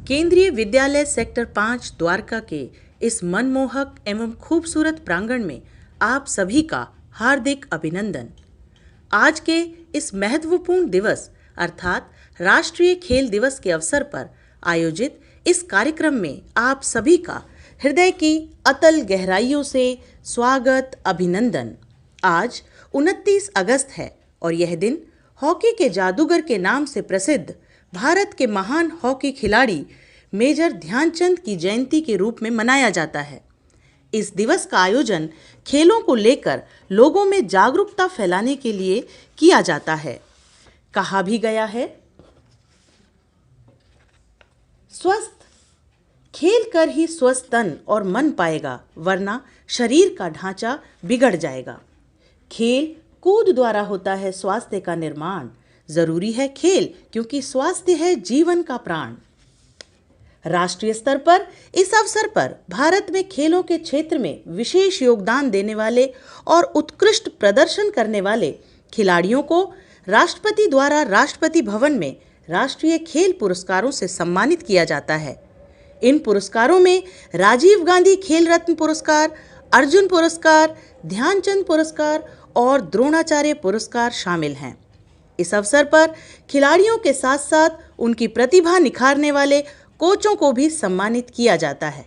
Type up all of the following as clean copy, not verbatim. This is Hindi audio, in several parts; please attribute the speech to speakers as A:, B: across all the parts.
A: केंद्रीय विद्यालय सेक्टर 5 द्वारका के इस मनमोहक एवं खूबसूरत प्रांगण में आप सभी का हार्दिक अभिनंदन। आज के इस महत्वपूर्ण दिवस अर्थात राष्ट्रीय खेल दिवस के अवसर पर आयोजित इस कार्यक्रम में आप सभी का हृदय की अतल गहराइयों से स्वागत अभिनंदन। आज 29 अगस्त है और यह दिन हॉकी के जादूगर के नाम से प्रसिद्ध भारत के महान हॉकी खिलाड़ी मेजर ध्यानचंद की जयंती के रूप में मनाया जाता है। इस दिवस का आयोजन खेलों को लेकर लोगों में जागरूकता फैलाने के लिए किया जाता है। कहा भी गया है, स्वस्थ खेल कर ही स्वस्थ तन और मन पाएगा, वरना शरीर का ढांचा बिगड़ जाएगा। खेल कूद द्वारा होता है स्वास्थ्य का निर्माण। जरूरी है खेल, क्योंकि स्वास्थ्य है जीवन का प्राण। राष्ट्रीय स्तर पर इस अवसर पर भारत में खेलों के क्षेत्र में विशेष योगदान देने वाले और उत्कृष्ट प्रदर्शन करने वाले खिलाड़ियों को राष्ट्रपति द्वारा राष्ट्रपति भवन में राष्ट्रीय खेल पुरस्कारों से सम्मानित किया जाता है। इन पुरस्कारों में राजीव गांधी खेल रत्न पुरस्कार, अर्जुन पुरस्कार, ध्यानचंद पुरस्कार और द्रोणाचार्य पुरस्कार शामिल हैं। इस अवसर पर खिलाड़ियों के साथ साथ उनकी प्रतिभा निखारने वाले कोचों को भी सम्मानित किया जाता है।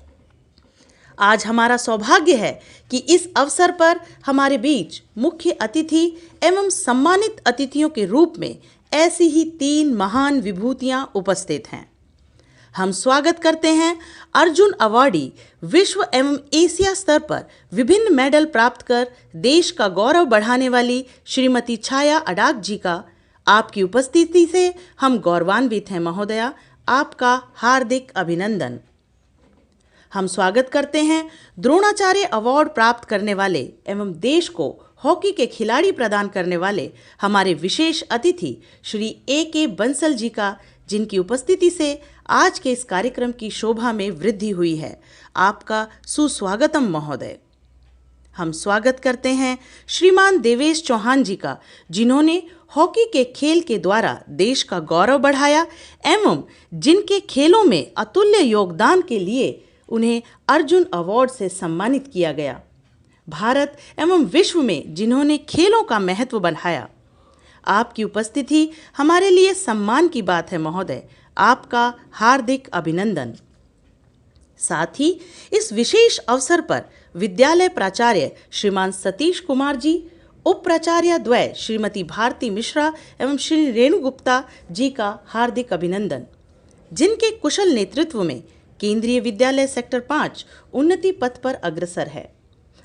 A: आज हमारा सौभाग्य है कि इस अवसर पर हमारे बीच मुख्य अतिथि एवं सम्मानित अतिथियों के रूप में ऐसी ही 3 महान विभूतियां उपस्थित हैं। हम स्वागत करते हैं अर्जुन अवार्डी, विश्व एवं एशिया स्तर पर विभिन्न मेडल प्राप्त कर देश का गौरव बढ़ाने वाली श्रीमती छाया अडाग जी का। आपकी उपस्थिति से हम गौरवान्वित हैं महोदया, आपका हार्दिक अभिनंदन। हम स्वागत करते हैं द्रोणाचार्य अवार्ड प्राप्त करने वाले एवं देश को हॉकी के खिलाड़ी प्रदान करने वाले हमारे विशेष अतिथि श्री A.K. बंसल जी का, जिनकी उपस्थिति से आज के इस कार्यक्रम की शोभा में वृद्धि हुई है। आपका सुस्वागतम महोदय। हम स्वागत करते हैं श्रीमान देवेश चौहान जी का, जिन्होंने हॉकी के खेल के द्वारा देश का गौरव बढ़ाया एवं जिनके खेलों में अतुल्य योगदान के लिए उन्हें अर्जुन अवार्ड से सम्मानित किया गया। भारत एवं विश्व में जिन्होंने खेलों का महत्व बढ़ाया। आपकी उपस्थिति हमारे लिए सम्मान की बात है महोदय, आपका हार्दिक अभिनंदन। साथ ही इस विशेष अवसर पर विद्यालय प्राचार्य श्रीमान सतीश कुमार जी, उप प्राचार्य द्वय श्रीमती भारती मिश्रा एवं श्री रेणु गुप्ता जी का हार्दिक अभिनंदन, जिनके कुशल नेतृत्व में केंद्रीय विद्यालय सेक्टर 5 उन्नति पथ पर अग्रसर है।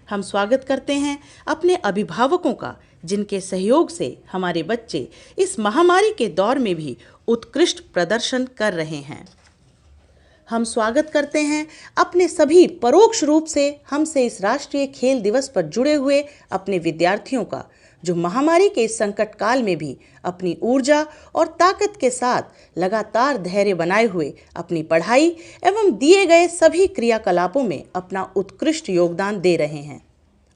A: हम स्वागत करते हैं अपने अभिभावकों का, जिनके सहयोग से हमारे बच्चे इस महामारी के दौर में भी उत्कृष्ट प्रदर्शन कर रहे हैं। हम स्वागत करते हैं अपने सभी परोक्ष रूप से हमसे इस राष्ट्रीय खेल दिवस पर जुड़े हुए अपने विद्यार्थियों का, जो महामारी के इस संकट काल में भी अपनी ऊर्जा और ताकत के साथ लगातार धैर्य बनाए हुए अपनी पढ़ाई एवं दिए गए सभी क्रियाकलापों में अपना उत्कृष्ट योगदान दे रहे हैं।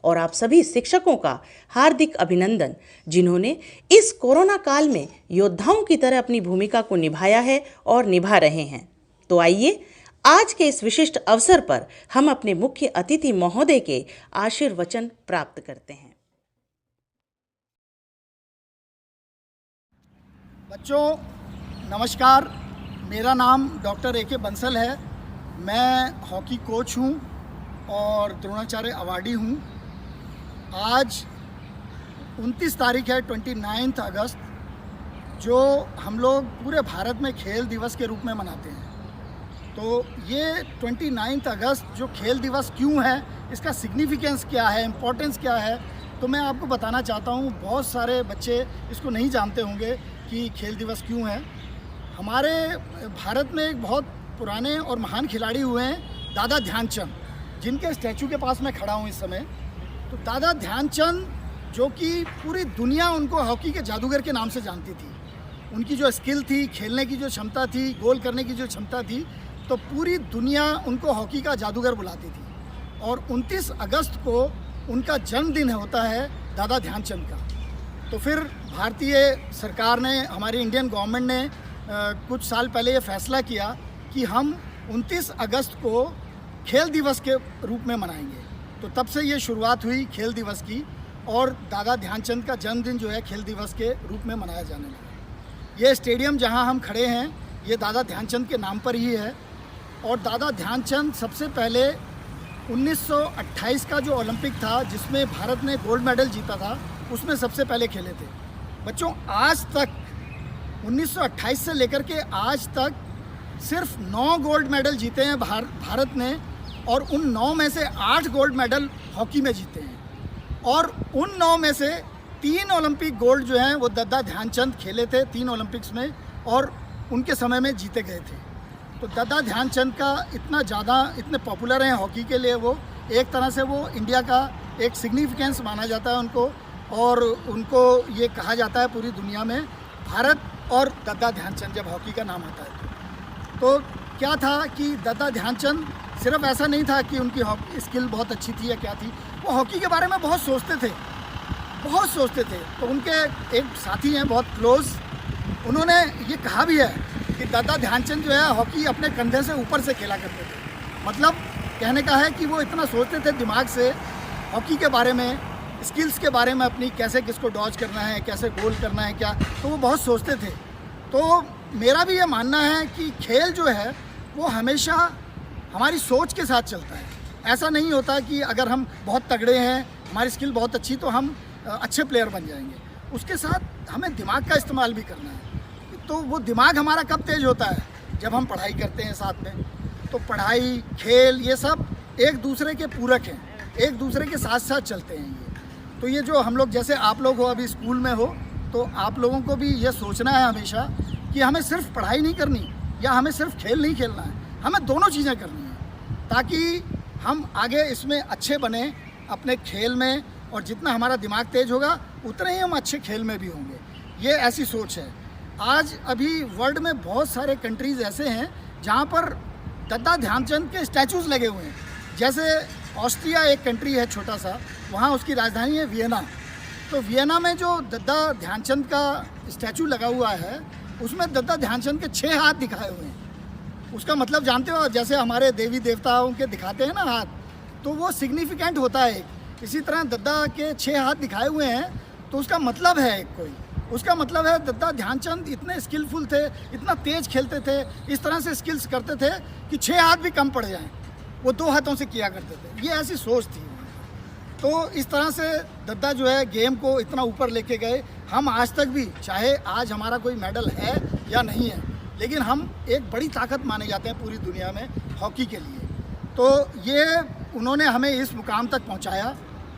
A: और आप सभी शिक्षकों का हार्दिक अभिनंदन, जिन्होंने इस कोरोना काल में योद्धाओं की तरह अपनी भूमिका को निभाया है और निभा रहे हैं। तो आइए आज के इस विशिष्ट अवसर पर हम अपने मुख्य अतिथि महोदय के आशीर्वचन प्राप्त करते हैं।
B: बच्चों नमस्कार, मेरा नाम डॉक्टर A.K. बंसल है। मैं हॉकी कोच हूं और द्रोणाचार्य अवार्डी हूं। आज 29 तारीख है, 29 अगस्त, जो हम लोग पूरे भारत में खेल दिवस के रूप में मनाते हैं। तो ये 29 अगस्त जो खेल दिवस क्यों है, इसका सिग्निफिकेंस क्या है, इम्पोर्टेंस क्या है, तो मैं आपको बताना चाहता हूँ। बहुत सारे बच्चे इसको नहीं जानते होंगे कि खेल दिवस क्यों है। हमारे भारत में एक बहुत पुराने और महान खिलाड़ी हुए हैं, दादा ध्यानचंद, जिनके स्टैचू के पास मैं खड़ा हूँ इस समय। तो दादा ध्यानचंद, जो कि पूरी दुनिया उनको हॉकी के जादूगर के नाम से जानती थी। उनकी जो स्किल थी, खेलने की जो क्षमता थी, गोल करने की जो क्षमता थी, तो पूरी दुनिया उनको हॉकी का जादूगर बुलाती थी। और 29 अगस्त को उनका जन्मदिन होता है दादा ध्यानचंद का। तो फिर भारतीय सरकार ने, हमारी इंडियन गवर्नमेंट ने कुछ साल पहले ये फैसला किया कि हम 29 अगस्त को खेल दिवस के रूप में मनाएंगे। तो तब से ये शुरुआत हुई खेल दिवस की, और दादा ध्यानचंद का जन्मदिन जो है खेल दिवस के रूप में मनाया जाने लगा। ये स्टेडियम जहां हम खड़े हैं ये दादा ध्यानचंद के नाम पर ही है। और दादा ध्यानचंद सबसे पहले 1928 का जो ओलंपिक था जिसमें भारत ने गोल्ड मेडल जीता था, उसमें सबसे पहले खेले थे। बच्चों, आज तक 1928 से लेकर के आज तक सिर्फ 9 गोल्ड मेडल जीते हैं भारत ने, और उन 9 में से 8 गोल्ड मेडल हॉकी में जीते हैं। और उन 9 में से 3 ओलंपिक गोल्ड जो हैं वो दादा ध्यानचंद खेले थे 3 ओलंपिक्स में, और उनके समय में जीते गए थे। तो दादा ध्यानचंद का इतने पॉपुलर हैं हॉकी के लिए, वो एक तरह से वो इंडिया का एक सिग्निफिकेंस माना जाता है उनको, और उनको ये कहा जाता है पूरी दुनिया में भारत और दादा ध्यानचंद जब हॉकी का नाम आता है। तो क्या था कि दादा ध्यानचंद सिर्फ ऐसा नहीं था कि उनकी हॉकी स्किल बहुत अच्छी थी या क्या थी, वो हॉकी के बारे में बहुत सोचते थे। तो उनके एक साथी हैं बहुत क्लोज, उन्होंने ये कहा भी है कि दादा ध्यानचंद जो है हॉकी अपने कंधे से ऊपर से खेला करते थे। मतलब कहने का है कि वो इतना सोचते थे दिमाग से हॉकी के बारे में, स्किल्स के बारे में, अपनी कैसे किसको डॉज करना है, कैसे गोल करना है, क्या, तो वो बहुत सोचते थे। तो मेरा भी ये मानना है कि खेल जो है वो हमेशा हमारी सोच के साथ चलता है। ऐसा नहीं होता कि अगर हम बहुत तगड़े हैं, हमारी स्किल बहुत अच्छी, तो हम अच्छे प्लेयर बन जाएंगे। उसके साथ हमें दिमाग का इस्तेमाल भी करना है। तो वो दिमाग हमारा कब तेज होता है? जब हम पढ़ाई करते हैं साथ में। तो पढ़ाई, खेल, ये सब एक दूसरे के पूरक हैं, एक दूसरे के साथ साथ चलते हैं ये। तो ये जो हम लोग, जैसे आप लोग हो अभी स्कूल में हो, तो आप लोगों को भी ये सोचना है हमेशा कि हमें सिर्फ पढ़ाई नहीं करनी या हमें सिर्फ खेल नहीं खेलना है, हमें दोनों चीज़ें करनी है, ताकि हम आगे इसमें अच्छे बने अपने खेल में, और जितना हमारा दिमाग तेज होगा उतने ही हम अच्छे खेल में भी होंगे। ये ऐसी सोच है। आज अभी वर्ल्ड में बहुत सारे कंट्रीज़ ऐसे हैं जहाँ पर दादा ध्यानचंद के स्टैचूज़ लगे हुए हैं। जैसे ऑस्ट्रिया एक कंट्री है छोटा सा, वहाँ उसकी राजधानी है वियना। तो वियना में जो दादा ध्यानचंद का स्टैचू लगा हुआ है उसमें दादा ध्यानचंद के 6 हाथ दिखाए हुए हैं। उसका मतलब जानते हो, जैसे हमारे देवी देवताओं के दिखाते हैं ना हाथ, तो वो सिग्निफिकेंट होता है। इसी तरह दादा के 6 हाथ दिखाए हुए हैं, तो उसका मतलब है उसका मतलब है दादा ध्यानचंद इतने स्किलफुल थे, इतना तेज खेलते थे, इस तरह से स्किल्स करते थे कि 6 हाथ भी कम पड़ जाएं, वो 2 हाथों से किया करते थे। ये ऐसी सोच थी। तो इस तरह से दादा जो है गेम को इतना ऊपर लेके गए। हम आज तक भी, चाहे आज हमारा कोई मेडल है या नहीं है, लेकिन हम एक बड़ी ताकत माने जाते हैं पूरी दुनिया में हॉकी के लिए। तो ये उन्होंने हमें इस मुकाम तक पहुंचाया।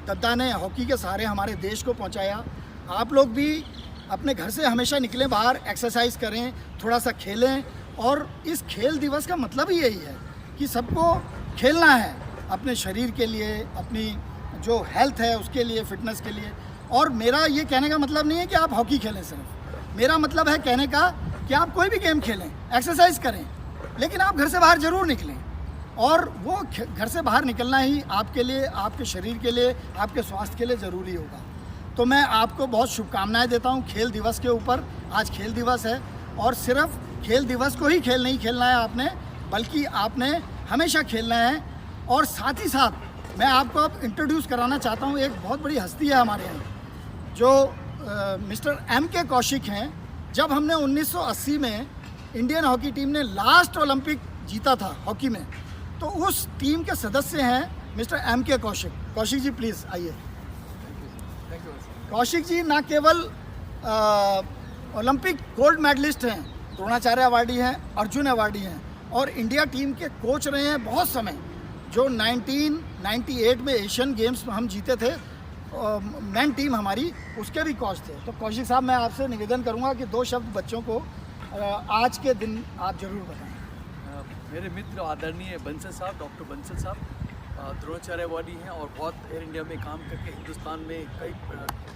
B: दादा ने हॉकी के सहारे हमारे देश को पहुंचाया। आप लोग भी अपने घर से हमेशा निकलें बाहर, एक्सरसाइज करें, थोड़ा सा खेलें। और इस खेल दिवस का मतलब ही यही है कि सबको खेलना है अपने शरीर के लिए, अपनी जो हेल्थ है उसके लिए, फिटनेस के लिए। और मेरा ये कहने का मतलब नहीं है कि आप हॉकी खेलें सिर्फ, मेरा मतलब है कहने का कि आप कोई भी गेम खेलें, एक्सरसाइज करें, लेकिन आप घर से बाहर ज़रूर निकलें। और वो घर से बाहर निकलना ही आपके लिए, आपके शरीर के लिए, आपके स्वास्थ्य के लिए ज़रूरी होगा। तो मैं आपको बहुत शुभकामनाएं देता हूं खेल दिवस के ऊपर। आज खेल दिवस है, और सिर्फ खेल दिवस को ही खेल नहीं खेलना है आपने, बल्कि आपने हमेशा खेलना है। और साथ ही साथ मैं आपको अब इंट्रोड्यूस कराना चाहता हूं, एक बहुत बड़ी हस्ती है हमारे यहाँ, जो मिस्टर M.K. कौशिक हैं। जब हमने 1980 में इंडियन हॉकी टीम ने लास्ट ओलंपिक जीता था हॉकी में, तो उस टीम के सदस्य हैं mister M.K. Kaushik. Kaushik ji please आइए। कौशिक जी ना केवल ओलंपिक गोल्ड मेडलिस्ट हैं, द्रोणाचार्य अवार्डी हैं, अर्जुन अवार्डी हैं, और इंडिया टीम के कोच रहे हैं बहुत समय। जो 1998 में एशियन गेम्स में हम जीते थे, मेन टीम हमारी, उसके भी कोच थे। तो कौशिक साहब, मैं आपसे निवेदन करूंगा कि 2 शब्द बच्चों को आज के दिन आप जरूर बताएं।
C: मेरे मित्र आदरणीय बंसल साहब, डॉक्टर बंसल साहब द्रोणाचार्य अवार्डी हैं, और बहुत एयर इंडिया में काम करके हिंदुस्तान में कई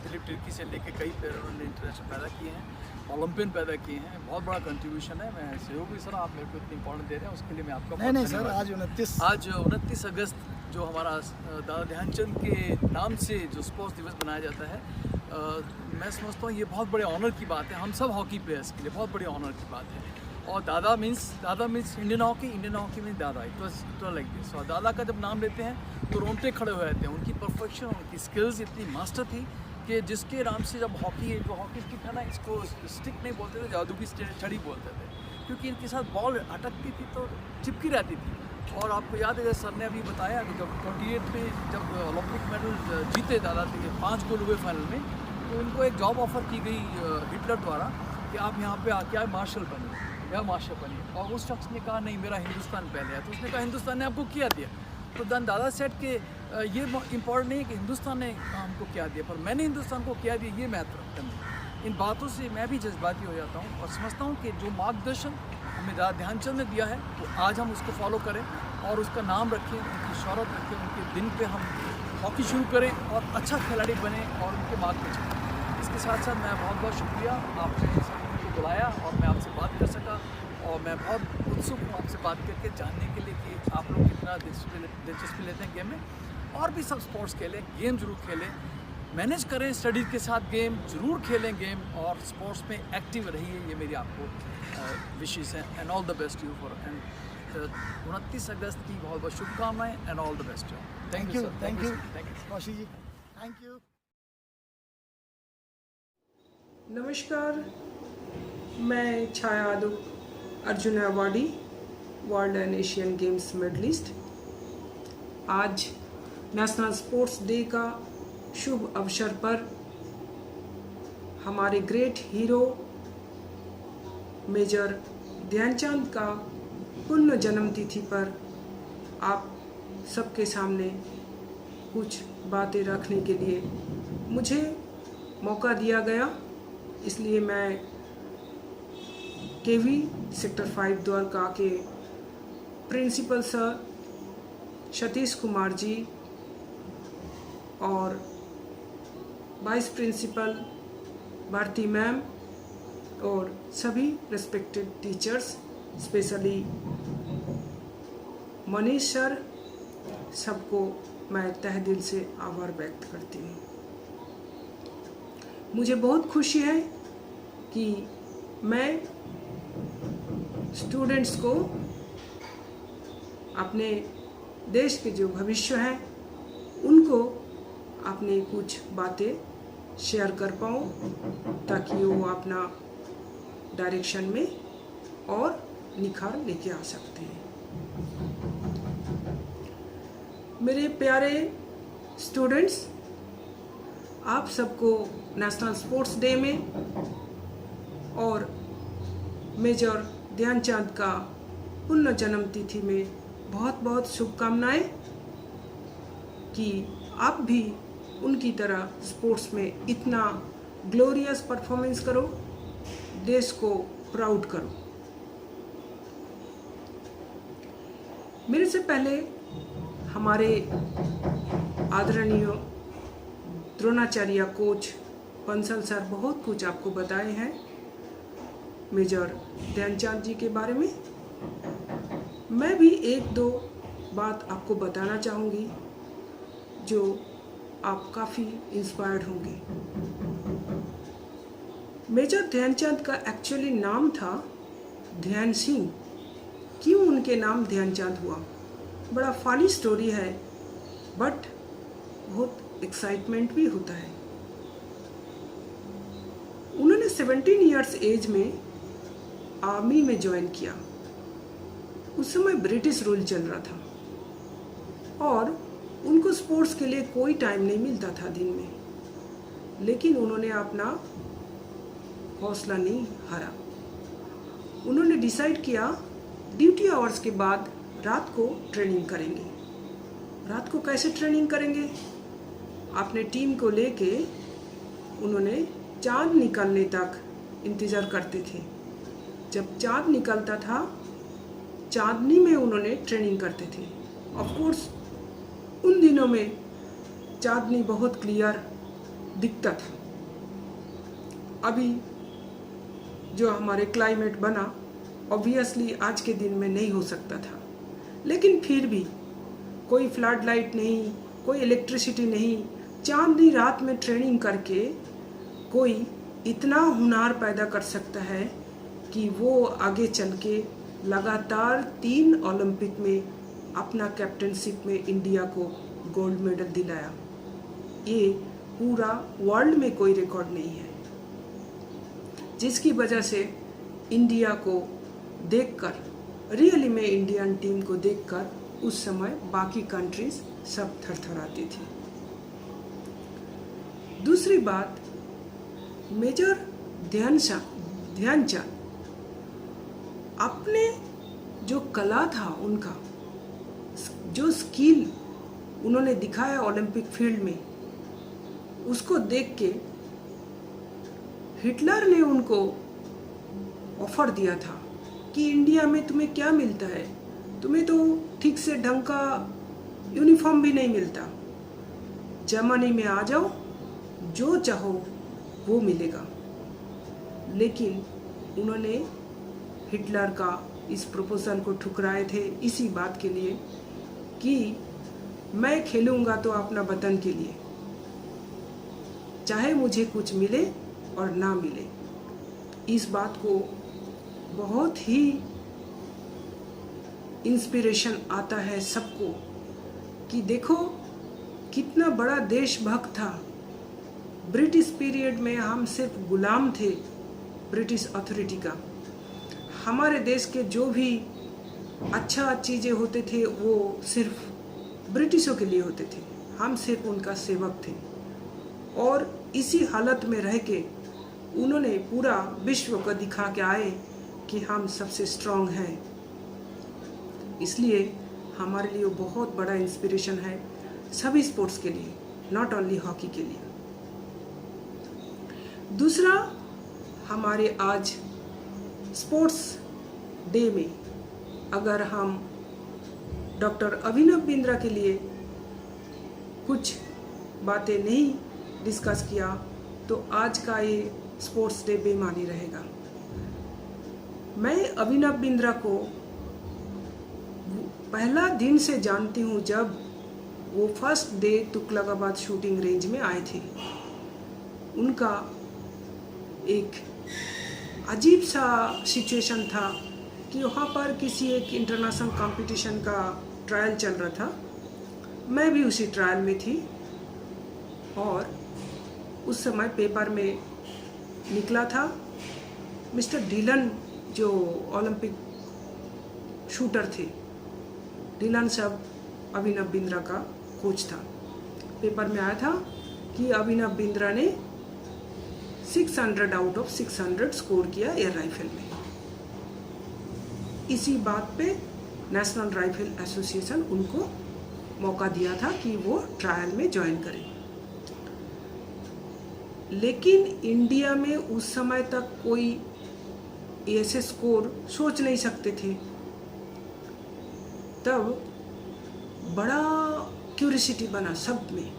C: फिलिप टिर्की से लेके कई प्लेयरों ने इंटरनेशनल पैदा किए हैं, ओलंपियन पैदा किए हैं। बहुत बड़ा कंट्रीब्यूशन है। मैं सहयोग भी सर, आप मेरे को इतनी इंपॉर्टेंट दे रहे हैं, उसके लिए मैं आपका
B: नहीं सर, आज
C: 29 अगस्त जो हमारा दादा ध्यानचंद के नाम से जो स्पोर्ट्स दिवस मनाया जाता है, मैं समझता हूँ ये बहुत बड़े ऑनर की बात है। हम सब हॉकी प्लेयर्स के लिए बहुत बड़ी ऑनर की बात है। और दादा मीन्स इंडियन हॉकी मीन्स दादा। It was like this. और दादा का जब नाम लेते हैं तो रोंगटे खड़े हो जाते हैं। उनकी परफेक्शन, उनकी स्किल्स इतनी मास्टर थी कि जिसके नाम से जब हॉकी स्टिक था ना, इसको स्टिक नहीं बोलते थे, जादू की छड़ी बोलते थे, क्योंकि इनके साथ बॉल अटकती थी तो चिपकी रहती थी। और आपको याद है जैसे सर ने अभी बताया कि जब 28 में जब ओलंपिक मेडल जीते दादा थे, 5 गोल हुए फाइनल में, तो इनको एक जॉब ऑफर की गई हिटलर द्वारा कि आप यहाँ पे आके मार्शल बनिए या मार्शल बनिए। और उस शख्स ने कहा नहीं, मेरा हिंदुस्तान पहले है। तो उसने कहा हिंदुस्तान ने आपको क्या दिया? तो देन दादा सेट के ये इम्पोर्टेंट नहीं है कि हिंदुस्तान ने हमको क्या दिया, पर मैंने हिंदुस्तान को क्या दिया, ये महत्व रखता है। इन बातों से मैं भी जज्बाती हो जाता हूँ और समझता हूँ कि जो मार्गदर्शन हमें ध्यानचंद ने दिया है वो आज हम उसको फॉलो करें और उसका नाम रखें, उनकी शौहरत रखें, उनके दिन पे हम हॉकी शुरू करें और अच्छा खिलाड़ी बने और उनके मार्ग पे चलें। इसके साथ साथ मैं बहुत बहुत शुक्रिया, आपने मुझे बुलाया और मैं आपसे बात कर सका। और मैं बहुत उत्सुक हूँ आपसे बात करके जानने के लिए कि आप लोग कितना दिलचस्पी लेते हैं गेम में। और भी सब स्पोर्ट्स खेलें, गेम जरूर खेलें, मैनेज करें स्टडी के साथ, गेम जरूर खेलें गेम, और स्पोर्ट्स में एक्टिव रहिए। ये मेरी आपको विशेष हैं। And all the best you for 29 अगस्त की बहुत बहुत शुभकामनाएं and all the best.
B: Thank you
C: thank you.
B: Kaushik ji, thank you.
D: नमस्कार, मैं Chhaya Yadav, Arjuna awardee, world and Asian games medalist. आज नेशनल स्पोर्ट्स डे का शुभ अवसर पर हमारे ग्रेट हीरो मेजर ध्यानचंद का पुण्य जन्मतिथि पर आप सबके सामने कुछ बातें रखने के लिए मुझे मौका दिया गया। इसलिए मैं केवी सेक्टर 5 द्वारका के प्रिंसिपल सर सतीश कुमार जी और वाइस प्रिंसिपल भारती मैम और सभी respected teachers, specially Manish sir, सबको मैं तहे दिल से आभार व्यक्त करती हूँ। मुझे बहुत खुशी है कि मैं स्टूडेंट्स को अपने देश के जो भविष्य है उनको अपनी कुछ बातें शेयर कर पाऊँ, ताकि वो अपना डायरेक्शन में और निखार लेके आ सकते हैं। मेरे प्यारे स्टूडेंट्स, आप सबको नेशनल स्पोर्ट्स डे में और मेजर ध्यानचंद का पुण्य जन्म तिथि में बहुत बहुत शुभकामनाएं कि आप भी उनकी तरह स्पोर्ट्स में इतना ग्लोरियस परफॉर्मेंस करो, देश को प्राउड करो। मेरे से पहले हमारे आदरणीय द्रोणाचार्य कोच बंसल सर बहुत कुछ आपको बताए हैं मेजर ध्यानचंद जी के बारे में। मैं भी एक दो बात आपको बताना चाहूँगी जो आप काफ़ी इंस्पायर्ड होंगे। मेजर ध्यानचंद का एक्चुअली नाम था ध्यान सिंह। क्यों उनके नाम ध्यानचंद हुआ, बड़ा फनी स्टोरी है, बट बहुत एक्साइटमेंट भी होता है। उन्होंने 17 इयर्स एज में आर्मी में ज्वाइन किया। उस समय ब्रिटिश रूल चल रहा था और उनको स्पोर्ट्स के लिए कोई टाइम नहीं मिलता था दिन में, लेकिन उन्होंने अपना हौसला नहीं हारा। उन्होंने डिसाइड किया ड्यूटी आवर्स के बाद रात को ट्रेनिंग करेंगे। रात को कैसे ट्रेनिंग करेंगे? अपने टीम को लेके उन्होंने चांद निकलने तक इंतज़ार करते थे। जब चांद निकलता था, चांदनी में उन्होंने ट्रेनिंग करते थे। ऑफ कोर्स उन दिनों में चांदनी बहुत क्लियर दिखता था। अभी जो हमारे क्लाइमेट बना, ऑब्वियसली आज के दिन में नहीं हो सकता था, लेकिन फिर भी कोई फ्लड लाइट नहीं, कोई इलेक्ट्रिसिटी नहीं, चांदनी रात में ट्रेनिंग करके कोई इतना हुनर पैदा कर सकता है कि वो आगे चल के लगातार 3 ओलंपिक में अपना कैप्टनशिप में इंडिया को गोल्ड मेडल दिलाया। ये पूरा वर्ल्ड में कोई रिकॉर्ड नहीं है, जिसकी वजह से इंडिया को देखकर, रियली में इंडियन टीम को देखकर उस समय बाकी कंट्रीज सब थरथराती थी। दूसरी बात, मेजर ध्यानचंद अपने जो कला था, उनका जो स्किल उन्होंने दिखाया ओलंपिक फील्ड में, उसको देख के हिटलर ने उनको ऑफर दिया था कि इंडिया में तुम्हें क्या मिलता है, तुम्हें तो ठीक से ढंग का यूनिफॉर्म भी नहीं मिलता, जर्मनी में आ जाओ, जो चाहो वो मिलेगा। लेकिन उन्होंने हिटलर का इस प्रपोजल को ठुकराए थे इसी बात के लिए कि मैं खेलूंगा तो अपना वतन के लिए, चाहे मुझे कुछ मिले और ना मिले। इस बात को बहुत ही इंस्पिरेशन आता है सबको कि देखो कितना बड़ा देशभक्त था। ब्रिटिश पीरियड में हम सिर्फ गुलाम थे ब्रिटिश अथॉरिटी का। हमारे देश के जो भी अच्छा चीज़ें होते थे वो सिर्फ ब्रिटिशों के लिए होते थे, हम सिर्फ उनका सेवक थे। और इसी हालत में रह के उन्होंने पूरा विश्व को दिखा के आए कि हम सबसे स्ट्रांग हैं। इसलिए हमारे लिए बहुत बड़ा इंस्पिरेशन है सभी स्पोर्ट्स के लिए, नॉट ओनली हॉकी के लिए। दूसरा, हमारे आज स्पोर्ट्स डे में अगर हम डॉक्टर अभिनव बिंद्रा के लिए कुछ बातें नहीं डिस्कस किया तो आज का ये स्पोर्ट्स डे बेमानी रहेगा। मैं अभिनव बिंद्रा को पहला दिन से जानती हूँ जब वो first day Tughlakabad shooting range में आए थे। उनका एक अजीब सा सिचुएशन था कि वहाँ पर किसी एक इंटरनेशनल कंपटीशन का ट्रायल चल रहा था। मैं भी उसी ट्रायल में थी और उस समय पेपर में निकला था मिस्टर डिलन, जो ओलंपिक शूटर थे, डिलन साहब अभिनव बिंद्रा का कोच था। पेपर में आया था कि अभिनव बिंद्रा ने 600 आउट ऑफ 600 स्कोर किया एयर राइफल में। इसी बात पे नेशनल राइफल एसोसिएशन उनको मौका दिया था कि वो ट्रायल में ज्वाइन करें। लेकिन इंडिया में उस समय तक कोई ऐसे स्कोर सोच नहीं सकते थे। तब बड़ा क्यूरियोसिटी बना सब में।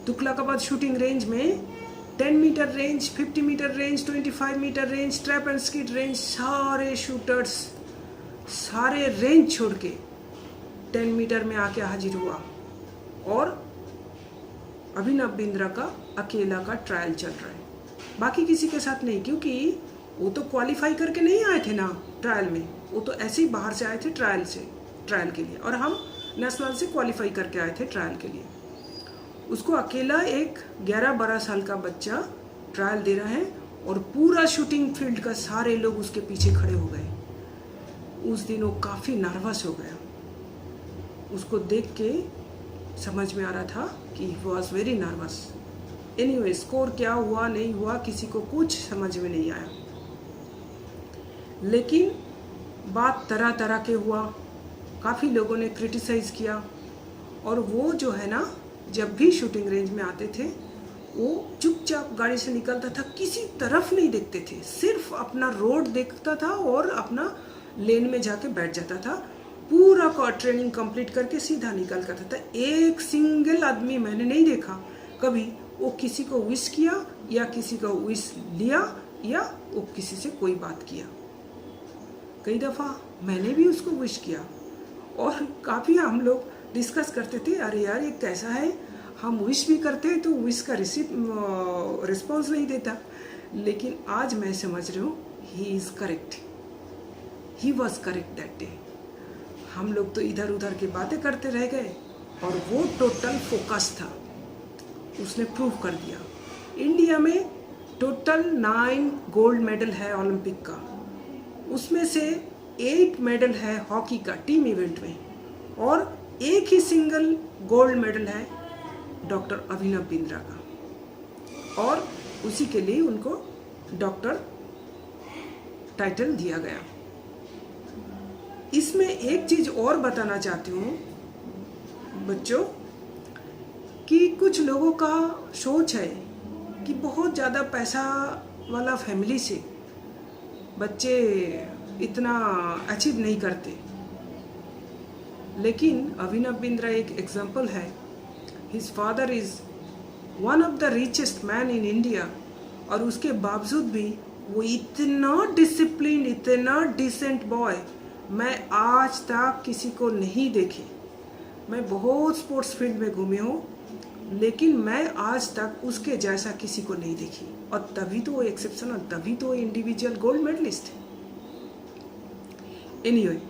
D: तुगलकाबाद शूटिंग रेंज में 10 meter range, 50 meter range, 25 meter range, trap and skeet range, सारे शूटर्स सारे रेंज छोड़ के 10 मीटर में आके हाजिर हुआ और अभिनव बिंद्रा का अकेला का ट्रायल चल रहा है, बाकी किसी के साथ नहीं, क्योंकि वो तो क्वालिफाई करके नहीं आए थे ना ट्रायल में, वो तो ऐसे ही बाहर से आए थे ट्रायल के लिए, और हम नेशनल से क्वालिफाई करके आए थे ट्रायल के लिए। उसको अकेला एक 11-12 साल का बच्चा ट्रायल दे रहा है और पूरा शूटिंग फील्ड का सारे लोग उसके पीछे खड़े हो गए। उस दिन वो काफ़ी नर्वस हो गया। उसको देख के समझ में आ रहा था कि he was very nervous. Anyway, score क्या हुआ नहीं हुआ किसी को कुछ समझ में नहीं आया, लेकिन बात तरह तरह के हुआ। काफ़ी लोगों ने क्रिटिसाइज़ किया और वो जो है ना, जब भी शूटिंग रेंज में आते थे वो चुपचाप गाड़ी से निकलता था, किसी तरफ नहीं देखते थे, सिर्फ अपना रोड देखता था और अपना लेन में जाके बैठ जाता था। पूरा का ट्रेनिंग कंप्लीट करके सीधा निकल करता था। एक सिंगल आदमी मैंने नहीं देखा कभी वो किसी को विश किया या किसी का विश लिया या वो किसी से कोई बात किया। कई दफ़ा मैंने भी उसको विश किया और काफ़ी हम लोग डिस्कस करते थे, अरे यार ये कैसा है, हम विश भी करते हैं तो विश का रिस्पॉन्स नहीं देता। लेकिन आज मैं समझ रही हूँ he is correct, he was correct that day. हम लोग तो इधर उधर की बातें करते रह गए और वो टोटल फोकस था, उसने प्रूव कर दिया। इंडिया में टोटल 9 गोल्ड मेडल है ओलंपिक का, उसमें से 8 मेडल है हॉकी का टीम इवेंट में, और एक ही सिंगल गोल्ड मेडल है डॉक्टर अभिनव बिंद्रा का, और उसी के लिए उनको डॉक्टर टाइटल दिया गया। इसमें एक चीज़ और बताना चाहती हूँ बच्चों, कि कुछ लोगों का सोच है कि बहुत ज़्यादा पैसा वाला फैमिली से बच्चे इतना अचीव नहीं करते, लेकिन अभिनव बिंद्रा एक एग्जाम्पल है। His father is one of the richest man in India, और उसके बावजूद भी वो इतना डिसिप्लिन, इतना डिसेंट बॉय मैं आज तक किसी को नहीं देखी। मैं बहुत स्पोर्ट्स फील्ड में घूमी हूँ, लेकिन मैं आज तक उसके जैसा किसी को नहीं देखी, और तभी तो वो एक्सेप्शनल, तभी तो वो इंडिविजुअल गोल्ड मेडलिस्ट है। एनीवे,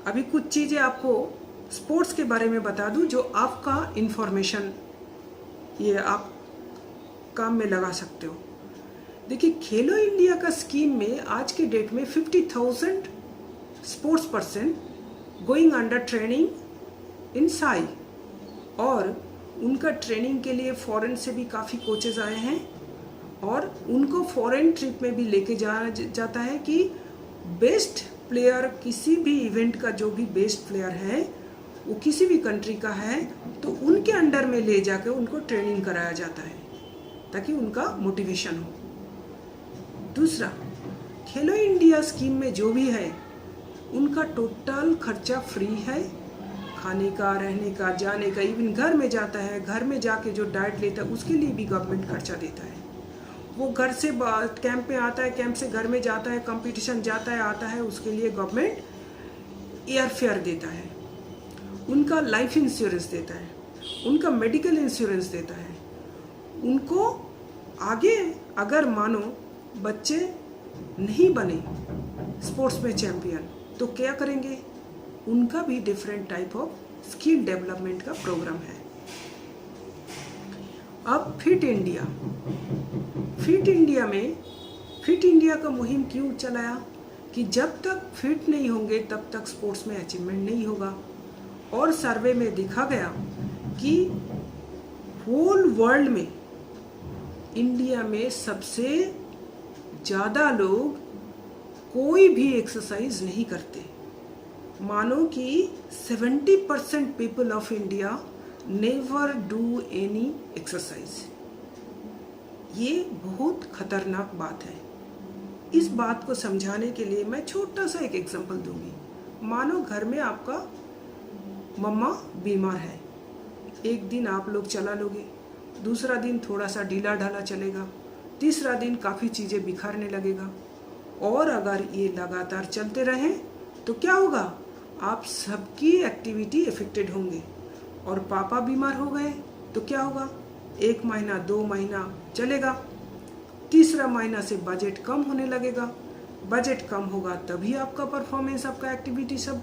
D: अभी कुछ चीज़ें आपको स्पोर्ट्स के बारे में बता दूं जो आपका इंफॉर्मेशन ये आप काम में लगा सकते हो। देखिए, खेलो इंडिया का स्कीम में आज के डेट में 50,000 sports person going under training in Sai, और उनका ट्रेनिंग के लिए फॉरेन से भी काफ़ी कोचेज आए हैं, और उनको फॉरेन ट्रिप में भी लेके जाता है कि बेस्ट प्लेयर, किसी भी इवेंट का जो भी बेस्ट प्लेयर है वो किसी भी कंट्री का है तो उनके अंडर में ले जाकर उनको ट्रेनिंग कराया जाता है ताकि उनका मोटिवेशन हो। दूसरा, खेलो इंडिया स्कीम में जो भी है उनका टोटल खर्चा फ्री है, खाने का, रहने का, जाने का, इवन घर में जाता है, घर में जाके जो डाइट लेता है उसके लिए भी गवर्नमेंट खर्चा देता है। वो घर से कैंप में आता है, कैंप से घर में जाता है, कंपटीशन जाता है, आता है, उसके लिए गवर्नमेंट एयर फेयर देता है, उनका लाइफ इंश्योरेंस देता है, उनका मेडिकल इंश्योरेंस देता है। उनको आगे अगर मानो बच्चे नहीं बने स्पोर्ट्स में चैंपियन तो क्या करेंगे, उनका भी different type of skill development का प्रोग्राम है। अब फिट इंडिया, फिट इंडिया में फिट इंडिया का मुहिम क्यों चलाया कि जब तक फिट नहीं होंगे तब तक स्पोर्ट्स में अचीवमेंट नहीं होगा। और सर्वे में देखा गया कि होल वर्ल्ड में इंडिया में सबसे ज़्यादा लोग कोई भी एक्सरसाइज नहीं करते। मानो कि 70% people of India never do any exercise. ये बहुत खतरनाक बात है। इस बात को समझाने के लिए मैं छोटा सा एक एग्जांपल दूंगी। मानो घर में आपका मम्मा बीमार है, एक दिन आप लोग चला लोगे, दूसरा दिन थोड़ा सा ढीला ढाला चलेगा, तीसरा दिन काफ़ी चीज़ें बिखरने लगेगा, और अगर ये लगातार चलते रहें तो क्या होगा, आप सबकी एक्टिविटी इफेक्टेड होंगे। और पापा बीमार हो गए तो क्या होगा, 1 महीना 2 महीना चलेगा, तीसरा महीना से बजट कम होने लगेगा, बजट कम होगा तभी आपका परफॉर्मेंस, आपका एक्टिविटी सब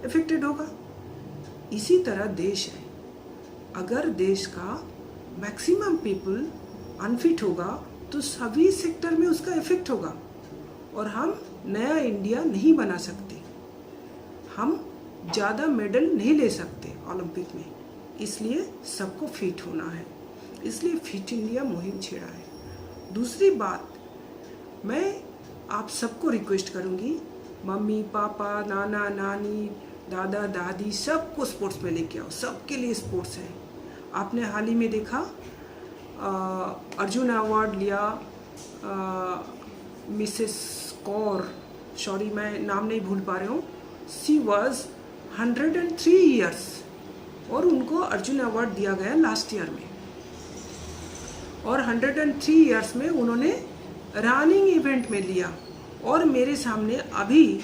D: इफेक्टेड होगा। इसी तरह देश है, अगर देश का मैक्सिमम पीपल अनफिट होगा तो सभी सेक्टर में उसका इफेक्ट होगा, और हम नया इंडिया नहीं बना सकते, हम ज़्यादा मेडल नहीं ले सकते ओलंपिक में। इसलिए सबको फिट होना है, इसलिए फिट इंडिया मुहिम छेड़ा है। दूसरी बात, मैं आप सबको रिक्वेस्ट करूँगी, मम्मी पापा, नाना नानी, दादा दादी, सबको स्पोर्ट्स में लेके आओ, सबके लिए स्पोर्ट्स है। आपने हाल ही में देखा अर्जुन अवार्ड लिया मिसेस कौर, सॉरी मैं नाम नहीं भूल पा रही हूँ, सी वॉज 103 ईयर्स और उनको अर्जुन अवार्ड दिया गया लास्ट ईयर में। और 103 ईयर्स में उन्होंने रनिंग इवेंट में लिया, और मेरे सामने अभी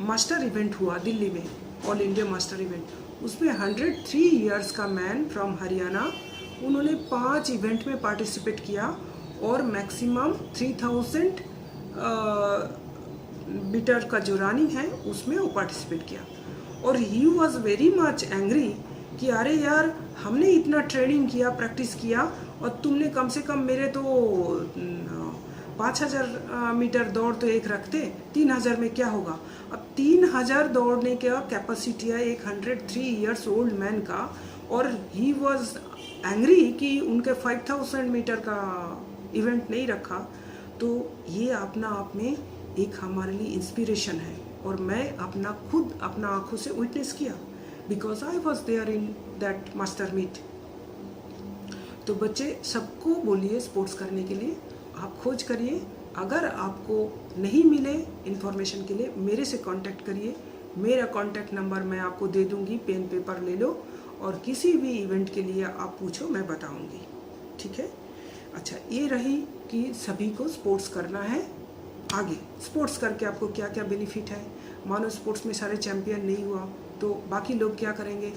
D: मास्टर इवेंट हुआ दिल्ली में, ऑल इंडिया मास्टर इवेंट, उसमें 103 ईयर्स का मैन फ्रॉम हरियाणा, उन्होंने 5 इवेंट में पार्टिसिपेट किया और मैक्सिमम 3000 मीटर का जो रनिंग है उसमें वो पार्टिसिपेट किया। और he was very much angry कि अरे यार, हमने इतना ट्रेनिंग किया, प्रैक्टिस किया, और तुमने कम से कम मेरे तो 5000 मीटर दौड़ तो एक रखते, 3000 में क्या होगा। अब 3000 दौड़ने का कैपेसिटी है एक 103 ईयर्स ओल्ड मैन का, और ही वॉज एंग्री कि उनके 5000 मीटर का इवेंट नहीं रखा। तो ये अपना आप में एक हमारे लिए इंस्पिरेशन है, और मैं खुद अपना आंखों से विटनेस किया, because I was there in that master meet. तो बच्चे सबको बोलिए स्पोर्ट्स करने के लिए, आप खोज करिए। अगर आपको नहीं मिले इन्फॉर्मेशन के लिए, मेरे से कांटेक्ट करिए। मेरा कांटेक्ट नंबर मैं आपको दे दूंगी, पेन पेपर ले लो, और किसी भी इवेंट के लिए आप पूछो, मैं बताऊंगी। ठीक है। अच्छा, ये रही कि सभी को स्पोर्ट्स करना है। आगे स्पोर्ट्स करके आपको क्या क्या बेनिफिट है। मानो स्पोर्ट्स में सारे चैंपियन नहीं हुआ तो बाकी लोग क्या करेंगे।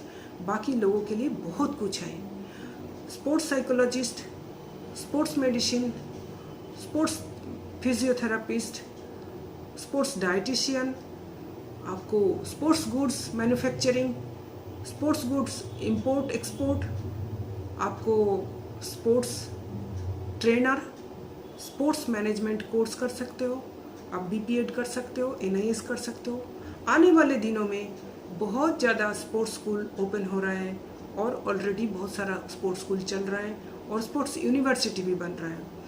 D: बाकी लोगों के लिए बहुत कुछ है। Sports psychologist, sports medicine, sports physiotherapist, sports dietitian, आपको sports goods manufacturing, sports goods import export, आपको sports trainer, sports management course कर सकते हो, आप बीपीएड कर सकते हो, एनआईएस कर सकते हो। आने वाले दिनों में बहुत ज़्यादा स्पोर्ट्स स्कूल ओपन हो रहा है, और ऑलरेडी बहुत सारा स्पोर्ट्स स्कूल चल रहा है, और स्पोर्ट्स यूनिवर्सिटी भी बन रहा है।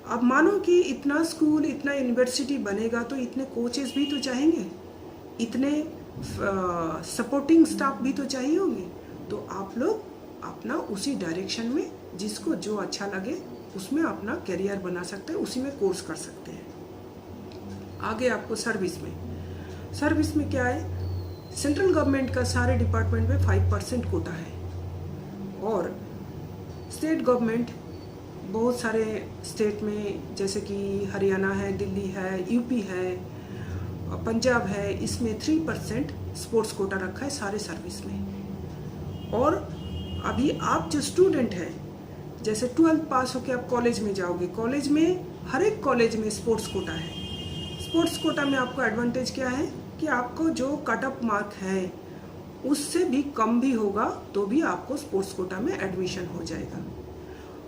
D: अब मानो कि इतना स्कूल, इतना यूनिवर्सिटी बनेगा तो इतने कोचेस भी तो चाहेंगे, इतने सपोर्टिंग स्टाफ भी तो चाहिए होंगे। तो आप लोग अपना उसी डायरेक्शन में जिसको जो अच्छा लगे उसमें अपना करियर बना सकते हैं, उसी में कोर्स कर सकते हैं। आगे आपको सर्विस में क्या है, सेंट्रल गवर्नमेंट का सारे डिपार्टमेंट में 5% कोटा है, और स्टेट गवर्नमेंट बहुत सारे स्टेट में जैसे कि हरियाणा है, दिल्ली है, यूपी है, पंजाब है, इसमें 3% स्पोर्ट्स कोटा रखा है सारे सर्विस में। और अभी आप जो स्टूडेंट हैं, जैसे 12th पास होकर आप कॉलेज में जाओगे, कॉलेज में हर एक कॉलेज में स्पोर्ट्स कोटा है। स्पोर्ट्स कोटा में आपको एडवांटेज क्या है कि आपको जो कट ऑफ मार्क है उससे भी कम भी होगा तो भी आपको स्पोर्ट्स कोटा में एडमिशन हो जाएगा।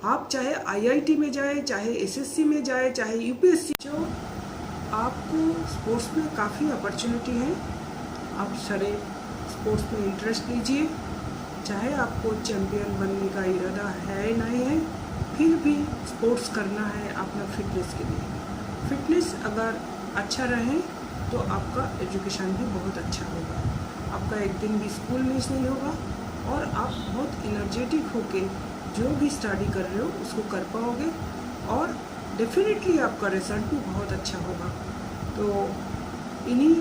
D: आप चाहे आईआईटी में जाए, चाहे एसएससी में जाए, चाहे यूपीएससी, जो आपको स्पोर्ट्स में काफ़ी अपॉर्चुनिटी है। आप सारे स्पोर्ट्स में इंटरेस्ट लीजिए, चाहे आपको चैम्पियन बनने का इरादा है नहीं है, फिर भी स्पोर्ट्स करना है अपना फिटनेस के लिए। फिटनेस अगर अच्छा रहे तो आपका एजुकेशन भी बहुत अच्छा होगा, आपका एक दिन भी स्कूल मिस नहीं होगा, और आप बहुत एनर्जेटिक होके जो भी स्टडी कर रहे हो उसको कर पाओगे, और डेफिनेटली आपका रिजल्ट भी बहुत अच्छा होगा। तो इन्हीं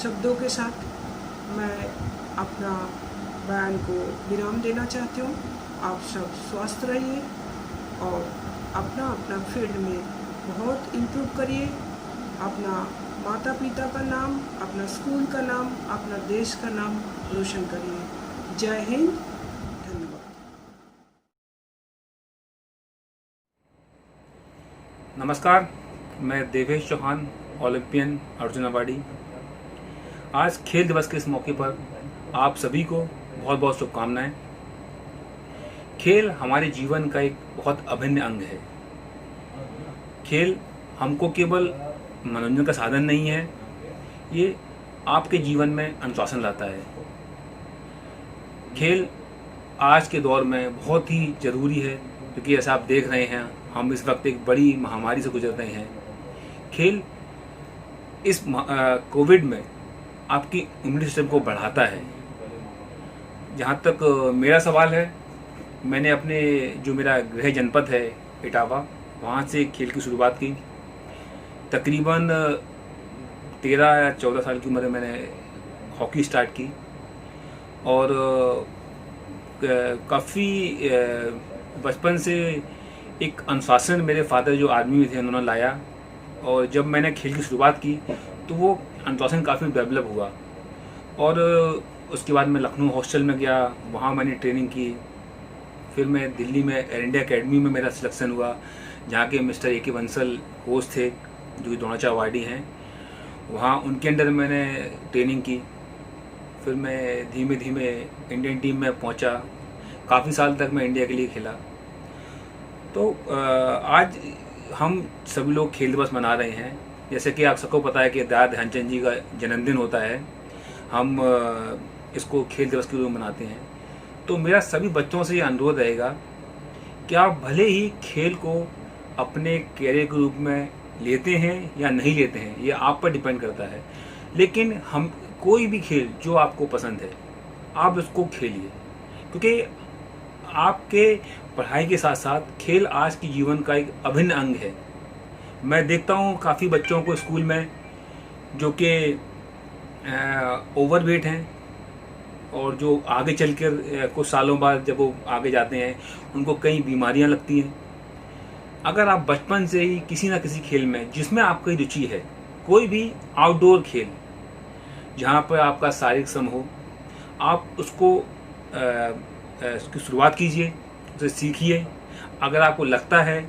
D: शब्दों के साथ मैं अपना बयान को विराम देना चाहती हूँ। आप सब स्वस्थ रहिए और अपना अपना फील्ड में बहुत इम्प्रूव करिए, अपना माता पिता का नाम, अपना स्कूल का नाम, अपना देश का नाम रोशन करिए। जय हिंद, धन्यवाद।
E: नमस्कार, मैं देवेश चौहान, ओलंपियन अर्जुन अवार्डी। आज खेल दिवस के इस मौके पर आप सभी को बहुत बहुत शुभकामनाएं। खेल हमारे जीवन का एक बहुत अभिन्न अंग है। खेल हमको केवल मनोरंजन का साधन नहीं है, ये आपके जीवन में अनुशासन लाता है। खेल आज के दौर में बहुत ही ज़रूरी है, क्योंकि ऐसा आप देख रहे हैं हम इस वक्त एक बड़ी महामारी से गुजर रहे हैं। खेल इस कोविड में आपकी इम्यूनिटी सिस्टम को बढ़ाता है। जहाँ तक मेरा सवाल है, मैंने अपने जो मेरा गृह जनपद है इटावा, वहाँ से खेल की शुरुआत की। तकरीबन 13 या 14 साल की उम्र में मैंने हॉकी स्टार्ट की, और काफ़ी बचपन से एक अनुशासन मेरे फादर जो आर्मी में थे उन्होंने लाया, और जब मैंने खेल की शुरुआत की तो वो अनुशासन काफ़ी डेवलप हुआ। और उसके बाद मैं लखनऊ हॉस्टल में गया, वहाँ मैंने ट्रेनिंग की। फिर मैं दिल्ली में एयर इंडिया अकेडमी में मेरा सिलेक्शन हुआ, जहाँ के मिस्टर ए के बंसल कोच थे, जो कि द्रोणाचार्य अवार्डी हैं, वहाँ उनके अंडर मैंने ट्रेनिंग की। फिर मैं धीमे धीमे इंडियन टीम में पहुँचा। काफ़ी साल तक मैं इंडिया के लिए खेला। तो आज हम सभी लोग खेल दिवस मना रहे हैं। जैसे कि आप सबको पता है कि दादा ध्यानचंद जी का जन्मदिन होता है, हम इसको खेल दिवस के रूप में मनाते हैं। तो मेरा सभी बच्चों से ये अनुरोध रहेगा कि आप भले ही खेल को अपने कैरियर के रूप में लेते हैं या नहीं लेते हैं, ये आप पर डिपेंड करता है, लेकिन हम कोई भी खेल जो आपको पसंद है आप उसको खेलिए, क्योंकि आपके पढ़ाई के साथ साथ खेल आज के जीवन का एक अभिन्न अंग है। मैं देखता हूँ काफ़ी बच्चों को स्कूल में जो कि ओवरवेट हैं और जो आगे चलकर कुछ सालों बाद जब वो आगे जाते हैं उनको कई बीमारियां लगती हैं। अगर आप बचपन से ही किसी ना किसी खेल में जिसमें आपकी रुचि है, कोई भी आउटडोर खेल जहाँ पर आपका शारीरिक श्रम हो, आप उसको उसकी शुरुआत कीजिए, उसे सीखिए। अगर आपको लगता है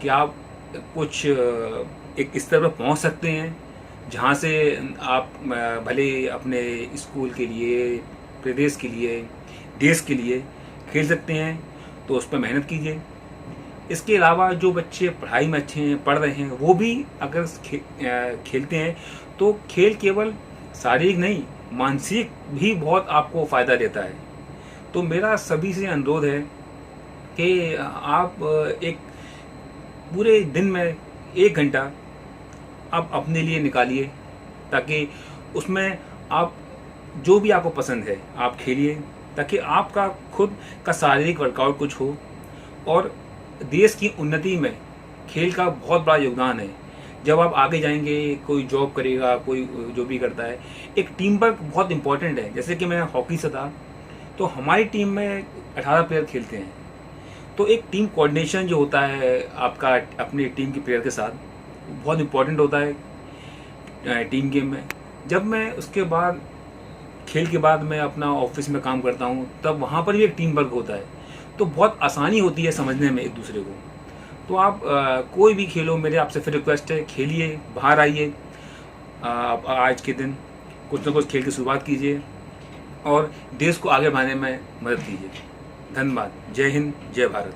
E: कि आप कुछ एक स्तर पर पहुँच सकते हैं जहाँ से आप भले अपने स्कूल के लिए, प्रदेश के लिए, देश के लिए खेल सकते हैं, तो उस पर मेहनत कीजिए। इसके अलावा जो बच्चे पढ़ाई में अच्छे हैं, पढ़ रहे हैं, वो भी अगर खेलते हैं तो खेल केवल शारीरिक नहीं, मानसिक भी बहुत आपको फ़ायदा देता है। तो मेरा सभी से अनुरोध है कि आप एक पूरे दिन में 1 घंटा आप अपने लिए निकालिए, ताकि उसमें आप जो भी आपको पसंद है आप खेलिए, ताकि आपका खुद का शारीरिक वर्कआउट कुछ हो। और देश की उन्नति में खेल का बहुत बड़ा योगदान है। जब आप आगे जाएंगे, कोई जॉब करेगा, कोई जो भी करता है, एक टीम वर्क बहुत इंपॉर्टेंट है। जैसे कि मैं हॉकी से था, तो हमारी टीम में 18 प्लेयर खेलते हैं, तो एक टीम कोऑर्डिनेशन जो होता है आपका अपनी टीम के प्लेयर के साथ, बहुत इंपॉर्टेंट होता है टीम गेम में। जब मैं उसके बाद खेल के बाद मैं अपना ऑफिस में काम करता हूँ, तब वहाँ पर भी एक टीम वर्क होता है, तो बहुत आसानी होती है समझने में एक दूसरे को। तो आप कोई भी खेलो, मेरे आपसे फिर रिक्वेस्ट है, खेलिए, बाहर आइए। आज के दिन कुछ ना कुछ खेल की शुरुआत कीजिए और देश को आगे बढ़ाने में मदद कीजिए। धन्यवाद। जय हिंद, जय भारत।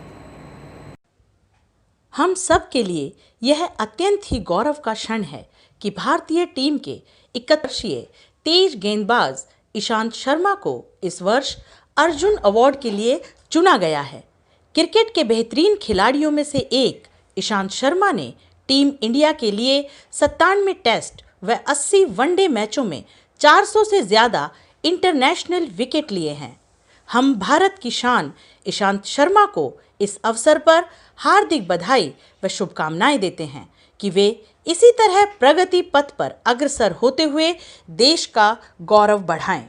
A: हम सब के लिए यह अत्यंत ही गौरव का क्षण है कि भारतीय टीम के 31 वर्षीय तेज गेंदबाज ईशांत शर्मा को इस वर्ष अर्जुन अवार्ड के लिए चुना गया है। क्रिकेट के बेहतरीन खिलाड़ियों में से एक ईशांत शर्मा ने टीम इंडिया के लिए 97 टेस्ट व 80 वनडे मैचों में 400 से ज़्यादा इंटरनेशनल विकेट लिए हैं। हम भारत की शान ईशांत शर्मा को इस अवसर पर हार्दिक बधाई व शुभकामनाएं देते हैं कि वे इसी तरह प्रगति पथ पर अग्रसर होते हुए देश का गौरव बढ़ाएं।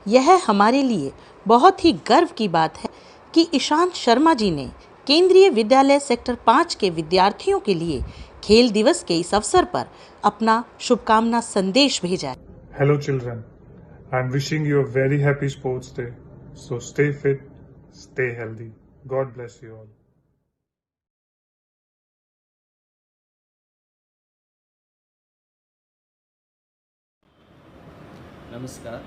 A: यह हमारे लिए बहुत ही गर्व की बात है कि ईशांत शर्मा जी ने केंद्रीय विद्यालय सेक्टर 5 के विद्यार्थियों के लिए खेल दिवस के इस अवसर पर अपना शुभकामना संदेश भेजा है।
F: Hello children, I am wishing you a very happy sports day. So stay fit, stay healthy. God bless you all.
G: नमस्कार।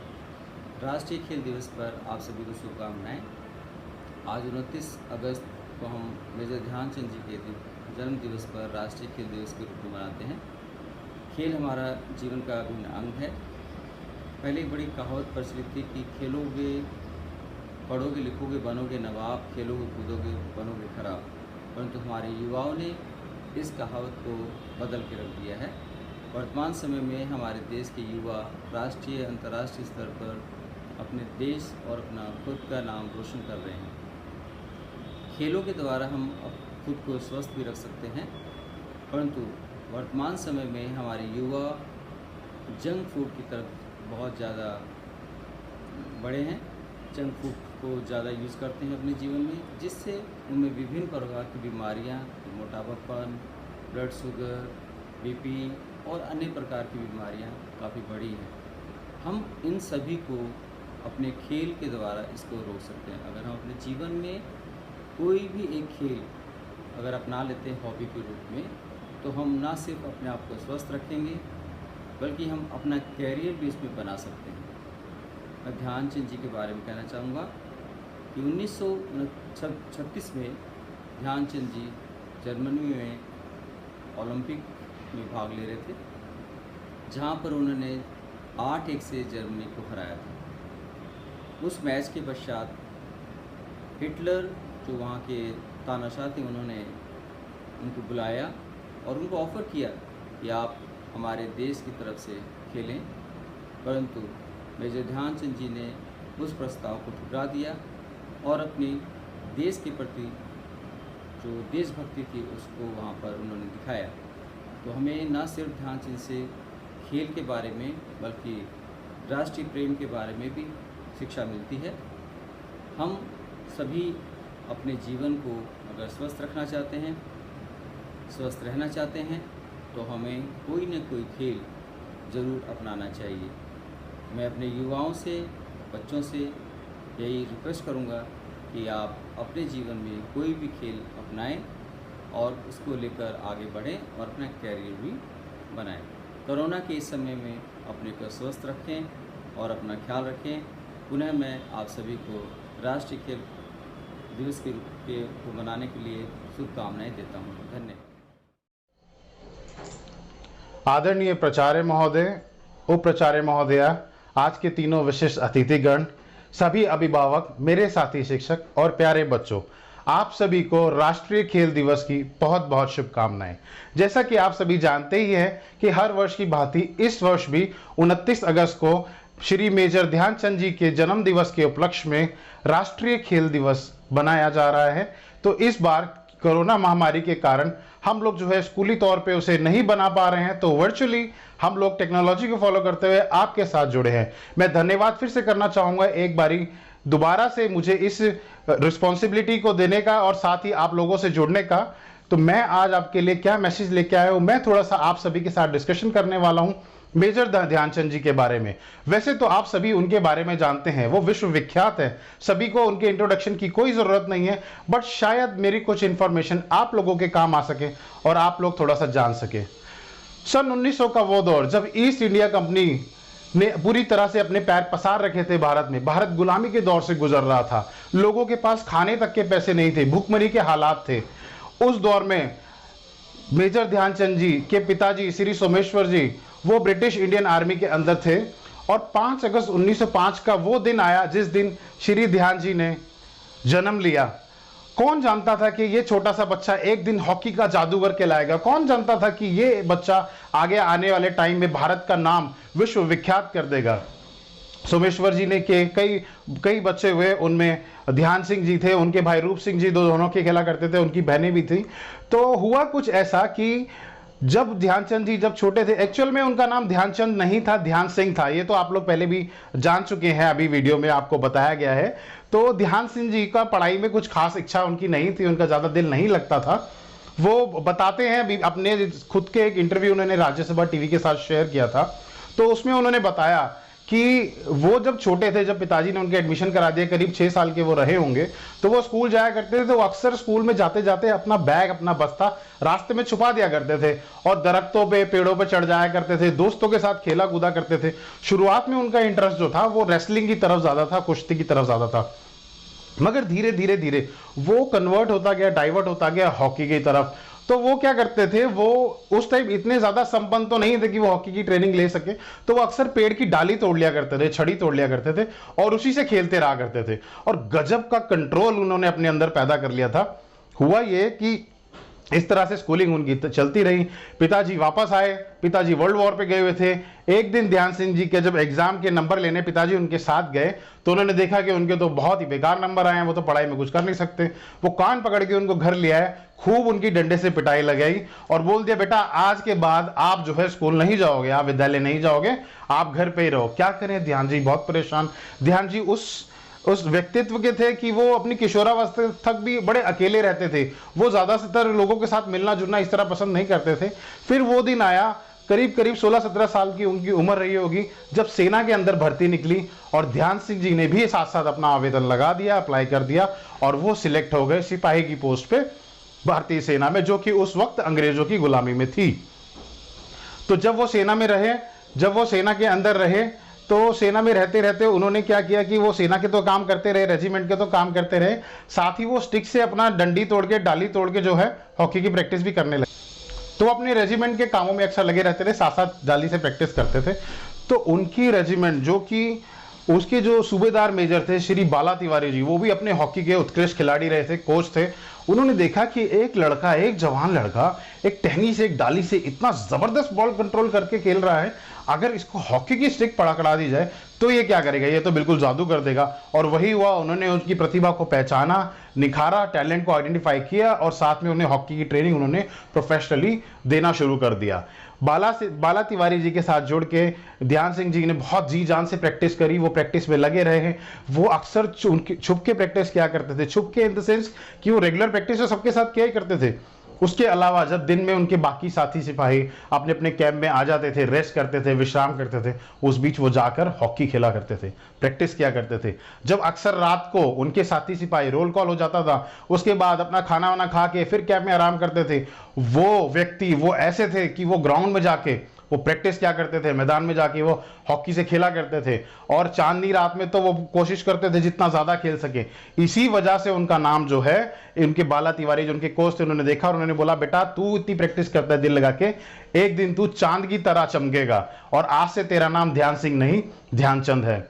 G: राष्ट्रीय खेल दिवस पर आप सभी को शुभकामनाएं। आज 29 अगस्त को हम मेजर ध्यानचंद जी के जन्म दिवस पर राष्ट्रीय खेल दिवस के रूप में मनाते हैं। खेल हमारा जीवन का अभिन्न अंग है। पहले एक बड़ी कहावत प्रचलित थी कि खेलोगे, पढ़ोगे, लिखोगे, बनोगे नवाब, खेलोगे, कूदोगे, बनोगे खराब। परंतु हमारे युवाओं ने इस कहावत को बदल के रख दिया है। वर्तमान समय में हमारे देश के युवा राष्ट्रीय, अंतर्राष्ट्रीय स्तर पर अपने देश और अपना खुद का नाम रोशन कर रहे हैं। खेलों के द्वारा हम खुद को स्वस्थ भी रख सकते हैं, परंतु वर्तमान समय में हमारे युवा जंक फूड की तरफ बहुत ज़्यादा बढ़े हैं। जंक फूड को ज़्यादा यूज़ करते हैं अपने जीवन में, जिससे उनमें विभिन्न प्रकार की बीमारियां, मोटापापन, ब्लड शुगर, बीपी और अन्य प्रकार की बीमारियां काफ़ी बढ़ी हैं। हम इन सभी को अपने खेल के द्वारा इसको रोक सकते हैं। अगर हम अपने जीवन में कोई भी एक खेल अगर अपना लेते हैं हॉबी के रूप में, तो हम ना सिर्फ अपने आप को स्वस्थ रखेंगे बल्कि हम अपना कैरियर भी इसमें बना सकते हैं। मैं ध्यानचंद जी के बारे में कहना चाहूँगा कि 1936 में ध्यानचंद जी जर्मनी में ओलंपिक में भाग ले रहे थे, जहाँ पर उन्होंने 8-1 से जर्मनी को हराया था। उस मैच के पश्चात हिटलर जो वहाँ के तानाशाह थे, उन्होंने उनको बुलाया और उनको ऑफ़र किया कि आप हमारे देश की तरफ से खेलें, परंतु मेजर ध्यानचंद जी ने उस प्रस्ताव को ठुकरा दिया और अपनी देश के प्रति जो देशभक्ति थी उसको वहाँ पर उन्होंने दिखाया। तो हमें न सिर्फ ध्यानचंद से खेल के बारे में बल्कि राष्ट्रीय प्रेम के बारे में भी शिक्षा मिलती है। हम सभी अपने जीवन को अगर स्वस्थ रखना चाहते हैं, स्वस्थ रहना चाहते हैं, तो हमें कोई न कोई खेल ज़रूर अपनाना चाहिए। मैं अपने युवाओं से, बच्चों से यही रिक्वेस्ट करूंगा कि आप अपने जीवन में कोई भी खेल अपनाएं और उसको लेकर आगे बढ़ें और अपना कैरियर भी बनाएं। कोरोना के इस समय में अपने को स्वस्थ रखें और अपना ख्याल रखें। पुनः मैं आप सभी को राष्ट्रीय खेल दिवस के को मनाने के लिए शुभकामनाएं देता हूँ। धन्यवाद।
H: आदरणीय प्राचार्य महोदय, उप प्राचार्य महोदया, आज के तीनों विशिष्ट अतिथिगण, सभी अभिभावक, मेरे साथी शिक्षक और प्यारे बच्चों, आप सभी को राष्ट्रीय खेल दिवस की बहुत बहुत शुभकामनाएं। जैसा कि आप सभी जानते ही हैं कि हर वर्ष की भांति इस वर्ष भी 29 अगस्त को श्री मेजर ध्यानचंद जी के जन्म दिवस के उपलक्ष्य में राष्ट्रीय खेल दिवस बनाया जा रहा है। तो इस बार कोरोना महामारी के कारण हम लोग जो है स्कूली तौर पे उसे नहीं बना पा रहे हैं, तो वर्चुअली हम लोग टेक्नोलॉजी को फॉलो करते हुए आपके साथ जुड़े हैं। मैं धन्यवाद फिर से करना चाहूँगा एक बारी दोबारा से मुझे इस रिस्पॉन्सिबिलिटी को देने का और साथ ही आप लोगों से जुड़ने का। तो मैं आज आपके लिए क्या मैसेज लेके आया हूँ, मैं थोड़ा सा आप सभी के साथ डिस्कशन करने वाला हूँ मेजर ध्यानचंद जी के बारे में। वैसे तो आप सभी उनके बारे में जानते हैं, वो विश्व विख्यात है, सभी को उनके इंट्रोडक्शन की कोई ज़रूरत नहीं है, बट शायद मेरी कुछ इन्फॉर्मेशन आप लोगों के काम आ सके और आप लोग थोड़ा सा जान सके। सन 1900 का वो दौर जब ईस्ट इंडिया कंपनी ने पूरी तरह से अपने पैर पसार रखे थे भारत में, भारत गुलामी के दौर से गुजर रहा था, लोगों के पास खाने तक के पैसे नहीं थे, भूखमरी के हालात थे। उस दौर में मेजर ध्यानचंद जी के पिताजी श्री सोमेश्वर जी वो ब्रिटिश इंडियन आर्मी के अंदर थे और 5 अगस्त 1905 का वो दिन आया जिस दिन श्री ध्यान जी ने जन्म लिया। कौन जानता था कि ये छोटा सा बच्चा एक दिन हॉकी का जादूगर कहलाएगा? कौन जानता था कि ये बच्चा आगे आने वाले टाइम में भारत का नाम विश्व विख्यात कर देगा? सोमेश्वर जी ने के कई बच्चे हुए, उनमें ध्यान सिंह जी थे, उनके भाई रूप सिंह जी दोनों के खेला करते थे, उनकी बहनें भी थी। तो हुआ कुछ ऐसा कि जब ध्यानचंद जी जब छोटे थे, एक्चुअल में उनका नाम ध्यानचंद नहीं था, ध्यान सिंह था। ये तो आप लोग पहले भी जान चुके हैं, अभी वीडियो में आपको बताया गया है। तो ध्यान सिंह जी का पढ़ाई में कुछ खास इच्छा उनकी नहीं थी, उनका ज़्यादा दिल नहीं लगता था। वो बताते हैं अपने खुद के एक इंटरव्यू उन्होंने राज्यसभा टीवी के साथ शेयर किया था, तो उसमें उन्होंने बताया कि वो जब छोटे थे, जब पिताजी ने उनके एडमिशन करा दिया, करीब 6 साल के वो रहे होंगे, तो वो स्कूल जाया करते थे। तो अक्सर स्कूल में जाते जाते अपना बैग, अपना बस्ता रास्ते में छुपा दिया करते थे और दरख्तों पे, पेड़ों पे चढ़ जाया करते थे, दोस्तों के साथ खेला कूदा करते थे। शुरुआत में उनका इंटरेस्ट जो था वो रेसलिंग की तरफ ज़्यादा था, कुश्ती की तरफ ज़्यादा था, मगर धीरे धीरे धीरे वो कन्वर्ट होता गया, डाइवर्ट होता गया हॉकी की तरफ। तो वो क्या करते थे, वो उस टाइम इतने ज़्यादा संपन्न तो नहीं थे कि वो हॉकी की ट्रेनिंग ले सके, तो वो अक्सर पेड़ की डाली तोड़ लिया करते थे, छड़ी तोड़ लिया करते थे और उसी से खेलते रहा करते थे। और गजब का कंट्रोल उन्होंने अपने अंदर पैदा कर लिया था। हुआ ये कि इस तरह से स्कूलिंग उनकी चलती रही। पिताजी वापस आए, पिताजी वर्ल्ड वॉर पे गए हुए थे। एक दिन ध्यान सिंह जी के जब एग्जाम के नंबर लेने पिताजी उनके साथ गए, तो उन्होंने देखा कि उनके तो बहुत ही बेकार नंबर आए हैं, वो तो पढ़ाई में कुछ कर नहीं सकते। वो कान पकड़ के उनको घर ले आए, खूब उनकी डंडे से पिटाई लगाई और बोल दिया, बेटा आज के बाद आप जो है स्कूल नहीं जाओगे, आप विद्यालय नहीं जाओगे, आप घर पे ही रहो। क्या करें, ध्यान जी बहुत परेशान। ध्यान जी उस व्यक्तित्व के थे कि वो अपनी किशोरावस्था तक भी बड़े अकेले रहते थे। वो ज़्यादातर लोगों के साथ मिलना जुलना इस तरह पसंद नहीं करते थे। फिर वो दिन आया, करीब 16-17 साल की उनकी उम्र रही होगी, जब सेना के अंदर भर्ती निकली और ध्यान सिंह जी ने भी साथ साथ अपना आवेदन लगा दिया, अप्लाई कर दिया और वो सिलेक्ट हो गए सिपाही की पोस्ट पे। भारतीय सेना में, जो कि उस वक्त अंग्रेजों की गुलामी में थी। तो जब वो सेना में रहे, जब वो सेना के अंदर रहे, तो सेना में रहते रहते उन्होंने क्या किया कि वो सेना के तो काम करते रहे, रेजिमेंट के तो काम करते रहे, साथ ही वो स्टिक से अपना डंडी तोड़ के, डाली तोड़ के जो है हॉकी की प्रैक्टिस भी करने लगे। तो अपने रेजिमेंट के कामों में अक्सर लगे रहते थे, साथ साथ जाली से प्रैक्टिस करते थे। तो उनकी रेजिमेंट, जो कि उसके जो सूबेदार मेजर थे श्री बाला तिवारी जी, वो भी अपने हॉकी के उत्कृष्ट खिलाड़ी रहे थे, कोच थे। उन्होंने देखा कि एक लड़का, एक जवान लड़का एक टहनी से, एक डाली से इतना जबरदस्त बॉल कंट्रोल करके खेल रहा है, अगर इसको हॉकी की स्टिक पकड़ा दी जाए तो ये क्या करेगा, ये तो बिल्कुल जादू कर देगा। और वही हुआ, उन्होंने उनकी प्रतिभा को पहचाना, निखारा, टैलेंट को आइडेंटिफाई किया और साथ में उन्हें हॉकी की ट्रेनिंग उन्होंने प्रोफेशनली देना शुरू कर दिया। बाला तिवारी जी के साथ जुड़ के ध्यान सिंह जी ने बहुत जी जान से प्रैक्टिस करी, वो प्रैक्टिस में लगे रहे हैं। वो अक्सर छुप के प्रैक्टिस किया करते थे, छुप के इन द सेंस कि वो रेगुलर प्रैक्टिस तो सबके साथ किया ही करते थे। उसके अलावा जब दिन में उनके बाकी साथी सिपाही अपने अपने कैंप में आ जाते थे, रेस्ट करते थे, विश्राम करते थे, उस बीच वो जाकर हॉकी खेला करते थे, प्रैक्टिस किया करते थे। जब अक्सर रात को उनके साथी सिपाही, रोल कॉल हो जाता था, उसके बाद अपना खाना वाना खा के फिर कैंप में आराम करते थे, वो व्यक्ति वो ऐसे थे कि वो ग्राउंड में जाके वो प्रैक्टिस क्या करते थे, मैदान में जाके वो हॉकी से खेला करते थे। और चांदनी रात में तो वो कोशिश करते थे जितना ज्यादा खेल सके। इसी वजह से उनका नाम जो है, इनके बाला तिवारी जो उनके कोच थे, उन्होंने देखा और उन्होंने बोला, बेटा तू इतनी प्रैक्टिस करता है दिल लगा के, एक दिन तू चांद की तरह चमकेगा और आज से तेरा नाम ध्यान सिंह नहीं ध्यानचंद है।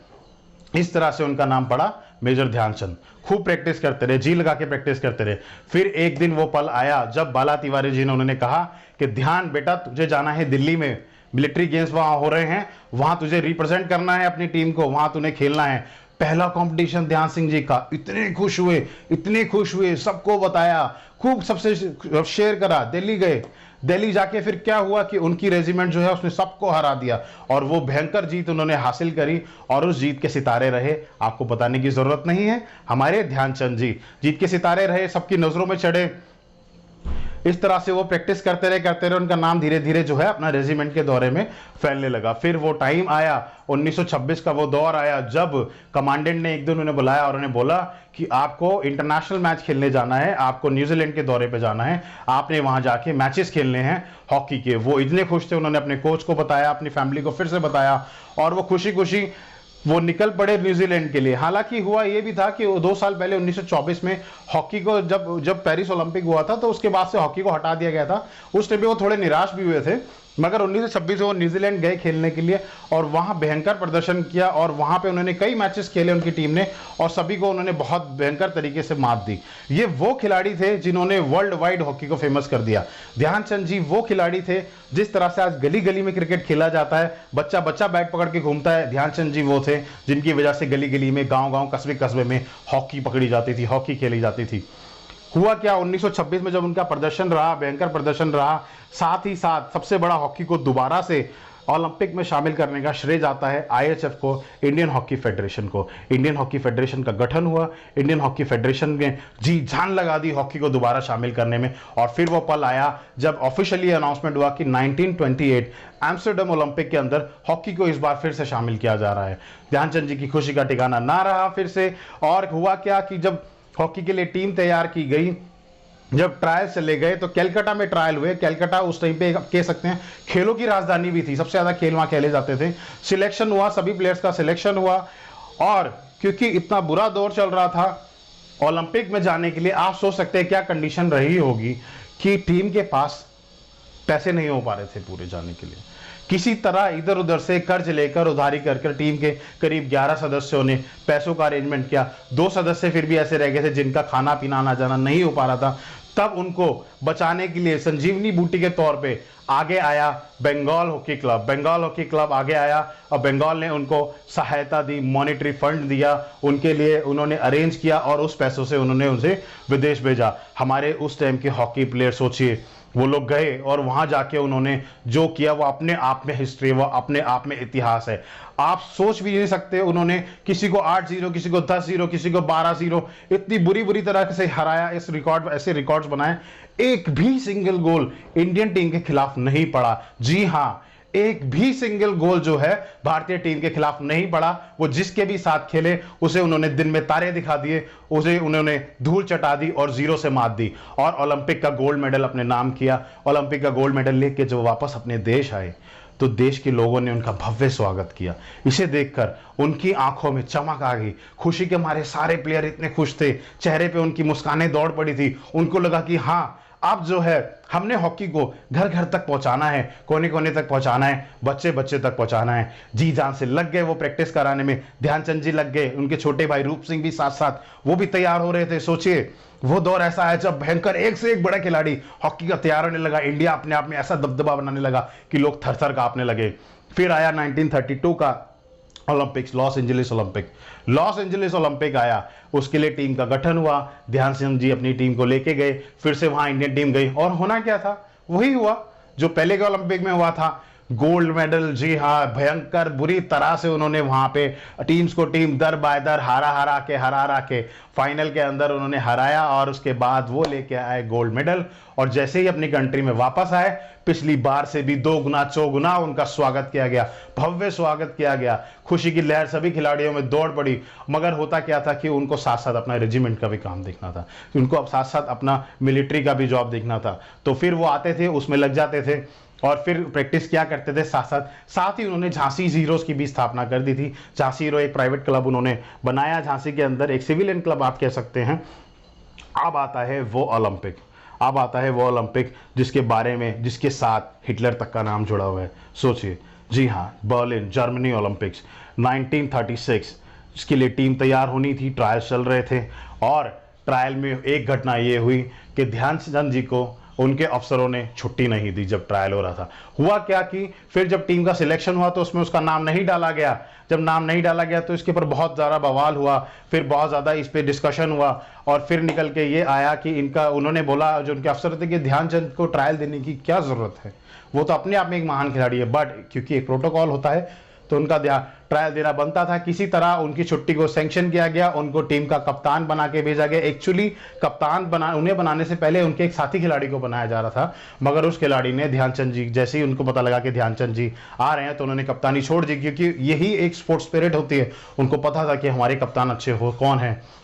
H: इस तरह से उनका नाम पड़ा मेजर ध्यानचंद। खूब प्रैक्टिस करते रहे, जी लगा के प्रैक्टिस करते रहे। फिर एक दिन वो पल आया जब बाला तिवारी जी ने उन्होंने कहा कि ध्यान बेटा, तुझे जाना है दिल्ली में, मिलिट्री गेम्स वहां हो रहे हैं, वहां तुझे रिप्रेजेंट करना है अपनी टीम को, वहां तूने खेलना है। पहला कंपटीशन ध्यान सिंह जी का, इतने खुश हुए, इतने खुश हुए, सबको बताया, खूब सबसे शेयर करा। दिल्ली गए, दिल्ली जाके फिर क्या हुआ कि उनकी रेजिमेंट जो है उसने सबको हरा दिया और वो भयंकर जीत उन्होंने हासिल करी और उस जीत के सितारे रहे, आपको बताने की जरूरत नहीं है, हमारे ध्यानचंद जी जीत के सितारे रहे, सबकी नजरों में चढ़े। इस तरह से वो प्रैक्टिस करते रहे, उनका नाम धीरे धीरे जो है अपना रेजिमेंट के दौरे में फैलने लगा। फिर वो टाइम आया, 1926 का वो दौर आया जब कमांडेंट ने एक दिन उन्हें बुलाया और उन्हें बोला कि आपको इंटरनेशनल मैच खेलने जाना है, आपको न्यूजीलैंड के दौरे पे जाना है, आपने वहां जाके मैचेस खेलने हैं हॉकी के। वो इतने खुश थे, उन्होंने अपने कोच को बताया, अपनी फैमिली को फिर से बताया और वो खुशी खुशी वो निकल पड़े न्यूजीलैंड के लिए। हालांकि हुआ ये भी था कि 2 साल पहले 1924 में हॉकी को जब पेरिस ओलंपिक हुआ था तो उसके बाद से हॉकी को हटा दिया गया था। उस टाइम पे वो थोड़े निराश भी हुए थे, मगर 1926 में वो न्यूजीलैंड गए खेलने के लिए और वहां भयंकर प्रदर्शन किया और वहां पे उन्होंने कई मैचेस खेले उनकी टीम ने और सभी को उन्होंने बहुत भयंकर तरीके से मात दी। ये वो खिलाड़ी थे जिन्होंने वर्ल्ड वाइड हॉकी को फेमस कर दिया। ध्यानचंद जी वो खिलाड़ी थे, जिस तरह से आज गली गली में क्रिकेट खेला जाता है, बच्चा बच्चा बैट पकड़ के घूमता है, ध्यानचंद जी वो थे जिनकी वजह से गली गली में, गाँव गाँव, कस्बे कस्बे में हॉकी पकड़ी जाती थी, हॉकी खेली जाती थी। हुआ क्या, 1926 में जब उनका प्रदर्शन रहा, भयंकर प्रदर्शन रहा, साथ ही साथ सबसे बड़ा हॉकी को दोबारा से ओलंपिक में शामिल करने का श्रेय जाता है IHF को, इंडियन हॉकी फेडरेशन को। इंडियन हॉकी फेडरेशन का गठन हुआ, इंडियन हॉकी फेडरेशन ने जी जान लगा दी हॉकी को दोबारा शामिल करने में और फिर वो पल आया जब ऑफिशियली अनाउंसमेंट हुआ कि 1928 एम्स्टर्डम ओलंपिक के अंदर हॉकी को इस बार फिर से शामिल किया जा रहा है। ध्यानचंद जी की खुशी का ठिकाना ना रहा फिर से। और हुआ क्या कि जब हॉकी के लिए टीम तैयार की गई, जब ट्रायल चले गए तो कैलकाटा में ट्रायल हुए। कैलकाटा उस टाइम पे कह सकते हैं खेलों की राजधानी भी थी, सबसे ज्यादा खेल वहां खेले जाते थे। सिलेक्शन हुआ, सभी प्लेयर्स का सिलेक्शन हुआ और क्योंकि इतना बुरा दौर चल रहा था ओलंपिक में जाने के लिए, आप सोच सकते हैं क्या कंडीशन रही होगी कि टीम के पास पैसे नहीं हो पा रहे थे पूरे जाने के लिए। किसी तरह इधर उधर से कर्ज लेकर, उधारी कर टीम के करीब 11 सदस्यों ने पैसों का अरेंजमेंट किया। 2 सदस्य फिर भी ऐसे रह गए थे जिनका खाना पीना आना जाना नहीं हो पा रहा था। तब उनको बचाने के लिए संजीवनी बूटी के तौर पे आगे आया Bengal hockey club. Bengal hockey club आगे आया और बंगाल ने उनको सहायता दी, मॉनेटरी फंड दिया, उनके लिए उन्होंने अरेंज किया और उस पैसों से उन्होंने उसे विदेश भेजा। हमारे उस टाइम के हॉकी प्लेयर सोचिए, वो लोग गए और वहां जाके उन्होंने जो किया वो अपने आप में हिस्ट्री, वो अपने आप में इतिहास है। आप सोच भी नहीं सकते, उन्होंने किसी को 8-0, किसी को 10-0, किसी को 12-0 इतनी बुरी बुरी तरह से हराया। इस रिकॉर्ड, ऐसे रिकॉर्ड्स बनाए, एक भी सिंगल गोल इंडियन टीम के खिलाफ नहीं पड़ा। जी हाँ, एक भी सिंगल गोल जो है भारतीय टीम के खिलाफ नहीं पड़ा। वो जिसके भी साथ खेले उसे उन्होंने दिन में तारे दिखा दिए, उसे उन्होंने धूल चटा दी और जीरो से मात दी और ओलंपिक का गोल्ड मेडल अपने नाम किया। ओलंपिक का गोल्ड मेडल लेके जब वापस अपने देश आए तो देश के लोगों ने उनका भव्य स्वागत किया। इसे देखकर उनकी आंखों में चमक आ गई, खुशी के मारे सारे प्लेयर इतने खुश थे, चेहरे पे उनकी मुस्कानें दौड़ पड़ी थी। उनको लगा कि हाँ, अब जो है हमने हॉकी को घर घर तक पहुंचाना है, कोने कोने तक पहुंचाना है, बच्चे बच्चे तक पहुंचाना है। जी जान से लग गए वो प्रैक्टिस कराने में। ध्यानचंद जी लग गए, उनके छोटे भाई रूप सिंह भी साथ साथ वो भी तैयार हो रहे थे। सोचिए वो दौर ऐसा है जब भयंकर एक से एक बड़ा खिलाड़ी हॉकी का तैयार होने लगा। इंडिया अपने आप में ऐसा दबदबा बनाने लगा कि लोग थर थर कांपने लगे। फिर आया 1932 का Olympics, Los Angeles Olympic. Los Angeles Olympic आया, उसके लिए टीम का गठन हुआ। ध्यानचंद जी अपनी टीम को लेके गए, फिर से वहां इंडियन टीम गई और होना क्या था, वही हुआ जो पहले के ओलंपिक में हुआ था, गोल्ड मेडल। जी हाँ, भयंकर बुरी तरह से उन्होंने वहां पे टीम्स को टीम दर बाय दर हरा के फाइनल के अंदर उन्होंने हराया और उसके बाद वो लेके आए गोल्ड मेडल। और जैसे ही अपनी कंट्री में वापस आए, पिछली बार से भी 2 गुना 4 गुना उनका स्वागत किया गया, भव्य स्वागत किया गया। खुशी की लहर सभी खिलाड़ियों में दौड़ पड़ी। मगर होता क्या था कि उनको साथ साथ अपना रेजिमेंट का भी काम देखना था, उनको अब साथ साथ अपना मिलिट्री का भी जॉब देखना था। तो फिर वो आते थे, उसमें लग जाते थे और फिर प्रैक्टिस क्या करते थे साथ ही उन्होंने झांसी हीरोज की भी स्थापना कर दी थी। झांसी हीरो एक प्राइवेट क्लब उन्होंने बनाया झांसी के अंदर, एक सिविलियन क्लब आप कह सकते हैं। अब आता है वो ओलंपिक जिसके बारे में, जिसके साथ हिटलर तक का नाम जुड़ा हुआ है। सोचिए, जी हाँ, बर्लिन जर्मनी ओलंपिक्स 1936, जिसके लिए टीम तैयार होनी थी, ट्रायल चल रहे थे। और ट्रायल में एक घटना ये हुई कि ध्यानचंद जी को उनके अफसरों ने छुट्टी नहीं दी जब ट्रायल हो रहा था। हुआ क्या कि फिर जब टीम का सिलेक्शन हुआ तो उसमें उसका नाम नहीं डाला गया। जब नाम नहीं डाला गया तो इसके ऊपर बहुत ज़्यादा बवाल हुआ, फिर बहुत ज़्यादा इस पे डिस्कशन हुआ और फिर निकल के ये आया कि उन्होंने बोला, जो उनके अफसर थे, कि ध्यानचंद को ट्रायल देने की क्या ज़रूरत है, वो तो अपने आप में एक महान खिलाड़ी है। बट क्योंकि एक प्रोटोकॉल होता है तो उनका ट्रायल देना बनता था। किसी तरह उनकी छुट्टी को सैंक्शन किया गया, उनको टीम का कप्तान बना के भेजा गया। एक्चुअली कप्तान उन्हें बनाने से पहले उनके एक साथी खिलाड़ी को बनाया जा रहा था, मगर उस खिलाड़ी ने ध्यानचंद जी, जैसे ही उनको पता लगा कि ध्यानचंद जी आ रहे हैं तो उन्होंने कप्तानी छोड़ दी, क्योंकि यही एक स्पोर्ट्स स्पिरिट होती है। उनको पता था कि हमारे कप्तान अच्छे हो,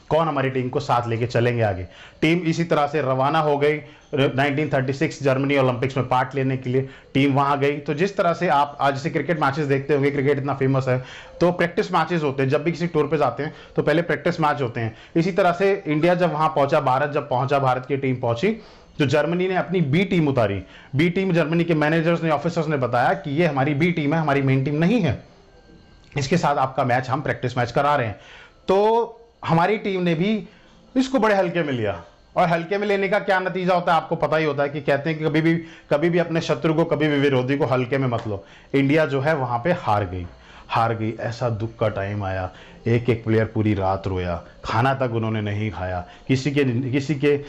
H: कौन हमारी टीम को साथ लेके चलेंगे आगे। टीम इसी तरह से रवाना हो गई 1936 जर्मनी ओलंपिक्स में पार्ट लेने के लिए। टीम वहां गई तो जिस तरह से आप आज से क्रिकेट मैचेस देखते होंगे, क्रिकेट इतना फेमस है तो प्रैक्टिस मैचेस होते हैं। जब भी किसी टूर पे जाते हैं तो पहले प्रैक्टिस मैच होते हैं। इसी तरह से इंडिया जब वहां पहुंचा, भारत की टीम पहुंची तो जर्मनी ने अपनी बी टीम उतारी। बी टीम, जर्मनी के मैनेजर्स ने, ऑफिसर्स ने बताया कि ये हमारी बी टीम है, हमारी मेन टीम नहीं है, इसके साथ आपका मैच हम प्रैक्टिस मैच करा रहे हैं। तो हमारी टीम ने भी इसको बड़े हल्के में लिया। और हल्के में लेने का क्या नतीजा होता है आपको पता ही होता है कि कहते हैं कि कभी भी अपने शत्रु को, कभी भी विरोधी को हल्के में मत लो। इंडिया जो है वहां पे हार गई। ऐसा दुख का टाइम आया, एक प्लेयर पूरी रात रोया, खाना तक उन्होंने नहीं खाया, किसी के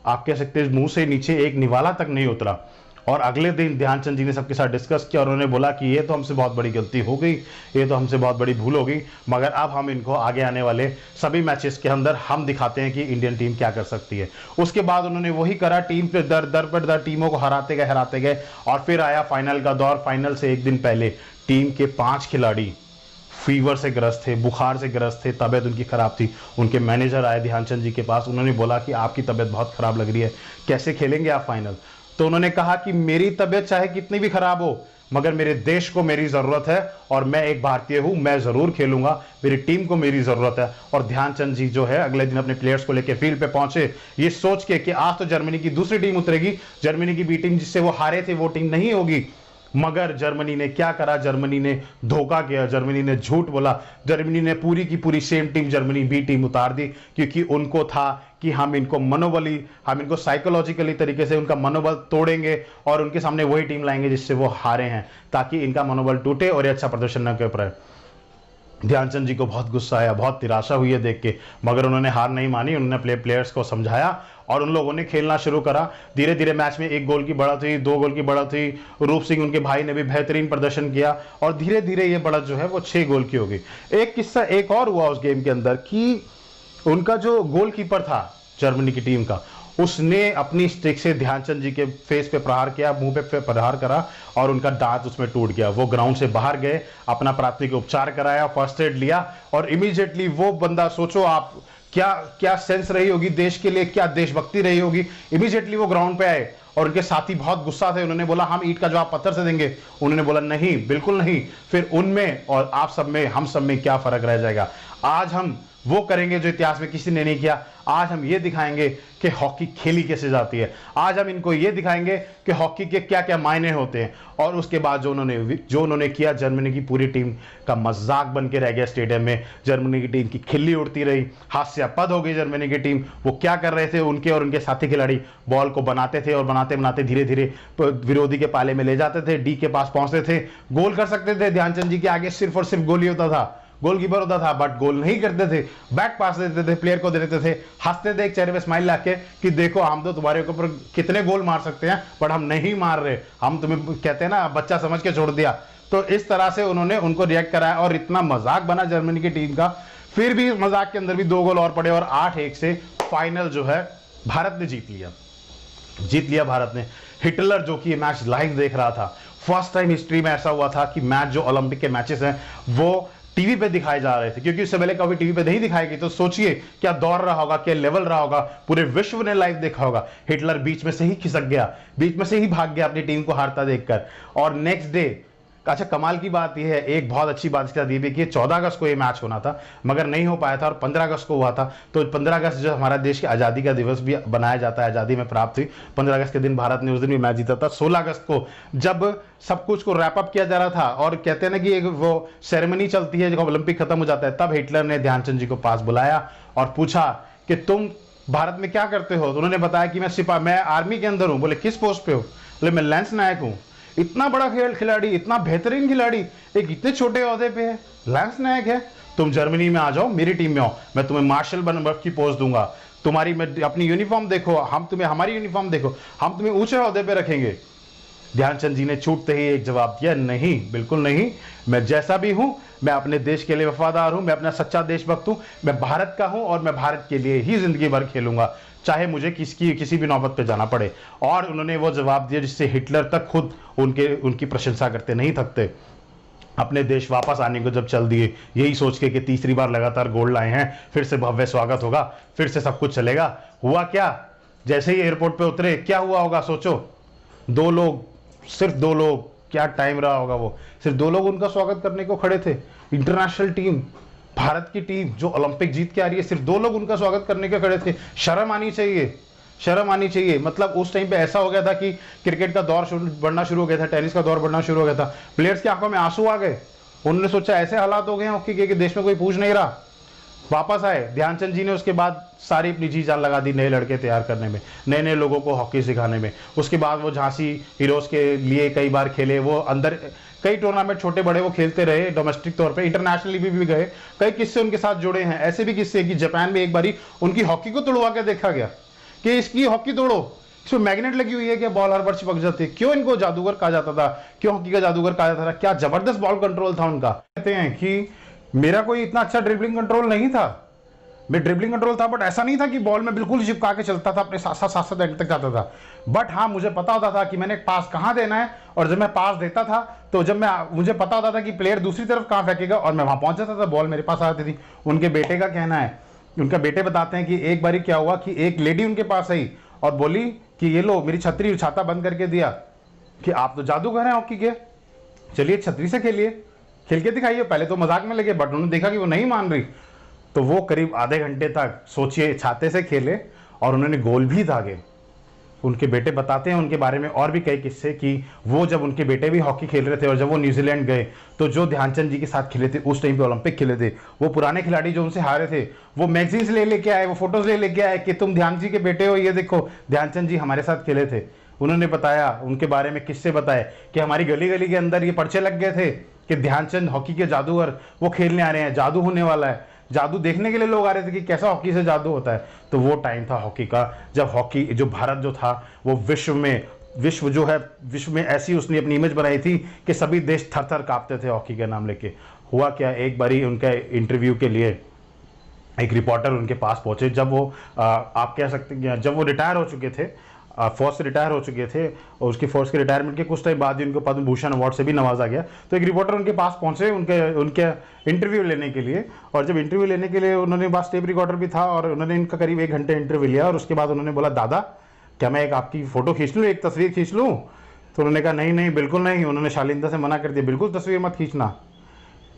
H: आप कह सकते हैं मुंह से नीचे एक निवाला तक नहीं उतरा। और अगले दिन ध्यानचंद जी ने सबके साथ डिस्कस किया और उन्होंने बोला कि ये तो हमसे बहुत बड़ी गलती हो गई, ये तो हमसे बहुत बड़ी भूल हो गई, मगर अब हम इनको आगे आने वाले सभी मैचेस के अंदर हम दिखाते हैं कि इंडियन टीम क्या कर सकती है। उसके बाद उन्होंने वही करा, टीम पे दर टीमों को हराते गए और फिर आया फाइनल का दौर। फाइनल से एक दिन पहले टीम के 5 खिलाड़ी फीवर से ग्रस्त थे, बुखार से ग्रस्त थे, तबीयत उनकी खराब थी। उनके मैनेजर आए ध्यानचंद जी के पास, उन्होंने बोला कि आपकी तबीयत बहुत खराब लग रही है, कैसे खेलेंगे आप फाइनल? तो उन्होंने कहा कि मेरी तबीयत चाहे कितनी भी खराब हो, मगर मेरे देश को मेरी जरूरत है और मैं एक भारतीय हूं, मैं जरूर खेलूंगा, मेरी टीम को मेरी जरूरत है। और ध्यानचंद जी जो है अगले दिन अपने प्लेयर्स को लेकर फील्ड पे पहुंचे, ये सोच के कि आज तो जर्मनी की दूसरी टीम उतरेगी, जर्मनी की बी टीम जिससे वो हारे थे वो टीम नहीं होगी। मगर जर्मनी ने क्या करा, जर्मनी ने धोखा किया, जर्मनी ने झूठ बोला, जर्मनी ने पूरी की पूरी same team Germany B team उतार दी, क्योंकि उनको था कि हम इनको साइकोलॉजिकली तरीके से उनका मनोबल तोड़ेंगे और उनके सामने वही टीम लाएंगे जिससे वो हारे हैं, ताकि इनका मनोबल टूटे और ये अच्छा प्रदर्शन न कर पाए। ध्यानचंद जी को बहुत गुस्सा आया, बहुत निराशा हुई है देख के, मगर उन्होंने हार नहीं मानी। उन्होंने प्लेयर्स को समझाया और उन लोगों ने खेलना शुरू करा। धीरे धीरे मैच में 1 गोल की बढ़त हुई, 2 गोल की बढ़त हुई। रूप सिंह उनके भाई ने भी बेहतरीन प्रदर्शन किया और धीरे धीरे ये बढ़त जो है वो 6 गोल की हो गई। एक किस्सा एक और हुआ उस गेम के अंदर कि उनका जो गोलकीपर था जर्मनी की टीम का, उसने अपनी स्टिक से ध्यानचंद जी के फेस पे प्रहार किया, मुंह पे प्रहार करा और उनका दांत उसमें टूट गया। वो ग्राउंड से बाहर गए, अपना प्राथमिक उपचार कराया, फर्स्ट एड लिया और इमीडिएटली वो बंदा, सोचो आप क्या सेंस रही होगी देश के लिए, क्या देशभक्ति रही होगी। इमीडिएटली वो ग्राउंड पे आए और उनके साथी बहुत गुस्सा थे। उन्होंने बोला हम ईंट का जवाब पत्थर से देंगे। उन्होंने बोला नहीं, बिल्कुल नहीं। फिर उनमें और आप सब में, हम सब में क्या फर्क रह जाएगा। आज हम वो करेंगे जो इतिहास में किसी ने नहीं किया। आज हम ये दिखाएंगे कि हॉकी खेली कैसे जाती है। आज हम इनको ये दिखाएंगे कि हॉकी के क्या क्या मायने होते हैं। और उसके बाद जो उन्होंने किया, जर्मनी की पूरी टीम का मजाक बन के रह गया स्टेडियम में। जर्मनी की टीम की खिल्ली उड़ती रही, हास्यास्पद हो गई जर्मनी की टीम। वो क्या कर रहे थे, उनके और उनके साथी खिलाड़ी बॉल को बनाते थे और बनाते बनाते धीरे धीरे विरोधी के पाले में ले जाते थे, डी के पास पहुंचते थे, गोल कर सकते थे। ध्यानचंद जी के आगे सिर्फ और सिर्फ गोल ही होता था, गोलकीपर होता था, बट गोल नहीं करते थे। बैक पास देते थे, प्लेयर को दे देते थे, हंसते थे एक चेहरे पे स्माइल लाके कि देखो हम तो तुम्हारे ऊपर कितने गोल मार सकते हैं, बट हम नहीं मार रहे, हम तुम्हें कहते हैं ना बच्चा समझ के छोड़ दिया। तो इस तरह से उन्होंने उनको रिएक्ट कराया और इतना मजाक बना जर्मनी की टीम का। फिर भी मजाक के अंदर भी 2 गोल और पड़े और 8-1 से फाइनल जो है भारत ने जीत लिया भारत ने। हिटलर जो कि मैच लाइव देख रहा था, फर्स्ट टाइम हिस्ट्री में ऐसा हुआ था कि मैच जो ओलंपिक के मैचेस हैं वो टीवी पे दिखाए जा रहे थे, क्योंकि उससे पहले कभी टीवी पे नहीं दिखाई गई। तो सोचिए क्या दौर रहा होगा, क्या लेवल रहा होगा, पूरे विश्व ने लाइव देखा होगा। हिटलर बीच में से ही खिसक गया, बीच में से ही भाग गया अपनी टीम को हारता देखकर। और नेक्स्ट डे, अच्छा कमाल की बात यह है, एक बहुत अच्छी बात इसके साथ ये भी कि 14 अगस्त को ये मैच होना था मगर नहीं हो पाया था और 15 अगस्त को हुआ था। तो 15 अगस्त जो हमारा देश की आज़ादी का दिवस भी बनाया जाता है, आज़ादी में प्राप्त हुई 15 अगस्त के दिन भारत ने उस दिन भी मैच जीता था। 16 अगस्त को जब सब कुछ को रैप अप किया जा रहा था और कहते हैं ना कि एक वो सेरेमनी चलती है जब ओलंपिक खत्म हो जाता है, तब हिटलर ने ध्यानचंद जी को पास बुलाया और पूछा कि तुम भारत में क्या करते हो। तो उन्होंने बताया कि मैं आर्मी के अंदर हूँ। बोले किस पोस्ट पे हो? बोले मैं लैंस नायक हूँ। इतना बड़ा खिलाड़ी, इतना बेहतरीन खिलाड़ी, एक इतने छोटे ओहदे पे है, लैंस नायक है। तुम जर्मनी में आ जाओ, मेरी टीम में आओ, मैं तुम्हें मार्शल बर्फ की पोस्ट दूंगा। तुम्हारी अपनी यूनिफॉर्म देखो, हम तुम्हें हमारी यूनिफॉर्म देखो, हम तुम्हें ऊंचे ओहदे पे रखेंगे। ध्यानचंद जी ने छूटते ही एक जवाब दिया, नहीं, बिल्कुल नहीं, मैं जैसा भी हूं, मैं अपने देश के लिए वफादार हूं, मैं अपना सच्चा देशभक्त हूं, मैं भारत का हूं और मैं भारत के लिए ही जिंदगी भर खेलूंगा, चाहे मुझे किसी भी नौबत पे जाना पड़े। और उन्होंने वो जवाब दिया जिससे हिटलर तक खुद उनकी प्रशंसा करते नहीं थकते। अपने देश वापस आने को जब चल दिए, यही सोच के कि तीसरी बार लगातार गोल्ड लाए हैं, फिर से भव्य स्वागत होगा, फिर से सब कुछ चलेगा। हुआ क्या, जैसे ही एयरपोर्ट पे उतरे क्या हुआ होगा सोचो। 2 लोग, सिर्फ 2 लोग, क्या टाइम रहा होगा वो, सिर्फ 2 लोग उनका स्वागत करने को खड़े थे। इंटरनेशनल टीम, भारत की टीम जो ओलंपिक जीत के आ रही है, सिर्फ 2 लोग उनका स्वागत करने के खड़े थे। शर्म आनी चाहिए, शर्म आनी चाहिए। मतलब उस टाइम पे ऐसा हो गया था कि क्रिकेट का दौर बढ़ना शुरू हो गया था, टेनिस का दौर बढ़ना शुरू हो गया था, प्लेयर्स की आंखों में आंसू आ गए। उन्होंने सोचा ऐसे हालात हो गए हैं हॉकी के कि देश में कोई पूछ नहीं रहा। वापस आए ध्यानचंद जी ने, उसके बाद सारी अपनी जी जान लगा दी नए लड़के तैयार करने में, नए नए लोगों को हॉकी सिखाने में। उसके बाद वो झांसी हीरोज के लिए कई बार खेले, वो अंदर कई टूर्नामेंट छोटे बड़े वो खेलते रहे, डोमेस्टिक तौर पे, इंटरनेशनली भी गए। कई किस्से उनके साथ जुड़े हैं। ऐसे भी किस्से कि जापान में एक बारी उनकी हॉकी को तोड़वा के देखा गया कि इसकी हॉकी तोड़ो, इसमें मैग्नेट लगी हुई है कि बॉल हर बार चिपक जाती है। क्यों इनको जादूगर कहा जाता था, क्यों हॉकी का जादूगर कहा जाता था? क्या जबरदस्त बॉल कंट्रोल था उनका। कहते हैं कि मेरा कोई इतना अच्छा ड्रिबलिंग कंट्रोल नहीं था, मैं ड्रिबलिंग कंट्रोल था, बट ऐसा नहीं था कि बॉल में बिल्कुल चिपका के चलता था, अपने साथ साथ एंड तक जाता था। बट हाँ, मुझे पता होता था कि मैंने पास कहाँ देना है, और जब मैं पास देता था तो मुझे पता होता था कि प्लेयर दूसरी तरफ कहाँ फेंकेगा और मैं वहाँ पहुँच जाता था, बॉल मेरे पास आ जाती थी। उनके बेटे का कहना है, उनका बेटे बताते हैं कि एक बारी क्या हुआ कि एक लेडी उनके पास आई और बोली कि ये लो मेरी छतरी, छाता बंद करके दिया कि आप तो जादूगर हैं हॉकी के, चलिए छतरी से खेलिए, खेल के दिखाइए। पहले तो मजाक में लगे, बट उन्होंने देखा कि वो नहीं मान रही, तो वो करीब आधे घंटे तक सोचिए छाते से खेले और उन्होंने गोल भी दागे। उनके बेटे बताते हैं उनके बारे में और भी कई किस्से कि वो जब उनके बेटे भी हॉकी खेल रहे थे और जब वो न्यूजीलैंड गए तो जो ध्यानचंद जी के साथ खेले थे, उस टाइम पे ओलंपिक खेले थे, वो पुराने खिलाड़ी जो उनसे हारे थे, वो मैगजीन्स लेके आए, वो फोटोज लेके आए कि तुम ध्यान जी के बेटे हो, ये देखो ध्यानचंद जी हमारे साथ खेले थे। उन्होंने बताया, उनके बारे में किस्से बताए कि हमारी गली गली के अंदर ये पर्चे लग गए थे कि ध्यानचंद हॉकी के जादूगर, वो खेलने आ रहे हैं, जादू होने वाला है। जादू देखने के लिए लोग आ रहे थे कि कैसा हॉकी से जादू होता है। तो वो टाइम था हॉकी का, जब हॉकी, जो भारत जो था वो विश्व में ऐसी उसने अपनी इमेज बनाई थी कि सभी देश थर थर कांपते थे हॉकी का नाम लेके। हुआ क्या, एक बारी उनका इंटरव्यू के लिए एक रिपोर्टर उनके पास पहुंचे जब वो आप कह सकते हैं जब वो रिटायर हो चुके थे, फोर्स से रिटायर हो चुके थे, और उसकी फोर्स के रिटायरमेंट के कुछ टाइम बाद ही उनको पद्म भूषण अवार्ड से भी नवाजा गया। तो एक रिपोर्टर उनके पास पहुंचे उनके इंटरव्यू लेने के लिए, और जब इंटरव्यू लेने के लिए उन्होंने पास टेप रिकॉर्डर भी था, और उन्होंने इनका करीब 1 घंटे इंटरव्यू लिया, और उसके बाद उन्होंने बोला, दादा क्या मैं एक आपकी फ़ोटो खींच लूँ, एक तस्वीर खींच लूँ? तो उन्होंने कहा नहीं नहीं बिल्कुल नहीं। उन्होंने शालीनता से मना कर दिया, बिल्कुल तस्वीर मत खींचना।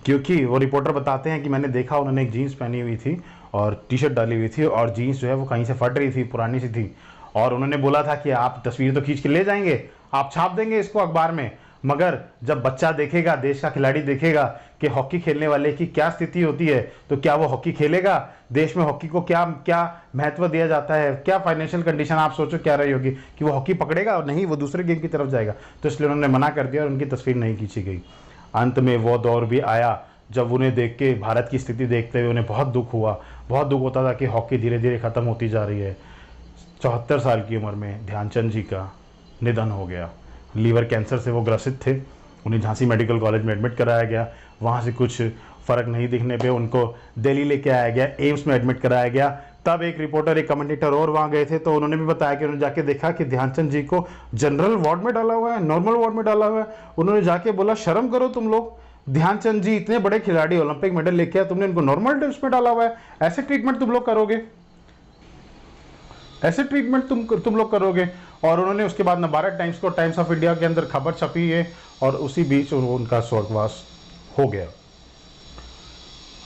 H: क्योंकि वो रिपोर्टर बताते हैं कि मैंने देखा उन्होंने एक जीन्स पहनी हुई थी और टी शर्ट डाली हुई थी, और जीन्स जो है वो कहीं से फट रही थी, पुरानी सी थी, और उन्होंने बोला था कि आप तस्वीर तो खींच के ले जाएंगे, आप छाप देंगे इसको अखबार में, मगर जब बच्चा देखेगा, देश का खिलाड़ी देखेगा कि हॉकी खेलने वाले की क्या स्थिति होती है, तो क्या वो हॉकी खेलेगा? देश में हॉकी को क्या क्या महत्व दिया जाता है, क्या फाइनेंशियल कंडीशन आप सोचो क्या रही होगी कि वो हॉकी पकड़ेगा? और नहीं, वो दूसरे गेम की तरफ जाएगा। तो इसलिए उन्होंने मना कर दिया और उनकी तस्वीर नहीं खींची गई। अंत में वो दौर भी आया जब उन्हें देख के, भारत की स्थिति देखते हुए उन्हें बहुत दुख हुआ, बहुत दुख होता था कि हॉकी धीरे धीरे ख़त्म होती जा रही है। 74 साल की उम्र में ध्यानचंद जी का निधन हो गया। लीवर कैंसर से वो ग्रसित थे। उन्हें झांसी मेडिकल कॉलेज में एडमिट कराया गया, वहाँ से कुछ फ़र्क नहीं दिखने पे उनको दिल्ली लेके आया गया, एम्स में एडमिट कराया गया। तब एक रिपोर्टर, एक कमेंटेटर और वहाँ गए थे, तो उन्होंने भी बताया कि उन्होंने जाके देखा कि ध्यानचंद जी को जनरल वार्ड में डाला हुआ है, नॉर्मल वार्ड में डाला हुआ है। उन्होंने जाके बोला, शर्म करो तुम लोग, ध्यानचंद जी इतने बड़े खिलाड़ी, ओलंपिक मेडल लेके आए, तुमने इनको नॉर्मल डिप्स में डाला हुआ है, ऐसे ट्रीटमेंट तुम लोग करोगे? ऐसे ट्रीटमेंट तुम लोग करोगे? और उन्होंने उसके बाद न भारत टाइम्स को, टाइम्स ऑफ इंडिया के अंदर खबर छपी है, और उसी बीच उनका स्वर्गवास हो गया।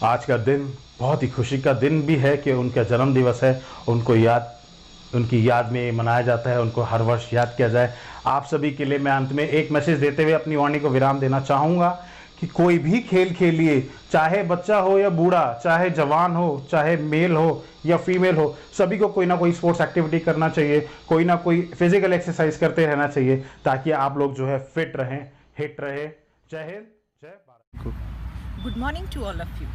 H: आज का दिन बहुत ही खुशी का दिन भी है कि उनका जन्म दिवस है, उनकी याद में मनाया जाता है, उनको हर वर्ष याद किया जाए। आप सभी के लिए मैं अंत में एक मैसेज देते हुए अपनी वाणी को विराम देना चाहूँगा कि कोई भी खेल खेलिए, चाहे बच्चा हो या बूढ़ा, चाहे जवान हो, चाहे मेल हो या फीमेल हो, सभी को कोई ना कोई स्पोर्ट्स एक्टिविटी करना चाहिए, कोई ना कोई फिजिकल एक्सरसाइज करते रहना चाहिए, ताकि आप लोग जो है फिट रहें, हिट रहे। जय हिंद, जय Bharat.
I: Good morning to all of you.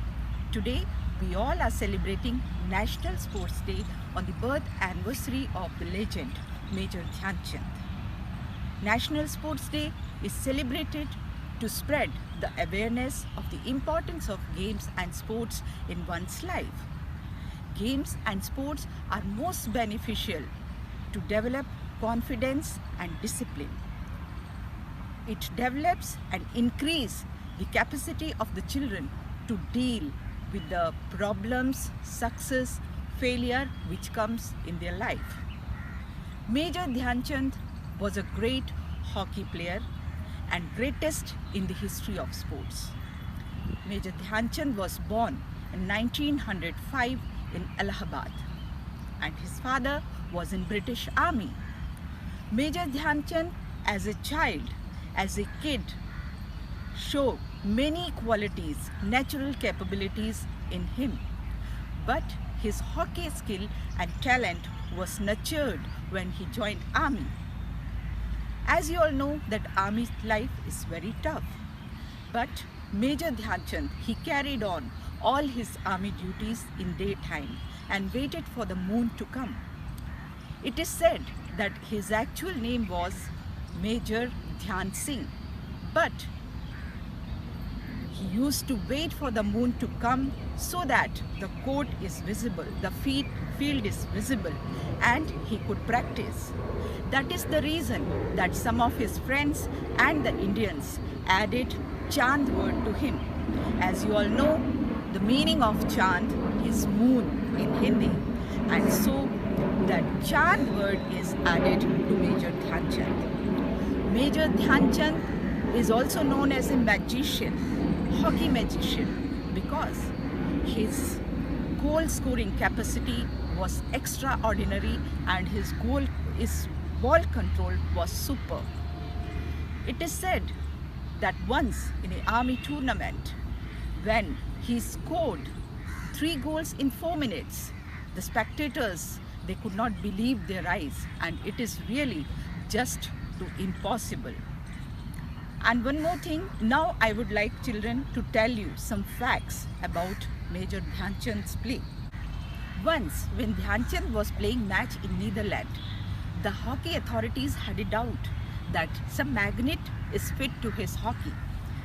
I: Today we all are celebrating National Sports Day on the birth anniversary of the legend Major Dhyan Chand. National Sports Day is celebrated to spread the awareness of the importance of games and sports in one's life. Games and sports are most beneficial to develop confidence and discipline. It develops and increases the capacity of the children to deal with the problems, success, failure which comes in their life. Major Dhyan Chand was a great hockey player and greatest in the history of sports. Major Dhyan Chand was born in 1905 in Allahabad, and his father was in British Army. Major Dhyan Chand as a child, as a kid, showed many qualities, natural capabilities in him, but his hockey skill and talent was nurtured when he joined army. As you all know that army life is very tough, but Major Dhyan Chand, he carried on all his army duties in daytime and waited for the moon to come. It is said that his actual name was Major Dhyan Singh, but he used to wait for the moon to come so that the court is visible, the field is visible, and he could practice. That is the reason that some of his friends and the Indians added Chand word to him. As you all know, the meaning of Chand is moon in Hindi, and so that Chand word is added to Major Dhyan Chand. Major Dhyan Chand is also known as a magician, hockey magician, because his goal scoring capacity was extraordinary and his ball control was superb. It is said that once in an army tournament, when he scored 3 goals in 4 minutes, the spectators, they could not believe their eyes, and it is really just too impossible. And one more thing, now I would like children to tell you some facts about Major Dhyan Chand's play. Once when Dhyan Chand was playing match in Netherlands, the hockey authorities had a doubt that some magnet is fit to his hockey,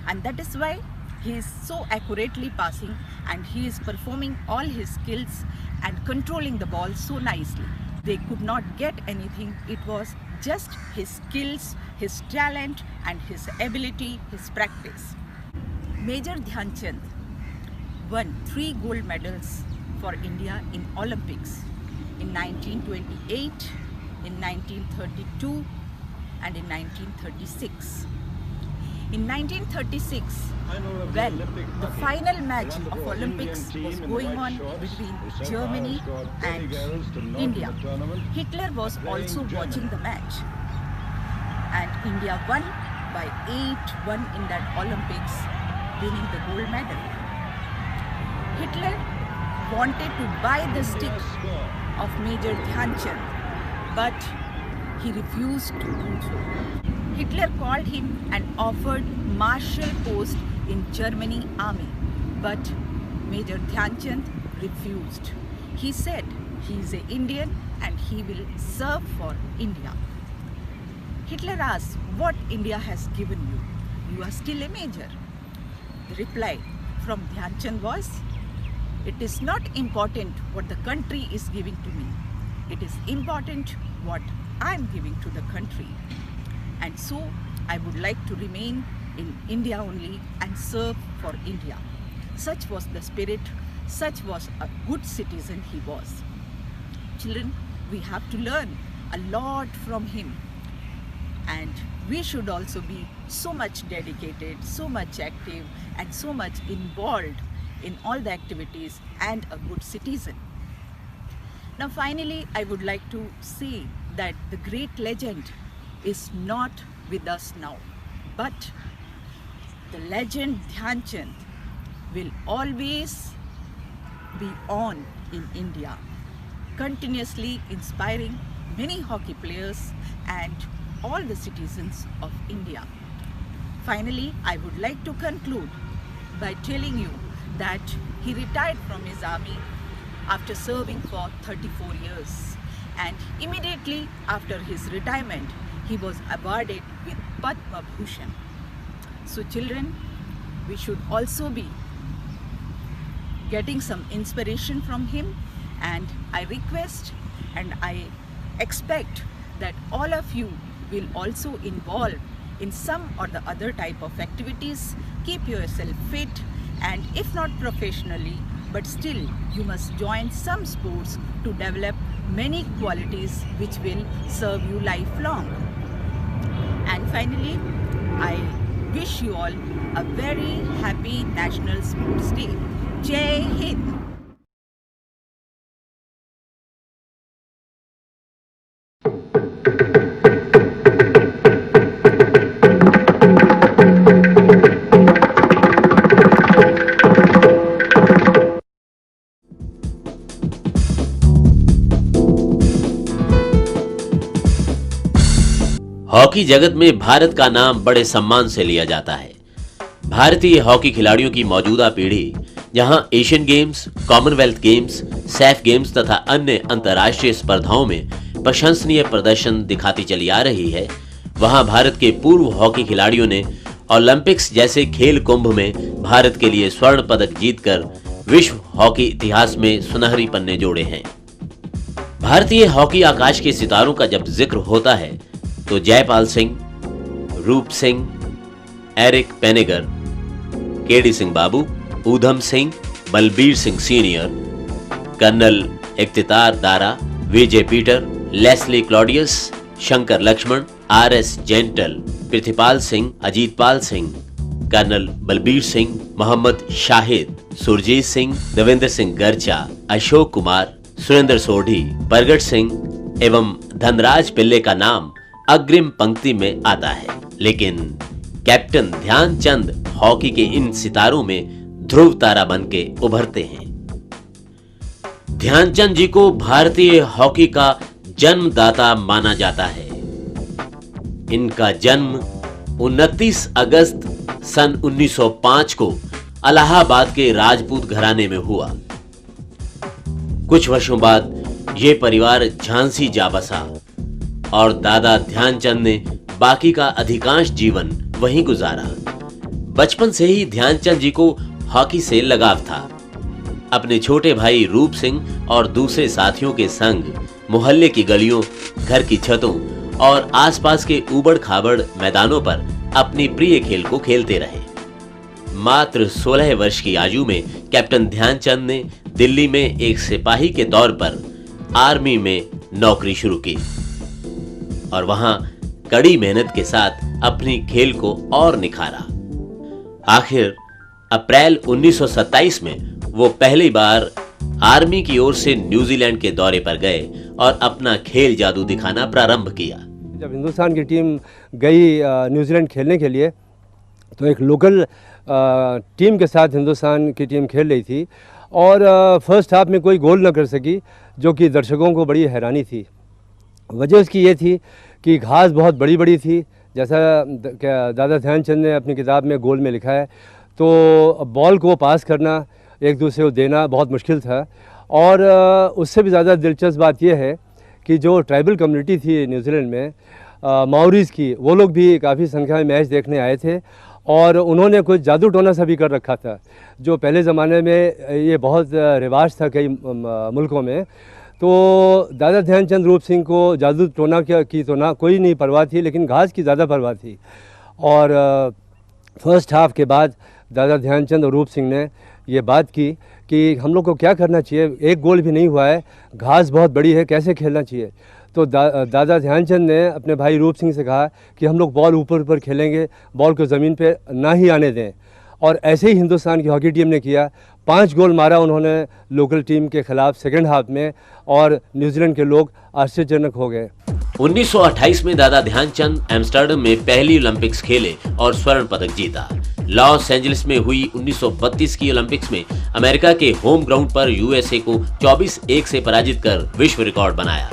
I: and that is why He is so accurately passing and he is performing all his skills and controlling the ball so nicely. They could not get anything. It was just his skills, his talent and his ability, his practice. Major Dhyan Chand won 3 gold medals for India in Olympics in 1928, in 1932 and in 1936. In 1936, when the final match of Olympics was going on between Germany and India, Hitler was also watching the match. And India won by 8-1 in that Olympics, winning the gold medal. Hitler wanted to buy the stick of Major Dhyan Chand, but he refused to do so. Hitler called him and offered marshal post in Germany army, but Major Dhyan Chand refused. He said he is an Indian and he will serve for India. Hitler asked, what India has given you? You are still a major. The reply from Dhyan Chand was, it is not important what the country is giving to me. It is important what I am giving to the country. And so I would like to remain in India only and serve for India. Such was the spirit, such was a good citizen he was. Children, we have to learn a lot from him. And we should also be so much dedicated, so much active and so much involved in all the activities and a good citizen. Now finally, I would like to say that the great legend is not with us now, but the legend Dhyan Chand will always be on in India, continuously inspiring many hockey players and all the citizens of India. Finally, I would like to conclude by telling you that he retired from his army after serving for 34 years, and immediately after his retirement he was awarded with Padma Bhushan. So children, we should also be getting some inspiration from him, and I request and I expect that all of you will also involve in some or the other type of activities. Keep yourself fit, and if not professionally, but still you must join some sports to develop many qualities which will serve you lifelong. And finally, I wish you all a very happy National Sports Day. Jai Hind!
J: Hockey जगत में भारत का नाम बड़े सम्मान से लिया जाता है। भारतीय हॉकी खिलाड़ियों की मौजूदा पीढ़ी जहां Asian games, Commonwealth games, SAF games तथा अन्य अंतर्राष्ट्रीय स्पर्धाओं में प्रशंसनीय प्रदर्शन दिखाती चली आ रही है, वहां भारत के पूर्व हॉकी खिलाड़ियों ने ओलंपिक्स जैसे खेल कुंभ में भारत के लिए स्वर्ण पदक जीतकर विश्व हॉकी इतिहास में सुनहरी पन्ने जोड़े हैं। भारतीय हॉकी आकाश के सितारों का जब जिक्र होता है तो Jaipal Singh, Roop Singh, Eric Pinniger, KD Singh Babu, Udham Singh, Balbir Singh senior, colonel Iftikhar Dara, Vijay Peter, Leslie Claudius, Shankar Laxman, RS. Gentle, Prithipal Singh, Ajitpal Singh, colonel Balbir Singh, Mohammed Shahid, Surjeet Singh, Devendra Singh Garcha, Ashok Kumar, Surinder Sodhi, Pargat Singh एवं धनराज पिल्ले का नाम अग्रिम पंक्ति में आता है। लेकिन कैप्टन ध्यानचंद हॉकी के इन सितारों में ध्रुव तारा बनके उभरते हैं। ध्यानचंद जी को भारतीय हॉकी का जन्मदाता माना जाता है। इनका जन्म 29 अगस्त सन 1905 को इलाहाबाद के राजपूत घराने में हुआ। कुछ वर्षों बाद ये परिवार झांसी जा बसा और दादा ध्यानचंद ने बाकी का अधिकांश जीवन वहीं गुजारा। बचपन से ही ध्यानचंद जी को हॉकी से लगाव था। अपने छोटे भाई रूप सिंह और दूसरे साथियों के संग मोहल्ले की गलियों, घर की छतों और आसपास के ऊबड़ खाबड़ मैदानों पर अपनी प्रिय खेल को खेलते रहे। मात्र 16 वर्ष की आयु में कैप्टन ध्यानचंद ने दिल्ली में एक सिपाही के तौर पर आर्मी में नौकरी शुरू की और वहां कड़ी मेहनत के साथ अपनी खेल को और निखारा। आखिर अप्रैल 1927 में वो पहली बार आर्मी की ओर से न्यूजीलैंड के दौरे पर गए और अपना खेल जादू दिखाना प्रारंभ किया।
K: जब हिंदुस्तान की टीम गई न्यूजीलैंड खेलने के लिए तो एक लोकल टीम के साथ हिंदुस्तान की टीम खेल रही थी और फर्स्ट हाफ में कोई गोल न कर सकी, जो कि दर्शकों को बड़ी हैरानी थी। वजह उसकी ये थी कि घास बहुत बड़ी बड़ी थी, जैसा दादा ध्यानचंद ने अपनी किताब में गोल में लिखा है। तो बॉल को पास करना, एक दूसरे को देना बहुत मुश्किल था। और उससे भी ज़्यादा दिलचस्प बात यह है कि जो ट्राइबल कम्युनिटी थी न्यूजीलैंड में माओरीज़ की, वो लोग भी काफ़ी संख्या में मैच देखने आए थे और उन्होंने कुछ जादू टोना सा भी कर रखा था, जो पहले ज़माने में ये बहुत रिवाज था कई मुल्कों में। तो दादा ध्यानचंद रूप सिंह को जादू टोना की तो ना कोई नहीं परवाह थी, लेकिन घास की ज़्यादा परवाह थी। और फर्स्ट हाफ के बाद दादा ध्यानचंद और रूप सिंह ने ये बात की कि हम लोग को क्या करना चाहिए, एक गोल भी नहीं हुआ है, घास बहुत बड़ी है, कैसे खेलना चाहिए। तो दादा ध्यानचंद ने अपने भाई रूप सिंह से कहा कि हम लोग बॉल ऊपर ऊपर खेलेंगे, बॉल को ज़मीन पे ना ही आने दें। और ऐसे ही हिंदुस्तान की हॉकी टीम ने किया। 5 गोल मारा उन्होंने लोकल टीम के खिलाफ सेकेंड हाफ में और न्यूजीलैंड के लोग आश्चर्यजनक हो गए।
J: 1928 में दादा ध्यानचंद एम्स्टर्डम में पहली ओलंपिक्स खेले और स्वर्ण पदक जीता। लॉस एंजलिस में हुई 1932 की ओलंपिक्स में अमेरिका के होम ग्राउंड पर यूएसए को 24-1 से पराजित कर विश्व रिकॉर्ड बनाया।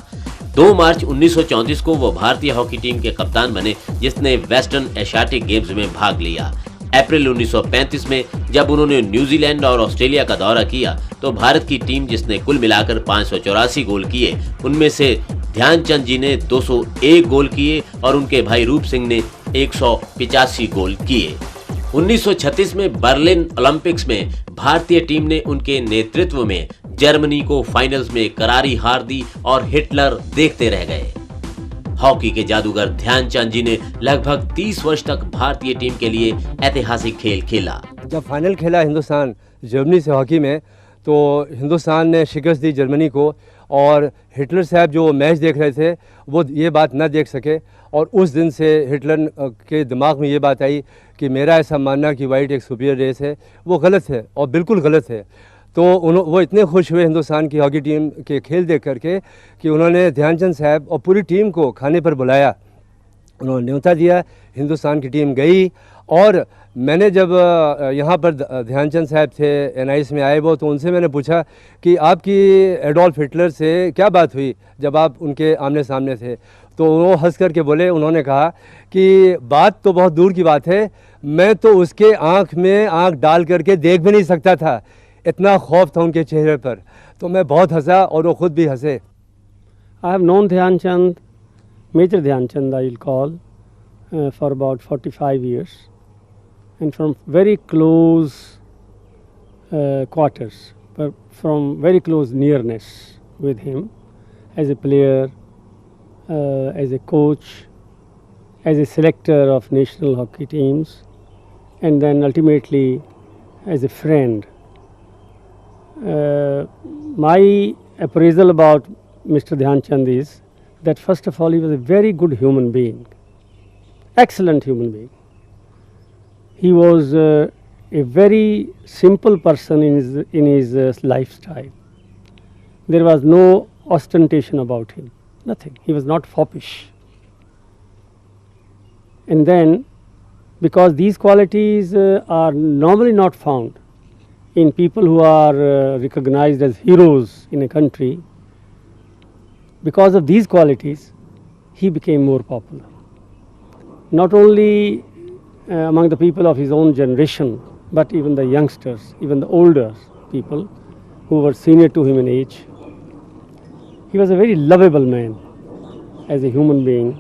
J: 2 मार्च 1934 को वो भारतीय हॉकी टीम के कप्तान बने, जिसने वेस्टर्न एशियाटिक गेम्स में भाग लिया। अप्रैल 1935 में जब उन्होंने न्यूजीलैंड और ऑस्ट्रेलिया का दौरा किया तो भारत की टीम, जिसने कुल मिलाकर 584 गोल किए, उनमें से ध्यानचंद जी ने 201 गोल किए और उनके भाई रूप सिंह ने 185 गोल किए। 1936 में बर्लिन ओलंपिक्स में भारतीय टीम ने उनके नेतृत्व में जर्मनी को फाइनल्स में करारी हार दी और हिटलर देखते रह गए। हॉकी के जादूगर ध्यानचंद जी ने लगभग 30 वर्ष तक भारतीय टीम के लिए ऐतिहासिक खेल खेला।
K: जब फाइनल खेला हिंदुस्तान जर्मनी से हॉकी में, तो हिंदुस्तान ने शिकस्त दी जर्मनी को और हिटलर साहब जो मैच देख रहे थे वो ये बात ना देख सके। और उस दिन से हिटलर के दिमाग में ये बात आई कि मेरा ऐसा मानना कि वाइट एक सुपीरियर रेस है, वो गलत है और बिल्कुल गलत है। तो वो इतने खुश हुए हिंदुस्तान की हॉकी टीम के खेल देख करके कि उन्होंने ध्यानचंद साहब और पूरी टीम को खाने पर बुलाया। उन्होंने न्योता दिया, हिंदुस्तान की टीम गई। और मैंने जब यहाँ पर ध्यानचंद साहब थे NIS में आए वो, तो उनसे मैंने पूछा कि आपकी एडोल्फ हिटलर से क्या बात हुई जब आप उनके आमने सामने थे। तो वो हंस करके बोले, उन्होंने कहा कि बात तो बहुत दूर की बात है, मैं तो उसके आँख में आँख डाल करके देख भी नहीं सकता था, इतना खौफ था उनके चेहरे पर। तो मैं बहुत हंसा और वो खुद भी हंसे।
L: I have known Dhyanchand, Major Dhyanchand I will call, for about 45 years, and from very close quarters, but from very close nearness with him as a player, as a coach, as a selector of national hockey teams, and then ultimately as a friend. My appraisal about Mr. Dhyanchand is that first of all he was a very good human being, excellent human being. He was a very simple person in his lifestyle. There was no ostentation about him, nothing. He was not foppish. And then, because these qualities are normally not found in people who are recognized as heroes in a country, because of these qualities he became more popular, not only among the people of his own generation, but even the youngsters, even the older people who were senior to him in age. He was a very lovable man as a human being.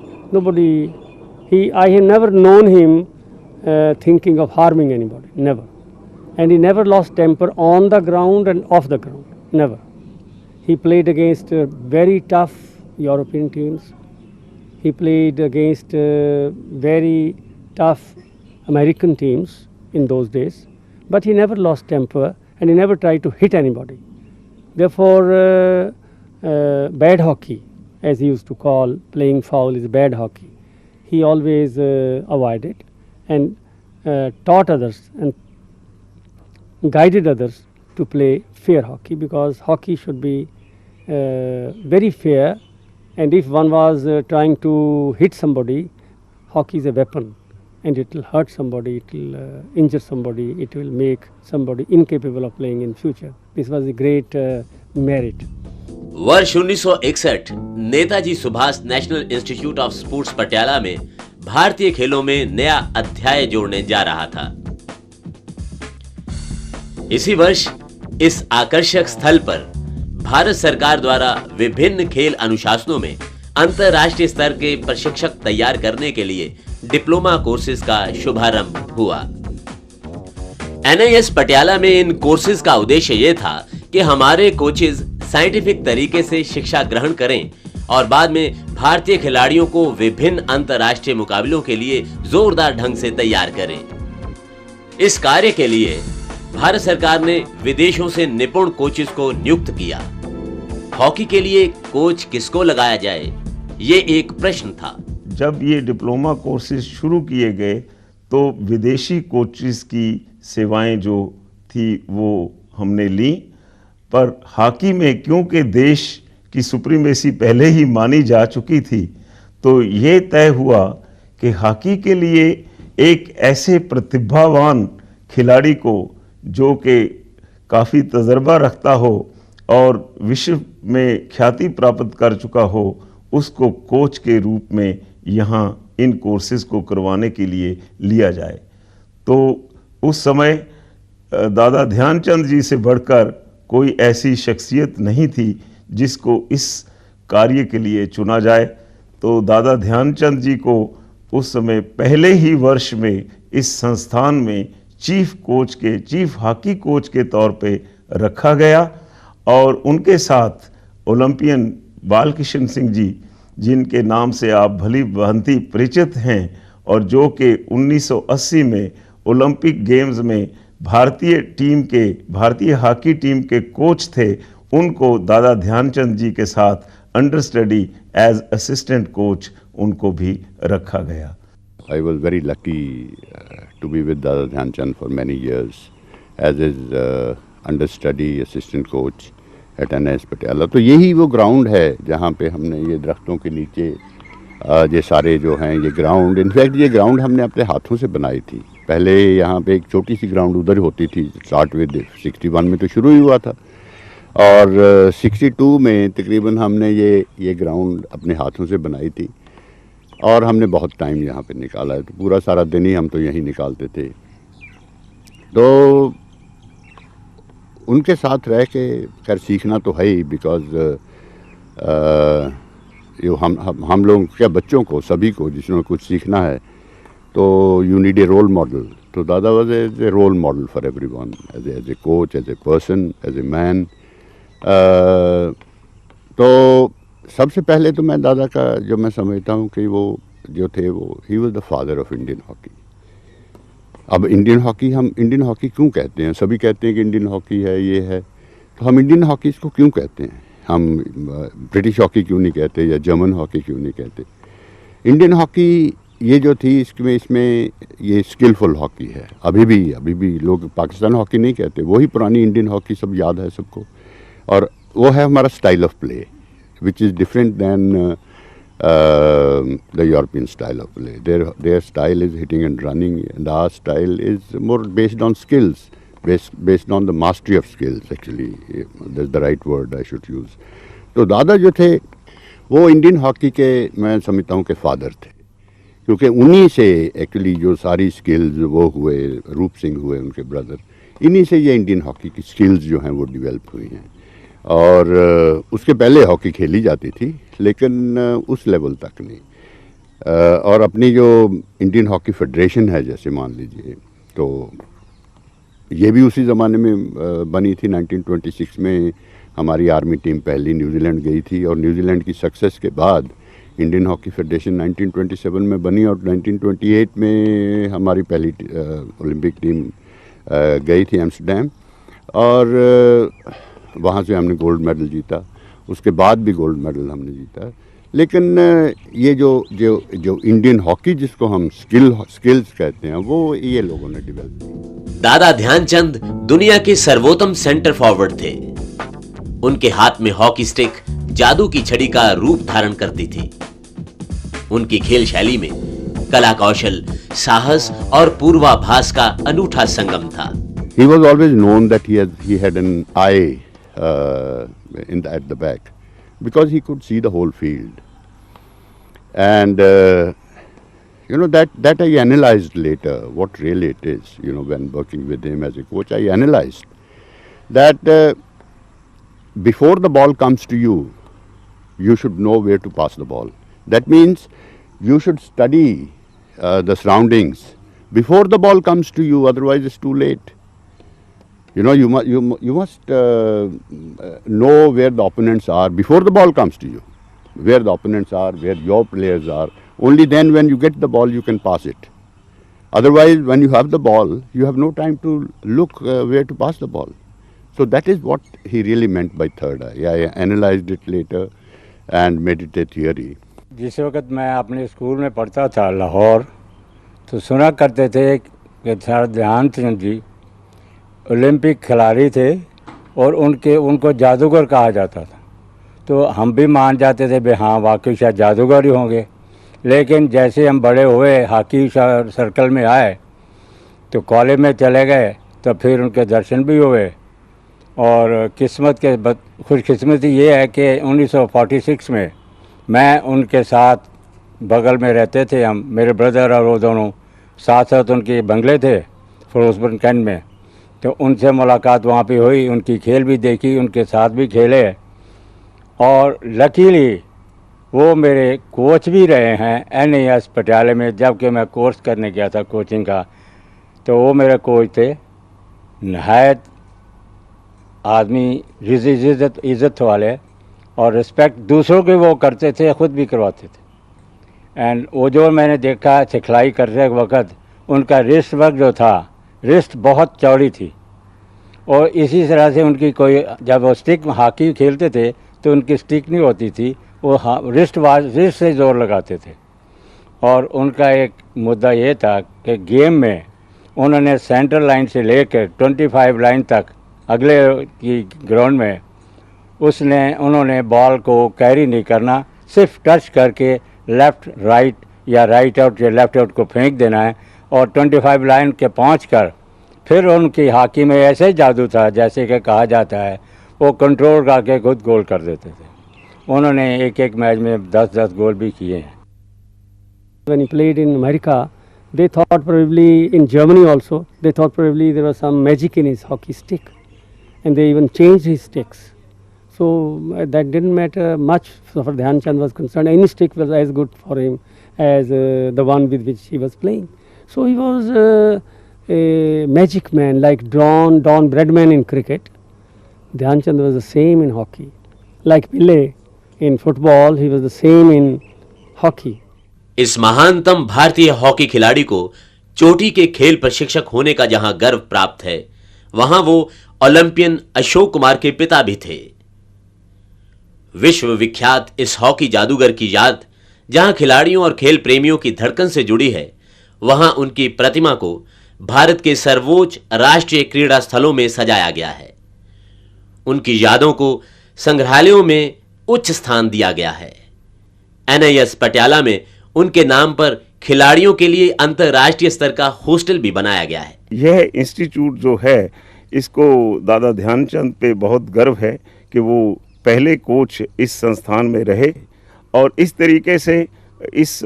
L: I have never known him thinking of harming anybody, never. And he never lost temper on the ground and off the ground, never. He played against very tough European teams. He played against very tough American teams in those days, but he never lost temper and he never tried to hit anybody. Therefore, bad hockey, as he used to call playing foul is bad hockey, he always avoided and taught others and guided others to play fair hockey, because hockey should be very fair, and if one was trying to hit somebody, hockey is a weapon and it will hurt somebody, it will injure somebody, it will make somebody incapable of playing in future. This was a great merit.
J: वर्ष 1961 Netaji Subhash national institute of sports Patiala में भारतीय खेलों में नया अध्याय जोड़ने जा रहा था। इसी वर्ष इस आकर्षक स्थल पर भारत सरकार द्वारा विभिन्न खेल अनुशासनों में अंतरराष्ट्रीय स्तर के प्रशिक्षक तैयार करने के लिए डिप्लोमा कोर्सेज का शुभारंभ हुआ। NIS पटियाला में इन कोर्सेज का उद्देश्य यह था कि हमारे कोचेज साइंटिफिक तरीके से शिक्षा ग्रहण करें और बाद में भारतीय खिलाड़ियों को विभिन्न अंतरराष्ट्रीय मुकाबलों के लिए जोरदार ढंग से तैयार करें। इस कार्य के लिए भारत सरकार ने विदेशों से निपुण कोचेस को नियुक्त किया। हॉकी के लिए कोच किसको लगाया जाए, ये एक प्रश्न था।
M: जब ये डिप्लोमा कोर्सेज शुरू किए गए तो विदेशी कोचेस की सेवाएं जो थी वो हमने ली, पर हॉकी में क्योंकि देश की सुप्रीमेसी पहले ही मानी जा चुकी थी, तो ये तय हुआ कि हॉकी के लिए एक ऐसे प्रतिभावान खिलाड़ी को जो कि काफ़ी तजर्बा रखता हो और विश्व में ख्याति प्राप्त कर चुका हो, उसको कोच के रूप में यहाँ इन कोर्सेज को करवाने के लिए लिया जाए। तो उस समय दादा ध्यानचंद जी से बढ़कर कोई ऐसी शख्सियत नहीं थी जिसको इस कार्य के लिए चुना जाए। तो दादा ध्यानचंद जी को उस समय पहले ही वर्ष में इस संस्थान में चीफ हॉकी कोच के तौर पे रखा गया और उनके साथ ओलंपियन बालकिशन सिंह जी, जिनके नाम से आप भली भांति परिचित हैं और जो कि 1980 में ओलंपिक गेम्स में भारतीय हॉकी टीम के कोच थे, उनको दादा ध्यानचंद जी के साथ understudy as assistant coach उनको भी रखा गया।
N: I was very lucky to be with Dada Dhyanchand for many years as his understudy assistant coach at NIS Patiala. तो यही वो ग्राउंड है जहाँ पे हमने ये दरख्तों के नीचे ये सारे जो हैं ये ग्राउंड, इनफैक्ट ये ग्राउंड हमने अपने हाथों से बनाई थी। पहले यहाँ पे एक छोटी सी ग्राउंड उधर होती थी, स्टार्ट विद 61 में तो शुरू ही हुआ था और 62 में तकरीबन हमने ये ग्राउंड अपने हाथों से बनाई थी और हमने बहुत टाइम यहाँ पे निकाला है। तो पूरा सारा दिन ही हम तो यहीं निकालते थे। तो उनके साथ रह के खैर सीखना तो है ही, बिकॉज हम लोग क्या बच्चों को सभी को जिसने कुछ सीखना है तो you need a role model. तो दादा was a role model for everyone, as a coach, as a person, as a man. तो सबसे पहले तो मैं दादा का जो मैं समझता हूँ कि वो जो थे वो he was the father of Indian hockey. अब इंडियन हॉकी, हम इंडियन हॉकी क्यों कहते हैं? सभी कहते हैं कि इंडियन हॉकी है, ये है, तो हम इंडियन हॉकी इसको क्यों कहते हैं? हम ब्रिटिश हॉकी क्यों नहीं कहते या जर्मन हॉकी क्यों नहीं कहते? इंडियन हॉकी ये जो थी इसमें ये स्किलफुल हॉकी है। अभी भी लोग पाकिस्तान हॉकी नहीं कहते, वही पुरानी इंडियन हॉकी सब याद है सबको, और वो है हमारा style of play which is different than the European style of play. Their style is hitting and running, and our style is more based on skills, based on the mastery of skills actually. That's the right word I should use. तो दादा जो थे वो इंडियन हॉकी के मैं समझता हूँ कि फादर थे, क्योंकि उन्हीं से एक्चुअली जो सारी स्किल्स वो हुए, रूप सिंह हुए उनके ब्रदर, इन्हीं से ये इंडियन हॉकी की स्किल्स जो हैं वो डेवलप हुई हैं। और उसके पहले हॉकी खेली जाती थी लेकिन उस लेवल तक नहीं। और अपनी जो इंडियन हॉकी फेडरेशन है, जैसे मान लीजिए, तो ये भी उसी ज़माने में बनी थी। 1926 में हमारी आर्मी टीम पहली न्यूजीलैंड गई थी और न्यूजीलैंड की सक्सेस के बाद इंडियन हॉकी फेडरेशन 1927 में बनी और 1928 में हमारी पहली ओलंपिक टीम गई थी एम्स्टर्डम और वहाँ से हमने गोल्ड मेडल जीता। उसके बाद भी गोल्ड मेडल हमने जीता। लेकिन ये जो इंडियन हॉकी जिसको हम स्किल्स कहते हैं, वो ये लोगों ने डेवलप की।
J: दादा ध्यानचंद दुनिया के सर्वोत्तम सेंटर फॉरवर्ड थे। उनके हाथ में हॉकी स्टिक जादू की छड़ी का रूप धारण करती थी। उनकी खेल शैली में कला कौशल, साहस और पूर्वाभास का अनूठा संगम था।
N: He was always known that he had an eye at the back because he could see the whole field, and that I analyzed later what really it is. When working with him as a coach, I analyzed that before the ball comes to you, you should know where to pass the ball. That means you should study the surroundings before the ball comes to you, otherwise it's too late. You must know where the opponents are before the ball comes to you, where the opponents are, where your players are. Only then when you get the ball you can pass it. Otherwise, when you have the ball, you have no time to look where to pass the ball. So that is what he really meant by third eye. I analyzed it later and made it a theory.
O: जिस वक्त मैं अपने स्कूल में पढ़ता था लाहौर, तो सुना करते थे कि सर ध्यानचंद जी ओलंपिक खिलाड़ी थे और उनको जादूगर कहा जाता था। तो हम भी मान जाते थे भाई हाँ वाकई शायद जादूगर ही होंगे। लेकिन जैसे हम बड़े हुए, हॉकी सर्कल में आए, तो कॉलेज में चले गए, तो फिर उनके दर्शन भी हुए। और खुशकिस्मती ये है कि 1946 में मैं उनके साथ बगल में रहते थे। हम, मेरे ब्रदर और वो दोनों साथ साथ उनके बंगले थे फिरोजपुर कैंट में। तो उनसे मुलाकात वहाँ पे हुई, उनकी खेल भी देखी, उनके साथ भी खेले। और लकीली वो मेरे कोच भी रहे हैं NAS पटियाले में, जबकि मैं कोर्स करने गया था कोचिंग का। तो वो मेरे कोच थे, नहायत आदमी इज़्ज़त वाले, और रिस्पेक्ट दूसरों के वो करते थे, ख़ुद भी करवाते थे। एंड वो जो मैंने देखा सिखलाई करते वक्त, उनका रिस्ट वर्क जो था, रिस्ट बहुत चौड़ी थी। और इसी तरह से उनकी कोई, जब वो स्टिक हॉकी खेलते थे तो उनकी स्टिक नहीं होती थी, वो रिस्ट से ज़ोर लगाते थे। और उनका एक मुद्दा ये था कि गेम में उन्होंने सेंटर लाइन से लेकर 25 लाइन तक अगले की ग्राउंड में उन्होंने बॉल को कैरी नहीं करना, सिर्फ टच करके लेफ़्ट राइट या राइट आउट या लेफ़्ट आउट को फेंक देना है। और 25 लाइन के पहुँच कर फिर उनकी हॉकी में ऐसे जादू था, जैसे कि कहा जाता है, वो कंट्रोल करके खुद गोल कर देते थे। उन्होंने एक मैच में 10-10 गोल भी किए हैं।
L: When he played in America, they thought probably in Germany also, they thought probably there was some magic in his hockey stick, and they even changed his sticks. So that didn't matter much so far Dhyanchand was concerned. Any stick was as good for him as the one with which he was playing. So he was a magic man, like Don Bradman in cricket. Dhyanchand was the same in hockey. Like Pele in football, he was the same in hockey.
J: इस महानतम भारतीय हॉकी खिलाड़ी को चोटी के खेल प्रशिक्षक होने का जहां गर्व प्राप्त है, वहां वो ओलंपियन अशोक कुमार के पिता भी थे। विश्व विख्यात इस हॉकी जादूगर की याद जहां खिलाड़ियों और खेल प्रेमियों की धड़कन से जुड़ी है, वहां उनकी प्रतिमा को भारत के सर्वोच्च राष्ट्रीय क्रीड़ा स्थलों में सजाया गया है। उनकी यादों को संग्रहालयों में उच्च स्थान दिया गया है। NIS पटियाला में उनके नाम पर खिलाड़ियों के लिए अंतर्राष्ट्रीय स्तर का हॉस्टल भी बनाया गया है।
M: यह इंस्टीट्यूट जो है, इसको दादा ध्यानचंद पे बहुत गर्व है कि वो पहले कोच इस संस्थान में रहे। और इस तरीके से इस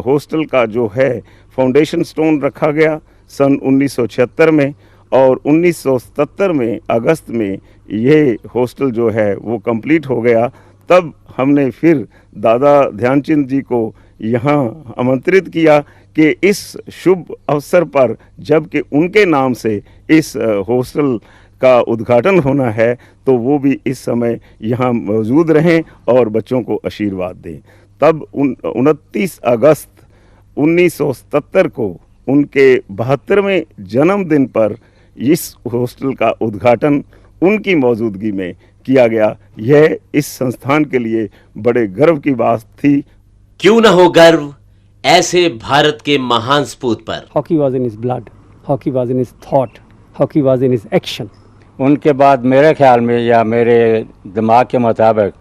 M: हॉस्टल का जो है फाउंडेशन स्टोन रखा गया सन 1976 में, और 1977 में अगस्त में ये हॉस्टल जो है वो कंप्लीट हो गया। तब हमने फिर दादा ध्यानचंद जी को यहाँ आमंत्रित किया कि इस शुभ अवसर पर जबकि उनके नाम से इस हॉस्टल का उद्घाटन होना है तो वो भी इस समय यहाँ मौजूद रहें और बच्चों को आशीर्वाद दें। तब 29 अगस्त 1977 को उनके 72वें जन्मदिन पर इस हॉस्टल का उद्घाटन उनकी मौजूदगी में किया गया। यह इस संस्थान के लिए बड़े गर्व की बात थी।
J: क्यों न हो गर्व ऐसे भारत के महान सपूत पर।
L: Hockey was in his blood, hockey was in his thought, hockey was in his action.
O: उनके बाद मेरे ख्याल में या मेरे दिमाग के मुताबिक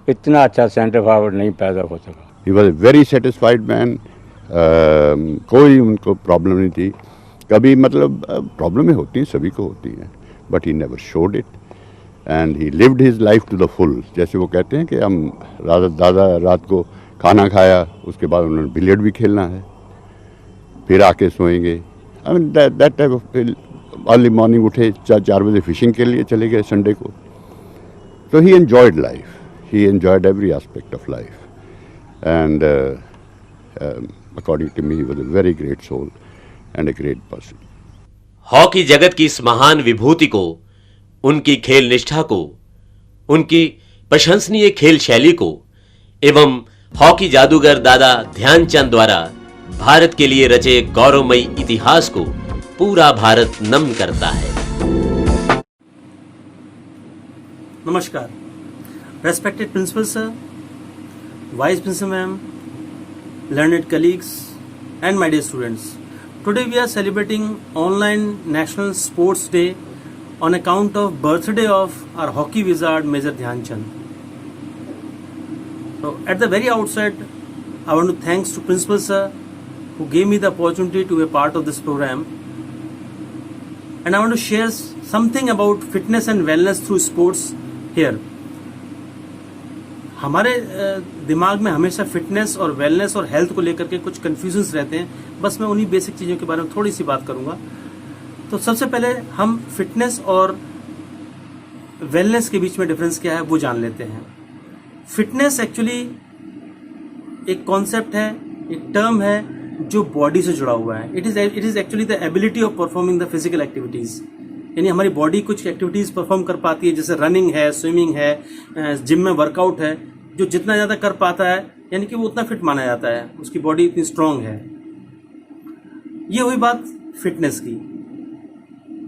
O: इतना अच्छा सेंटर फॉरवर्ड नहीं पैदा हो सका।
N: He was a very satisfied man. कोई उनको प्रॉब्लम नहीं थी कभी, मतलब प्रॉब्लमें होती हैं, सभी को होती हैं, but he never showed it and he lived his life to the full. जैसे वो कहते हैं कि हम दादा रात को खाना खाया, उसके बाद उन्होंने बिलियर्ड भी खेलना है, फिर आके सोएंगे। I mean that type of. Early morning उठे 4 बजे फिशिंग के लिए चले गए संडे को। तो he enjoyed life, he enjoyed every aspect of life and according to me he was a very great soul and a great person.
J: Hockey जगत की इस महान विभूति को, उनकी खेल निष्ठा को, उनकी प्रशंसनीय खेल शैली को एवं हॉकी जादूगर दादा ध्यानचंद द्वारा भारत के लिए रचे गौरवमयी इतिहास को पूरा भारत नमन करता है।
P: नमस्कार। Respected principal sir, vice principal ma'am, learned colleagues and my dear students, today we are celebrating online National Sports Day on account of birthday of our hockey wizard Major Dhyanchand. So at the very outset I want to thanks to Principal Sir who gave me the opportunity to be a part of this program, and I want to share something about fitness and wellness through sports here. हमारे दिमाग में हमेशा फिटनेस और वेलनेस और हेल्थ को लेकर के कुछ कन्फ्यूजन्स रहते हैं, बस मैं उन्हीं बेसिक चीज़ों के बारे में थोड़ी सी बात करूंगा। तो सबसे पहले हम फिटनेस और वेलनेस के बीच में डिफरेंस क्या है वो जान लेते हैं। फिटनेस एक्चुअली एक कॉन्सेप्ट है, एक टर्म है जो बॉडी से जुड़ा हुआ है। It is actually the ability of performing the physical activities, यानी हमारी बॉडी कुछ एक्टिविटीज परफॉर्म कर पाती है, जैसे रनिंग है, स्विमिंग है, जिम में वर्कआउट है। जो जितना ज़्यादा कर पाता है यानी कि वो उतना फिट माना जाता है, उसकी बॉडी इतनी स्ट्रांग है। ये हुई बात फिटनेस की।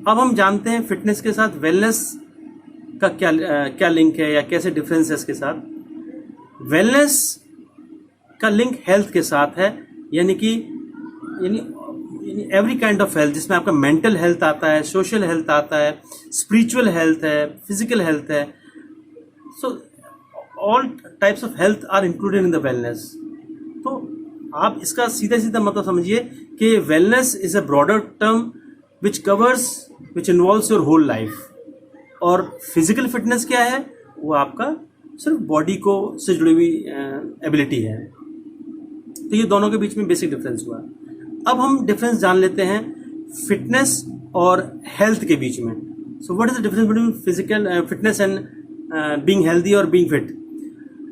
P: अब हम जानते हैं फिटनेस के साथ वेलनेस का क्या लिंक है या कैसे डिफरेंस है इसके साथ। वेलनेस का लिंक हेल्थ के साथ है, यानी एवरी काइंड ऑफ हेल्थ, जिसमें आपका मेंटल हेल्थ आता है, सोशल हेल्थ आता है, स्पिरिचुअल हेल्थ है, फिजिकल हेल्थ है। So all types of health are included in the wellness. तो आप इसका सीधा सीधा मतलब समझिए कि wellness is a broader term which covers, which involves your whole life. और फिजिकल फिटनेस क्या है, वो आपका सिर्फ बॉडी को से जुड़ी हुई एबिलिटी है। तो ये दोनों के बीच में बेसिक डिफरेंस हुआ। अब हम डिफरेंस जान लेते हैं फिटनेस और हेल्थ के बीच में। So what is the difference between physical fitness and being healthy और बीइंग फिट।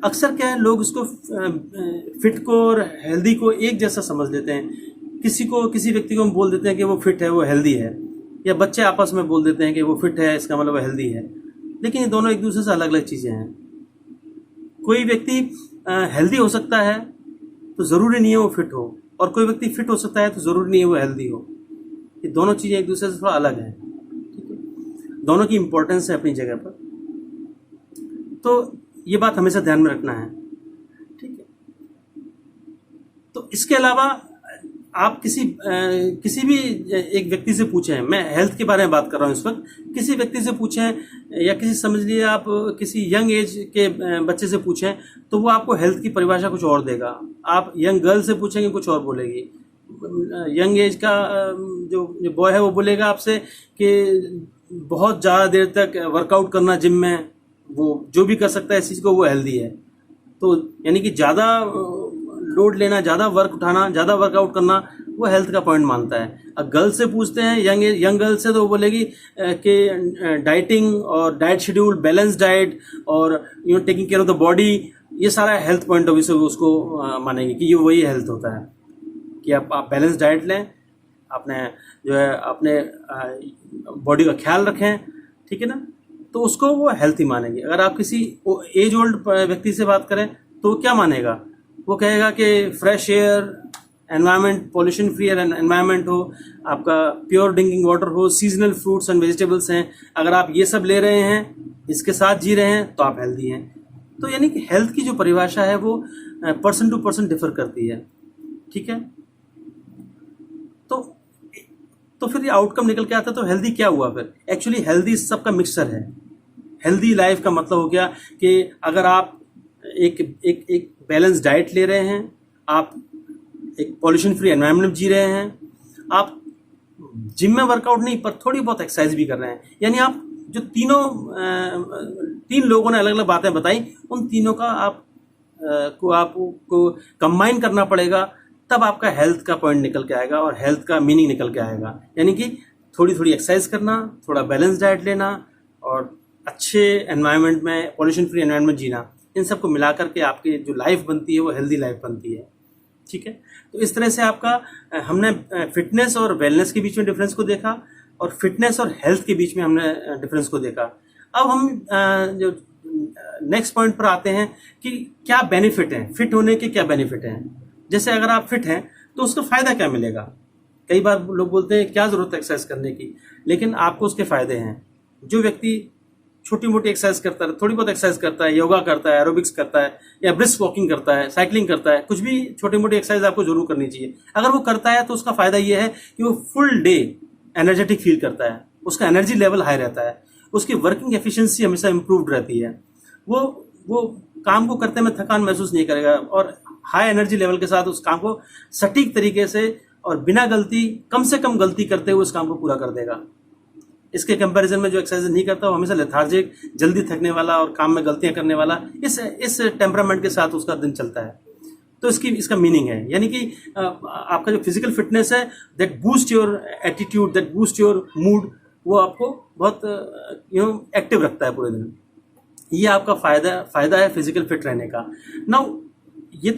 P: अक्सर क्या है, लोग इसको फिट को और हेल्दी को एक जैसा समझ लेते हैं। किसी व्यक्ति को हम बोल देते हैं कि वो फिट है, वो हेल्दी है, या बच्चे आपस में बोल देते हैं कि वो फिट है, इसका मतलब वो हेल्दी है। लेकिन ये दोनों एक दूसरे से अलग अलग चीज़ें हैं। कोई व्यक्ति हेल्दी हो सकता है तो ज़रूरी नहीं है वो फिट हो, और कोई व्यक्ति फिट हो सकता है तो ज़रूरी नहीं है वो हेल्दी हो। ये दोनों चीज़ें एक दूसरे से थोड़ा अलग हैं, ठीक है। दोनों की इम्पोर्टेंस है अपनी जगह पर, तो ये बात हमेशा ध्यान में रखना है, ठीक है। तो इसके अलावा आप किसी भी एक व्यक्ति से पूछें, मैं हेल्थ के बारे में बात कर रहा हूँ इस वक्त, किसी व्यक्ति से पूछें या समझ लीजिए आप किसी यंग एज के बच्चे से पूछें तो वो आपको हेल्थ की परिभाषा कुछ और देगा। आप यंग गर्ल से पूछेंगे कुछ और बोलेगी। यंग एज का जो बॉय है वो बोलेगा आपसे कि बहुत ज़्यादा देर तक वर्कआउट करना जिम में, वो जो भी कर सकता है इस चीज़ को, वो हेल्दी है। तो यानी कि ज़्यादा लोड लेना, ज़्यादा वर्क उठाना, ज़्यादा वर्कआउट करना, वो हेल्थ का पॉइंट मानता है। अब गर्ल से पूछते हैं, यंग गर्ल से, तो वो बोलेगी कि डाइटिंग और डाइट शेड्यूल, बैलेंस डाइट और taking care of the body, ये सारा हेल्थ पॉइंट ऑफ व्यू से उसको मानेंगे कि ये वही हेल्थ होता है कि आप बैलेंस डाइट लें, अपने जो है अपने बॉडी का ख्याल रखें, ठीक है ना, तो उसको वो हेल्थ ही मानेंगे। अगर आप किसी एज ओल्ड व्यक्ति से बात करें तो वो क्या मानेगा, वो कहेगा कि fresh air, environment, pollution free environment हो, आपका प्योर ड्रिंकिंग वाटर हो, सीजनल फ्रूट्स एंड वेजिटेबल्स हैं, अगर आप ये सब ले रहे हैं, इसके साथ जी रहे हैं, तो आप हेल्दी हैं। तो यानी कि हेल्थ की जो परिभाषा है वो पर्सन टू पर्सन डिफर करती है, ठीक है। तो फिर ये आउटकम निकल के आता है। तो हेल्दी क्या हुआ फिर? एक्चुअली हेल्दी सबका मिक्सचर है। हेल्दी लाइफ का मतलब हो गया कि अगर आप एक बैलेंस डाइट ले रहे हैं, आप एक पॉल्यूशन फ्री एनवायरनमेंट में जी रहे हैं, आप जिम में वर्कआउट नहीं पर थोड़ी बहुत एक्सरसाइज भी कर रहे हैं, यानी आप जो तीन लोगों ने अलग अलग बातें बताई, उन तीनों का आपको कंबाइन करना पड़ेगा, तब आपका हेल्थ का पॉइंट निकल के आएगा और हेल्थ का मीनिंग निकल के आएगा। यानी कि थोड़ी थोड़ी एक्सरसाइज करना, थोड़ा बैलेंस डाइट लेना और अच्छे एनवायरनमेंट में, पॉल्यूशन फ्री एनवायरनमेंट जीना, इन सबको मिला करके आपकी जो लाइफ बनती है वो हेल्दी लाइफ बनती है, ठीक है। तो इस तरह से आपका हमने फिटनेस और वेलनेस के बीच में डिफरेंस को देखा और फिटनेस और हेल्थ के बीच में हमने डिफरेंस को देखा। अब हम जो नेक्स्ट पॉइंट पर आते हैं कि क्या बेनिफिट हैं, फिट होने के क्या बेनिफिट हैं। जैसे अगर आप फिट हैं तो उसका फ़ायदा क्या मिलेगा। कई बार लोग बोलते हैं क्या ज़रूरत है एक्सरसाइज करने की, लेकिन आपको उसके फ़ायदे हैं। जो व्यक्ति छोटी मोटी एक्सरसाइज करता है, थोड़ी बहुत एक्सरसाइज करता है, योगा करता है, एरोबिक्स करता है या ब्रिस्क वॉकिंग करता है, साइकिलिंग करता है, कुछ भी छोटी मोटी एक्सरसाइज आपको जरूर करनी चाहिए। अगर वो करता है तो उसका फ़ायदा ये है कि वो फुल डे एनर्जेटिक फील करता है, उसका एनर्जी लेवल हाई रहता है, उसकी वर्किंग एफिशिएंसी हमेशा इम्प्रूव्ड रहती है, वो काम को करते में थकान महसूस नहीं करेगा और हाई एनर्जी लेवल के साथ उस काम को सटीक तरीके से और बिना गलती, कम से कम गलती करते हुए उस काम को पूरा कर देगा। इसके कंपैरिजन में जो एक्सरसाइज नहीं करता वो हमेशा लेथार्जिक, जल्दी थकने वाला और काम में गलतियां करने वाला, इस टेम्परामेंट के साथ उसका दिन चलता है। तो इसका मीनिंग है, यानी कि आपका जो फिजिकल फिटनेस है, that boost your attitude, that boost your mood, वो आपको बहुत एक्टिव रखता है पूरे दिन। ये आपका फायदा है फिजिकल फिट रहने का। नाउ ये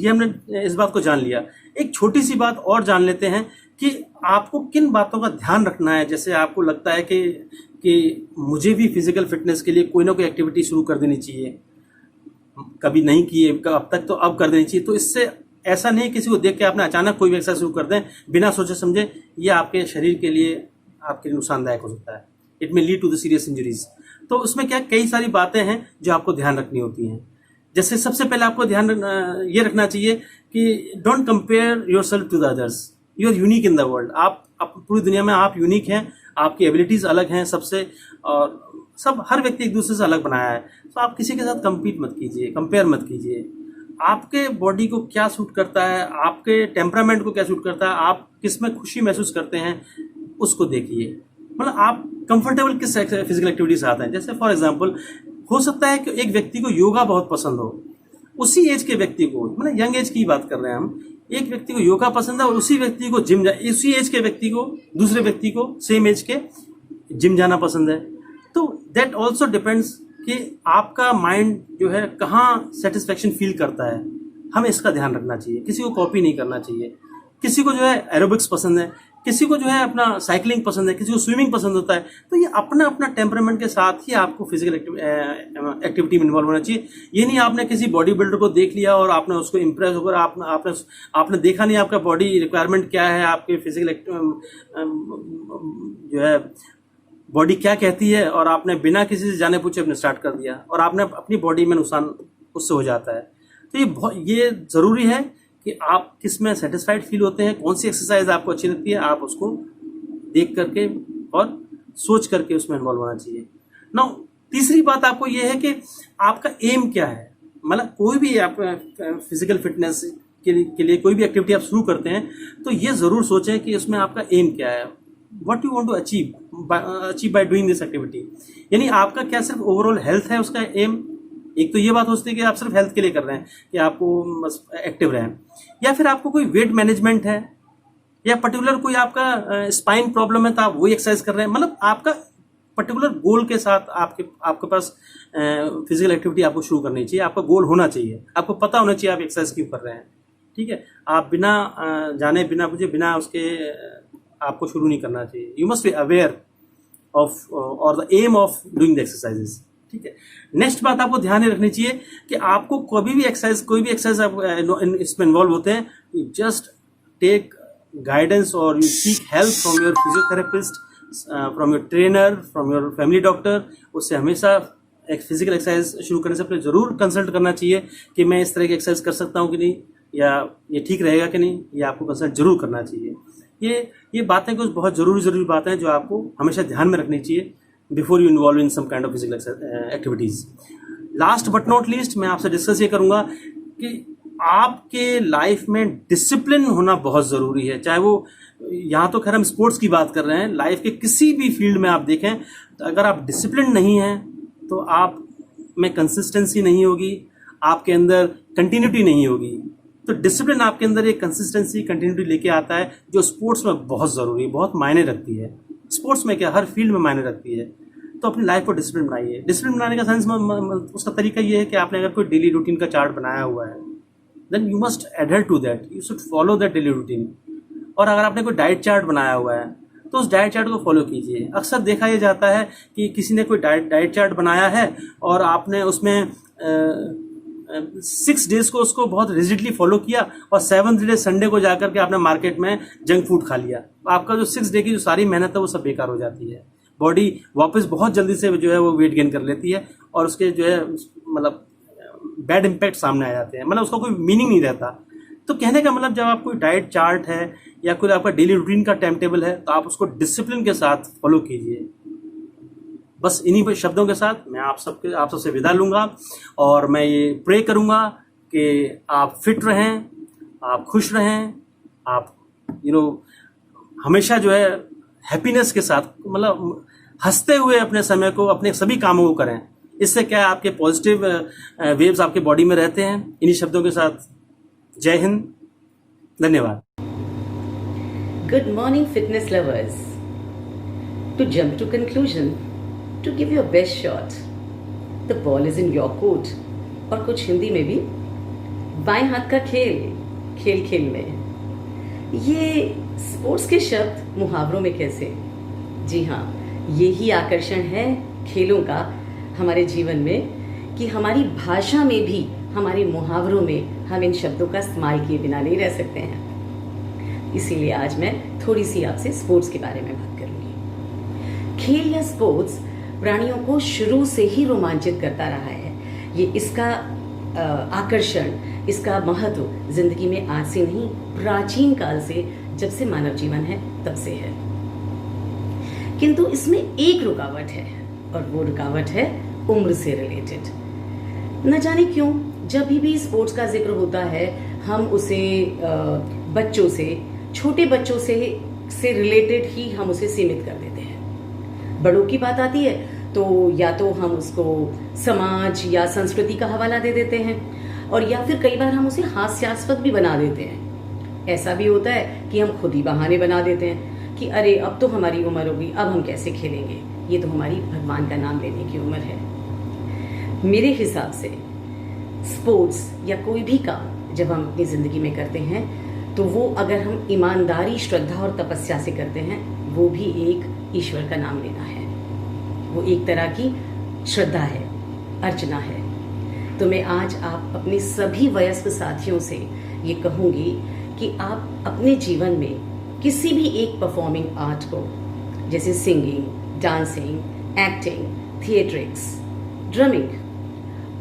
P: हमने इस बात को जान लिया। एक छोटी सी बात और जान लेते हैं कि आपको किन बातों का ध्यान रखना है। जैसे आपको लगता है कि मुझे भी फिजिकल फिटनेस के लिए कोई ना कोई एक्टिविटी शुरू कर देनी चाहिए, कभी नहीं किए अब तक तो अब कर देनी चाहिए। तो इससे ऐसा नहीं किसी को देख के आपने अचानक कोई भी एक्सरसाइज शुरू कर दें बिना सोचे समझे, ये आपके शरीर के लिए आपके लिए नुकसानदायक हो सकता है। It may lead to the serious injuries. तो उसमें क्या कई सारी बातें हैं जो आपको ध्यान रखनी होती हैं। जैसे सबसे पहले आपको ध्यान ये रखना चाहिए कि don't compare yourself to the others, you are unique in the world. आप पूरी दुनिया में आप यूनिक हैं, आपकी एबिलिटीज अलग हैं सबसे, और हर व्यक्ति एक दूसरे से अलग बनाया है। तो आप किसी के साथ कंपीट मत कीजिए, कंपेयर मत कीजिए। आपके बॉडी को क्या सूट करता है, आपके टेम्परामेंट को क्या सूट करता है, आप किस में खुशी महसूस करते हैं, उसको देखिए। मतलब आप कंफर्टेबल किस फिजिकल एक्टिविटी से आते हैं। जैसे फॉर एग्जांपल हो सकता है कि एक व्यक्ति को योगा बहुत पसंद हो, उसी एज के व्यक्ति को, मतलब यंग एज की बात कर रहे हैं हम, एक व्यक्ति को योगा पसंद है और उसी व्यक्ति को उसी एज के व्यक्ति को, दूसरे व्यक्ति को सेम एज के जिम जाना पसंद है। तो दैट ऑल्सो डिपेंड्स कि आपका माइंड जो है कहाँ सेटिस्फेक्शन फील करता है। हमें इसका ध्यान रखना चाहिए। किसी को कॉपी नहीं करना चाहिए। किसी को जो है एरोबिक्स पसंद है, किसी को जो है अपना साइकिलिंग पसंद है, किसी को स्विमिंग पसंद होता है। तो ये अपना टेम्परामेंट के साथ ही आपको फिजिकल एक्टिविटी में इन्वॉल्व होना चाहिए। ये नहीं आपने किसी बॉडी बिल्डर को देख लिया और आपने उसको इम्प्रेस होकर आपने देखा नहीं आपका बॉडी रिक्वायरमेंट क्या है, आपके फिजिकल जो है बॉडी क्या कहती है, और आपने बिना किसी से जाने पूछे अपने स्टार्ट कर दिया और आपने अपनी बॉडी में नुकसान उससे हो जाता है। तो ये ज़रूरी है कि आप किस में सेटिस्फाइड फील होते हैं, कौन सी एक्सरसाइज आपको अच्छी लगती है, आप उसको देख करके और सोच करके उसमें इन्वॉल्व होना चाहिए। नाउ तीसरी बात आपको ये है कि आपका एम क्या है। मतलब कोई भी आप फिजिकल फिटनेस के लिए कोई भी एक्टिविटी आप शुरू करते हैं तो ये ज़रूर सोचें कि उसमें आपका एम क्या है, what you want to achieve by doing this activity. यानी आपका क्या सिर्फ ओवरऑल हेल्थ है उसका एम। एक तो ये बात हो सकती है कि आप सिर्फ हेल्थ के लिए कर रहे हैं कि आपको बस एक्टिव रहें, या फिर आपको कोई वेट मैनेजमेंट है, या पर्टिकुलर कोई आपका स्पाइन प्रॉब्लम है तो आप वही एक्सरसाइज कर रहे हैं, मतलब आपका पर्टिकुलर गोल के साथ आपके पास फिजिकल एक्टिविटी आपको शुरू करनी चाहिए। आपका गोल होना चाहिए, आपको पता होना चाहिए आप एक्सरसाइज क्यों कर रहे हैं, ठीक है। आप बिना जाने बिना बुझे बिना उसके आपको शुरू नहीं करना चाहिए। You must be aware of और the aim of doing the exercises, ठीक है। नेक्स्ट बात आपको ध्यान में रखनी चाहिए कि आपको कभी भी एक्सरसाइज कोई भी एक्सरसाइज आप इसमें इन्वॉल्व होते हैं, यू जस्ट टेक गाइडेंस और you seek help from your physiotherapist, from your trainer, from your family doctor. उससे हमेशा एक फिजिकल एक्सरसाइज शुरू करने से पहले जरूर कंसल्ट करना चाहिए कि मैं इस तरह की एक्सरसाइज कर सकता हूँ कि नहीं, या ये ठीक रहेगा कि नहीं, ये आपको कंसल्ट जरूर करना चाहिए। ये बातें कुछ बहुत जरूरी बातें हैं जो आपको हमेशा ध्यान में रखनी चाहिए before you involve in some kind of physical activities. Last but not least मैं आपसे डिस्कस ये करूंगा कि आपके लाइफ में डिसिप्लिन होना बहुत जरूरी है। चाहे वो यहाँ तो खैर हम स्पोर्ट्स की बात कर रहे हैं, लाइफ के किसी भी फील्ड में आप देखें तो अगर आप डिसिप्लिन नहीं हैं तो आप में कंसिस्टेंसी नहीं होगी, आपके अंदर कंटिन्यूटी नहीं होगी। तो डिसिप्लिन आपके अंदर एक कंसिस्टेंसी कंटिन्यूटी लेके आता है जो स्पोर्ट्स में बहुत ज़रूरी है, बहुत मायने रखती है। स्पोर्ट्स में क्या, हर फील्ड में मायने रखती है। तो अपनी लाइफ को डिसिप्लिन बनाइए। डिसिप्लिन बनाने का सेंस उसका तरीका ये है कि आपने अगर कोई डेली रूटीन का चार्ट बनाया हुआ है then you must adhere to that, you should follow that daily routine. और अगर आपने कोई डाइट चार्ट बनाया हुआ है तो उस डाइट चार्ट को फॉलो कीजिए। अक्सर देखा यह जाता है कि किसी ने कोई डाइट चार्ट बनाया है और आपने उसमें 6 डेज को उसको बहुत रिजिडली फॉलो किया और 7th डे संडे को जाकर के आपने मार्केट में जंक फूड खा लिया। आपका जो 6 डे की जो सारी मेहनत है वो सब बेकार हो जाती है। बॉडी वापस बहुत जल्दी से जो है वो वेट गेन कर लेती है और उसके जो है मतलब बैड इम्पैक्ट सामने आ जाते हैं, मतलब उसका कोई मीनिंग नहीं रहता। तो कहने का मतलब जब आप कोई डाइट चार्ट है या कोई आपका डेली रूटीन का टाइम टेबल है तो आप उसको डिसिप्लिन के साथ फॉलो कीजिए। बस इन्हीं शब्दों के साथ मैं आप सबसे विदा लूँगा और मैं ये प्रे करूँगा कि आप फिट रहें, आप खुश रहें, आप हमेशा जो है हैप्पीनेस के साथ मतलब हंसते हुए अपने समय को, अपने सभी कामों को करें। इससे क्या है, आपके पॉजिटिव वेव्स आपके बॉडी में रहते हैं। इन्हीं शब्दों के साथ जय हिंद, धन्यवाद।
Q: Good morning, fitness lovers. To jump to conclusion, to give your best shot, the ball is in your court. और कुछ हिंदी में भी, बाएं हाथ का खेल, खेल खेल में। ये स्पोर्ट्स के शब्द मुहावरों में कैसे? जी हाँ, यही आकर्षण है खेलों का हमारे जीवन में कि हमारी भाषा में भी, हमारे मुहावरों में हम इन शब्दों का इस्तेमाल किए बिना नहीं रह सकते हैं। इसीलिए आज मैं थोड़ी सी आपसे स्पोर्ट्स के बारे में बात करूंगी। खेल या स्पोर्ट्स प्राणियों को शुरू से ही रोमांचित करता रहा है। ये इसका आकर्षण, इसका महत्व जिंदगी में आज से नहीं, प्राचीन काल से, जब से मानव जीवन है तब से है। किंतु इसमें एक रुकावट है और वो रुकावट है उम्र से रिलेटेड। न जाने क्यों जब भी स्पोर्ट्स का जिक्र होता है हम उसे बच्चों से, छोटे बच्चों से रिलेटेड ही हम उसे सीमित कर देते हैं। बड़ों की बात आती है तो या तो हम उसको समाज या संस्कृति का हवाला दे देते हैं और या फिर कई बार हम उसे हास्यास्पद भी बना देते हैं। ऐसा भी होता है कि हम खुद ही बहाने बना देते हैं कि अरे अब तो हमारी उम्र होगी, अब हम कैसे खेलेंगे, ये तो हमारी भगवान का नाम लेने की उम्र है। मेरे हिसाब से स्पोर्ट्स या कोई भी काम जब हम अपनी ज़िंदगी में करते हैं तो वो अगर हम ईमानदारी, श्रद्धा और तपस्या से करते हैं, वो भी एक ईश्वर का नाम लेना है। वो एक तरह की श्रद्धा है, अर्चना है। तो मैं आज आप अपने सभी वयस्क साथियों से ये कहूँगी कि आप अपने जीवन में किसी भी एक परफॉर्मिंग आर्ट को, जैसे singing, dancing, acting, theatrics, drumming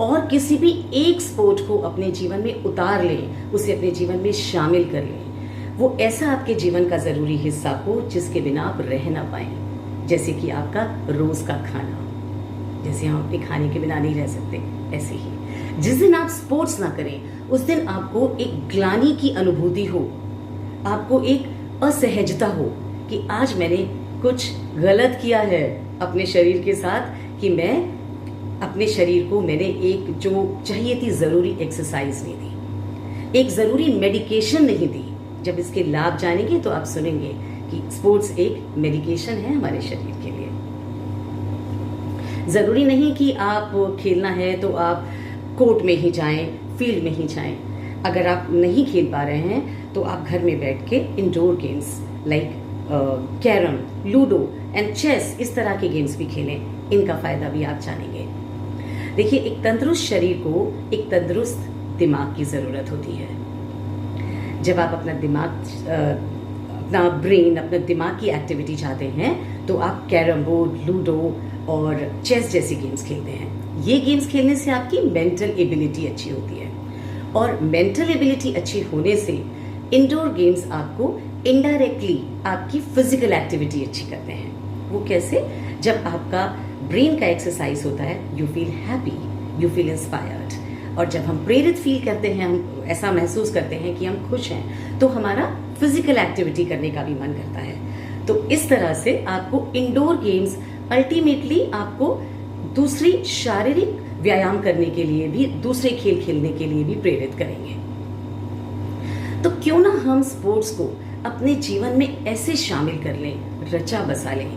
Q: और किसी भी एक स्पोर्ट को अपने जीवन में उतार लें, उसे अपने जीवन में शामिल कर लें। वो ऐसा आपके जीवन का ज़रूरी हिस्सा हो जिसके बिना आप रह ना पाएं। जैसे कि आपका रोज़ का खाना, जैसे हम अपने खाने के बिना नहीं रह सकते, ऐसे ही जिस दिन आप स्पोर्ट्स ना करें उस दिन आपको एक ग्लानि की अनुभूति हो, आपको एक असहजता हो कि आज मैंने कुछ गलत किया है अपने शरीर के साथ, कि मैं अपने शरीर को मैंने एक जो चाहिए थी ज़रूरी एक्सरसाइज नहीं दी, एक ज़रूरी मेडिकेशन नहीं दी, जब इसके लाभ जानेंगे तो आप सुनेंगे कि स्पोर्ट्स एक मेडिकेशन है हमारे शरीर के लिए। ज़रूरी नहीं कि आप खेलना है तो आप कोर्ट में ही जाएं, फील्ड में ही जाएं। अगर आप नहीं खेल पा रहे हैं तो आप घर में बैठ के indoor games like carrom, ludo and chess, इस तरह के गेम्स भी खेलें। इनका फ़ायदा भी आप जानेंगे। देखिए, एक तंदुरुस्त शरीर को एक तंदुरुस्त दिमाग की ज़रूरत होती है। जब आप अपना ब्रेन, अपना दिमाग की एक्टिविटी चाहते हैं तो आप कैरम बोर्ड, लूडो और चेस जैसी गेम्स खेलते हैं। ये गेम्स खेलने से आपकी मेंटल एबिलिटी अच्छी होती है, और मेंटल एबिलिटी अच्छी होने से इंडोर गेम्स आपको इनडायरेक्टली आपकी फिजिकल एक्टिविटी अच्छी करते हैं। वो कैसे? जब आपका ब्रेन का एक्सरसाइज होता है, you feel happy, you feel inspired, और जब हम प्रेरित फील करते हैं, हम ऐसा महसूस करते हैं कि हम खुश हैं, तो हमारा फिजिकल एक्टिविटी करने का भी मन करता है। तो इस तरह से आपको इंडोर गेम्स अल्टीमेटली आपको दूसरी शारीरिक व्यायाम करने के लिए भी, दूसरे खेल खेलने के लिए भी प्रेरित करेंगे। तो क्यों ना हम स्पोर्ट्स को अपने जीवन में ऐसे शामिल कर लें, रचा बसा लें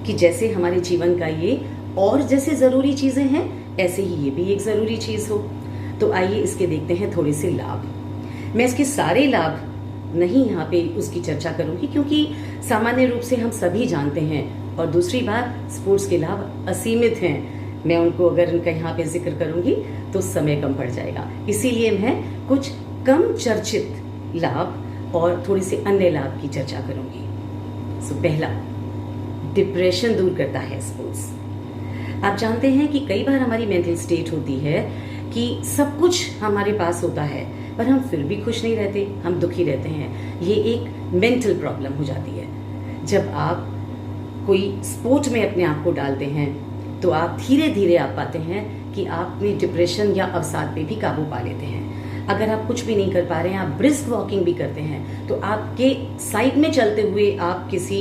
Q: कि जैसे हमारे जीवन का ये और जैसे ज़रूरी चीज़ें हैं, ऐसे ही ये भी एक ज़रूरी चीज़ हो। तो आइए इसके देखते हैं थोड़े से लाभ। मैं इसके सारे लाभ नहीं यहाँ पे उसकी चर्चा करूँगी, क्योंकि सामान्य रूप से हम सभी जानते हैं, और दूसरी बात, स्पोर्ट्स के लाभ असीमित हैं। मैं उनको अगर उनका यहाँ पे जिक्र करूँगी तो समय कम पड़ जाएगा, इसीलिए मैं कुछ कम चर्चित लाभ और थोड़ी से अन्य लाभ की चर्चा करूँगी। सो पहला, डिप्रेशन दूर करता है स्पोर्ट्स। आप जानते हैं कि कई बार हमारी मेंटल स्टेट होती है कि सब कुछ हमारे पास होता है पर हम फिर भी खुश नहीं रहते, हम दुखी रहते हैं। ये एक मेंटल प्रॉब्लम हो जाती है। जब आप कोई स्पोर्ट में अपने आप को डालते हैं तो आप धीरे धीरे आप पाते हैं कि आप अपने डिप्रेशन या अवसाद पे भी काबू पा लेते हैं। अगर आप कुछ भी नहीं कर पा रहे हैं, आप ब्रिस्क वॉकिंग भी करते हैं, तो आपके साइड में चलते हुए आप किसी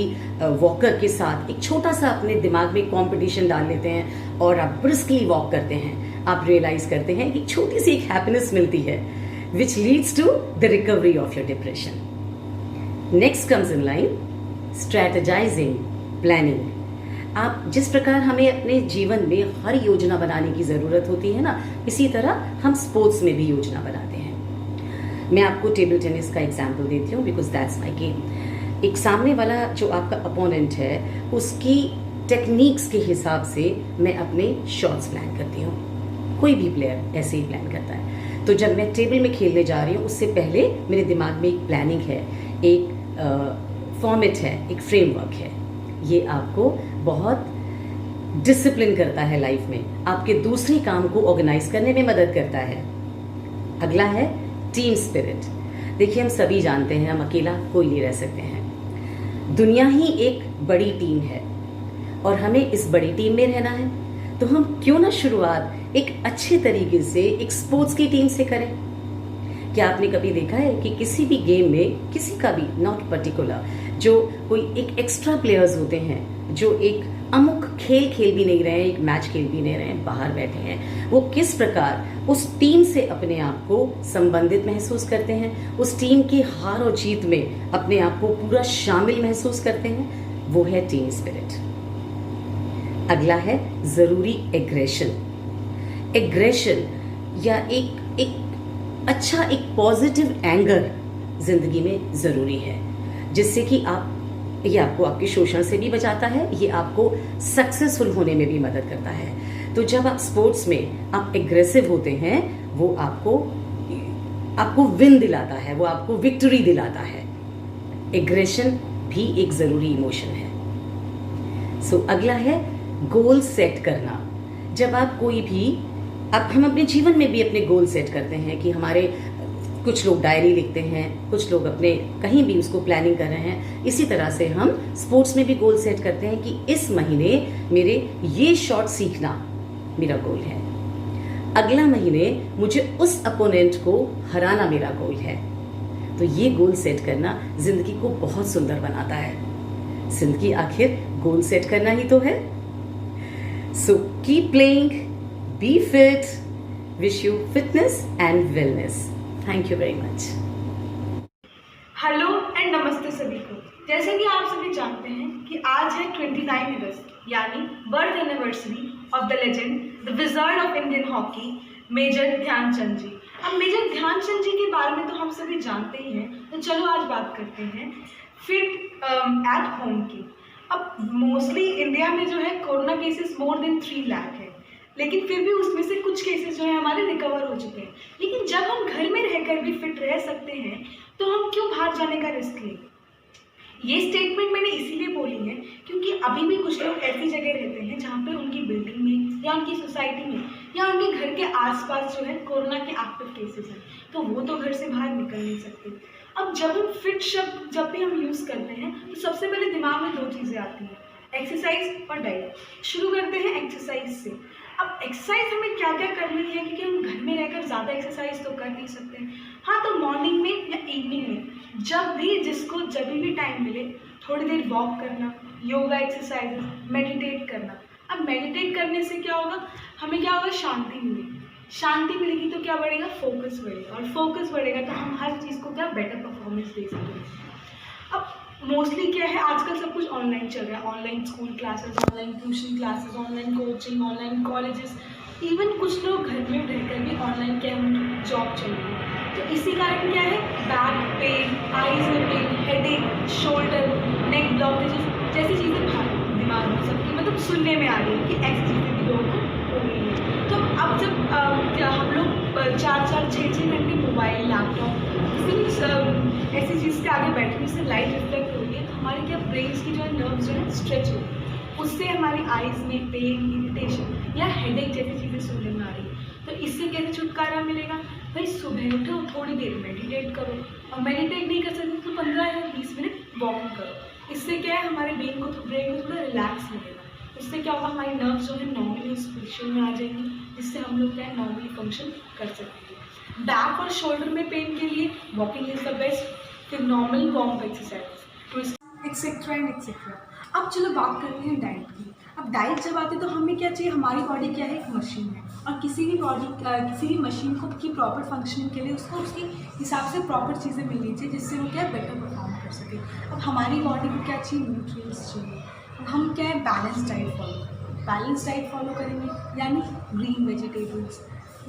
Q: वॉकर के साथ एक छोटा सा अपने दिमाग में कंपटीशन डाल लेते हैं और आप ब्रिस्कली वॉक करते हैं, आप रियलाइज करते हैं कि छोटी सी एक हैप्पीनेस मिलती है, which leads to the recovery of your depression. Next comes in line strategizing, planning. आप जिस प्रकार हमें अपने जीवन में हर योजना बनाने की ज़रूरत होती है ना, इसी तरह हम स्पोर्ट्स में भी योजना बनाते हैं। मैं आपको टेबल टेनिस का एग्जाम्पल देती हूँ, बिकॉज दैट्स माई गेम। एक सामने वाला जो आपका अपोनेंट है, उसकी टेक्निक्स के हिसाब से मैं अपने शॉट्स प्लान करती हूँ। कोई भी प्लेयर ऐसे ही प्लान करता है। तो जब मैं टेबल में खेलने जा रही हूँ, उससे पहले मेरे दिमाग में एक प्लानिंग है, एक फॉर्मेट है, एक फ्रेमवर्क है। ये आपको बहुत डिसिप्लिन करता है लाइफ में, आपके दूसरे काम को ऑर्गेनाइज करने में मदद करता है। अगला है टीम स्पिरिट। देखिए, हम सभी जानते हैं हम अकेला कोई नहीं रह सकते हैं। दुनिया ही एक बड़ी टीम है और हमें इस बड़ी टीम में रहना है, तो हम क्यों ना शुरुआत एक अच्छे तरीके से एक स्पोर्ट्स की टीम से करें। क्या आपने कभी देखा है कि किसी भी गेम में, किसी का भी, नॉट पर्टिकुलर, जो कोई एक एक्स्ट्रा प्लेयर्स होते हैं जो एक अमुक खेल खेल भी नहीं रहे हैं, एक मैच खेल भी नहीं रहे हैं, बाहर बैठे हैं, वो किस प्रकार उस टीम से अपने आप को संबंधित महसूस करते हैं, उस टीम की हार और जीत में अपने आप को पूरा शामिल महसूस करते हैं, वो है टीम स्पिरिट। अगला है जरूरी एग्रेशन। एग्रेशन या एक अच्छा, एक पॉजिटिव एंगर जिंदगी में जरूरी है, जिससे कि ये आपको आपके शोषण से भी बचाता है, ये आपको सक्सेसफुल होने में भी मदद करता है। तो जब आप स्पोर्ट्स में आप एग्रेसिव होते हैं, वो आपको विन दिलाता है, वो आपको विक्ट्री दिलाता है। एग्रेशन भी एक जरूरी इमोशन है। सो अगला है गोल सेट करना। जब आप कोई भी, हम अपने जीवन में भी अपने गोल सेट करते हैं कि हमारे, कुछ लोग डायरी लिखते हैं, कुछ लोग अपने कहीं भी उसको प्लानिंग कर रहे हैं। इसी तरह से हम स्पोर्ट्स में भी गोल सेट करते हैं कि इस महीने मेरे ये शॉट सीखना मेरा गोल है, अगला महीने मुझे उस अपोनेंट को हराना मेरा गोल है। तो ये गोल सेट करना जिंदगी को बहुत सुंदर बनाता है। जिंदगी आखिर गोल सेट करना ही तो है। So keep playing, be fit, wish you fitness and wellness. Thank you very much.
R: Hello जैसे कि आप सभी जानते हैं कि आज है 29 अगस्त यानी birth anniversary of the legend, the wizard of Indian hockey, major Dhyanchand ji. अब मेजर ध्यानचंद जी के बारे में तो हम सभी जानते ही हैं, तो चलो आज बात करते हैं फिट एट होम की। अब मोस्टली इंडिया में जो है corona cases more than 3 lakh है, लेकिन फिर भी उसमें से कुछ केसेस जो है हमारे रिकवर हो चुके हैं। लेकिन जब हम घर में रहकर भी फिट रह सकते हैं तो हम क्यों बाहर जाने का रिस्क लें? ये स्टेटमेंट मैंने इसीलिए बोली है क्योंकि अभी भी कुछ लोग ऐसी जगह रहते हैं जहाँ पे उनकी बिल्डिंग में या उनकी सोसाइटी में या उनके घर के आसपास जो है कोरोना के एक्टिव केसेस हैं, तो वो तो घर से बाहर निकल नहीं सकते। अब जब हम फिट शब्द जब भी हम यूज़ करते हैं तो सबसे पहले दिमाग में 2 चीज़ें आती हैं, एक्सरसाइज और डाइट। शुरू करते हैं एक्सरसाइज से। अब एक्सरसाइज हमें क्या क्या करनी है, क्योंकि हम घर में रहकर ज़्यादा एक्सरसाइज तो कर नहीं सकते। हाँ, तो मॉर्निंग में या इवनिंग में जब भी टाइम मिले थोड़ी देर वॉक करना, योगा एक्सरसाइजेस, मेडिटेट करना। अब मेडिटेट करने से क्या होगा, हमें क्या होगा, शांति मिलेगी। शांति मिलेगी तो क्या बढ़ेगा, फोकस बढ़ेगा, और फोकस बढ़ेगा तो हम हर चीज़ को क्या बेटर परफॉर्मेंस दे सकेंगे। अब मोस्टली क्या है, आजकल सब कुछ ऑनलाइन चल रहा है, online school classes, online tuition classes, online coaching, online colleges, even कुछ लोग घर में रहकर भी ऑनलाइन क्या जॉब चल रही है। तो इसी कारण क्या है, बैक पेन, आईज में पेन, हेडेक, शोल्डर, नेक ब्लॉकेजेस जैसी चीज़ें दिमाग में सबकी मतलब सुनने में आ रही है कि ऐसी चीज़ें भी लोगों को हो रही है। तो अब जब हम लोग 4-4, 6-6 घंटे मोबाइल, लैपटॉप किसी भी ऐसी चीज़ के आगे बैठने से लाइट रिफ्लेक्ट हो रही है, तो हमारे क्या ब्रेन्स की जो है नर्व्स जो है स्ट्रेच हो रही है, उससे हमारी आइज़ में पेन, इरिटेशन या हेडेक जैसी चीज़ें सुनने में आ रही है। तो इससे कैसे छुटकारा मिलेगा, भाई सुबह उठो, थोड़ी देर मेडिटेट करो, और मेडिटेट नहीं कर सकते तो 15 या 20 मिनट वॉकिंग करो। इससे क्या है, हमारे ब्रेन को थोड़ा रिलैक्स मिलेगा। इससे क्या होगा, हमारी नर्व्स जो है नॉर्मली उस पोजिशन में आ जाएंगी, जिससे हम लोग क्या है नॉर्मली फंक्शन कर सकेंगे। बैक और शोल्डर में पेन के लिए वॉकिंग इज़ द बेस्ट, फिर normal warm exercise, etcetera and etcetera. अब चलो बात करते हैं डाइट की। अब डाइट जब आती है तो हमें क्या चाहिए, हमारी बॉडी क्या है, एक मशीन है, और किसी भी मशीन को की प्रॉपर फंक्शनिंग के लिए उसको उसके हिसाब से प्रॉपर चीज़ें मिलनी चाहिए, जिससे वो क्या बेटर परफॉर्म कर सके। अब हमारी बॉडी को क्या चाहिए, न्यूट्रिएंट्स चाहिए। अब हम क्या है, बैलेंस डाइट फॉलो करेंगे। बैलेंस डाइट फॉलो करेंगे यानी ग्रीन वेजिटेबल्स,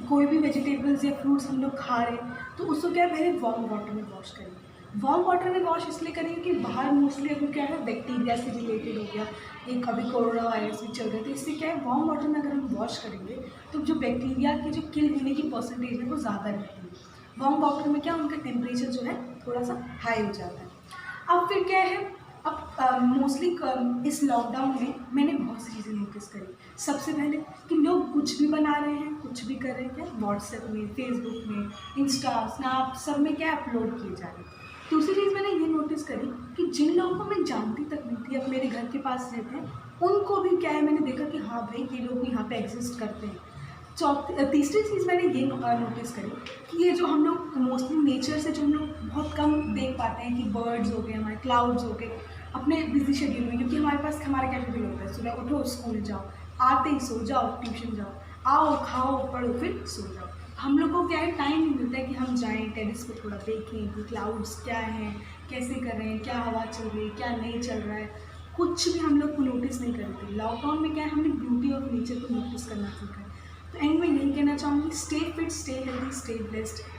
R: कोई भी वेजिटेबल्स या फ्रूट्स हम लोग खा रहे हैं तो उसको क्या है, पहले वार्म वाटर में वॉश करेंगे। वार्म वाटर में वॉश इसलिए करेंगे कि बाहर मोस्टली अगर क्या है बैक्टीरिया से रिलेटेड हो गया, एक अभी कोरोना वायरस भी चल रहे थे, इससे क्या है वार्म वाटर में अगर हम वॉश करेंगे तो जो बैक्टीरिया के जो किल होने की परसेंटेज है वो ज़्यादा रहती है। वार्म वाटर में क्या उनका टेम्परेचर जो है थोड़ा सा हाई हो जाता है। अब फिर क्या है, अब मोस्टली इस लॉकडाउन में मैंने बहुत सी चीज़ें नोटिस करी। सबसे पहले कि लोग कुछ भी बना रहे हैं, कुछ भी कर रहे हैं, क्या व्हाट्सएप में, फेसबुक में, इंस्टा, स्नैप, सब में क्या अपलोड किए जा रहे हैं। दूसरी चीज़ मैंने ये नोटिस करी कि जिन लोगों को मैं जानती तक नहीं थी, अब मेरे घर के पास रहते हैं, उनको भी क्या है मैंने देखा कि हाँ भाई ये लोग यहाँ पे एग्जिस्ट करते हैं। तीसरी चीज़ मैंने ये नोटिस करी कि ये जो हम लोग मोस्टली नेचर से जो हम लोग बहुत कम देख पाते हैं, कि बर्ड्स हो गए, हमारे क्लाउड्स हो गए, अपने बिजी शेड्यूल में, क्योंकि हमारे पास हमारा क्या शेड्यूल होता है, सुबह उठो, स्कूल जाओ, आते ही सो जाओ, ट्यूशन जाओ, आओ, खाओ, पढ़ो, फिर सो जाओ। हम लोग को क्या है टाइम नहीं मिलता है कि हम जाएं टेरेस पे थोड़ा देखें कि क्लाउड्स क्या हैं, कैसे कर रहे हैं, क्या हवा चल रही है, क्या नहीं चल रहा है, कुछ भी हम लोग को नोटिस नहीं करते। लॉकडाउन में क्या है, हमने ब्यूटी ऑफ नेचर को नोटिस करना सीखा है। तो एंड में यही कहना चाहूँगी, stay fit, stay healthy, stay blessed.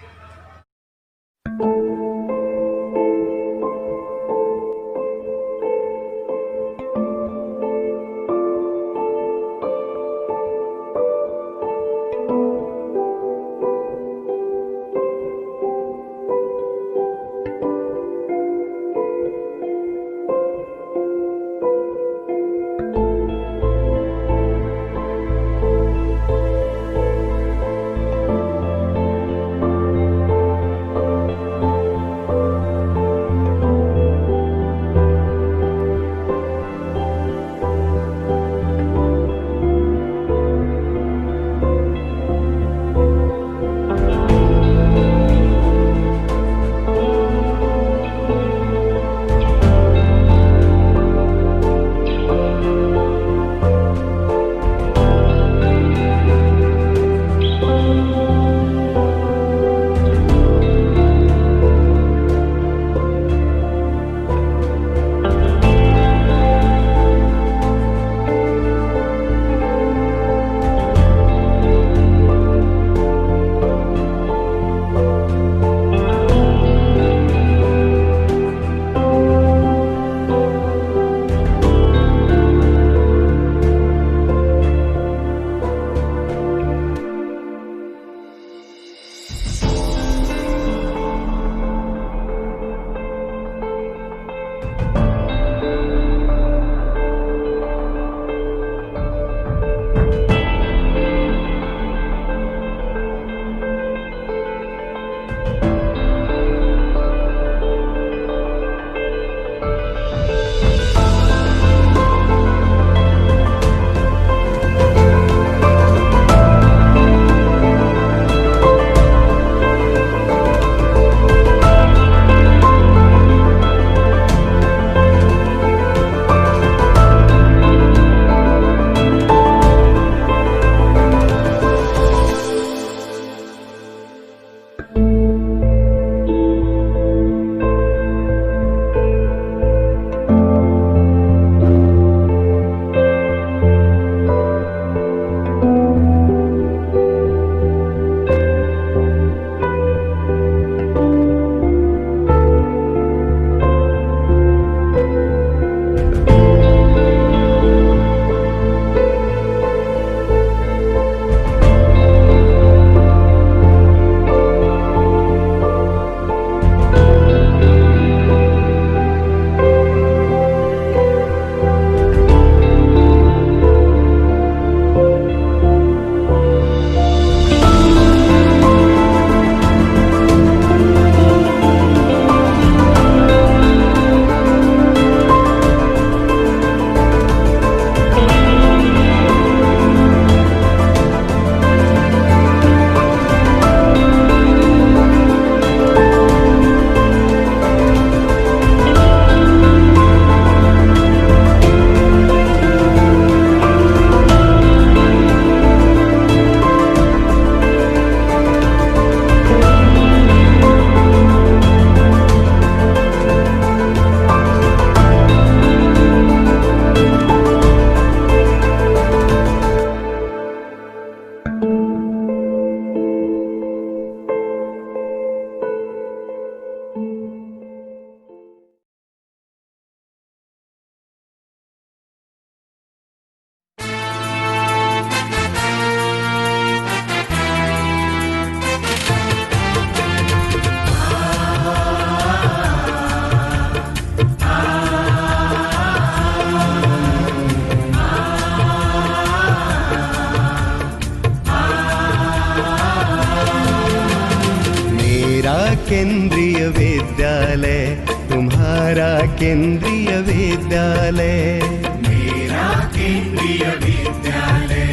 S: केंद्रीय विद्यालय, तुम्हारा केंद्रीय विद्यालय।
T: मेरा केंद्रीय विद्यालय,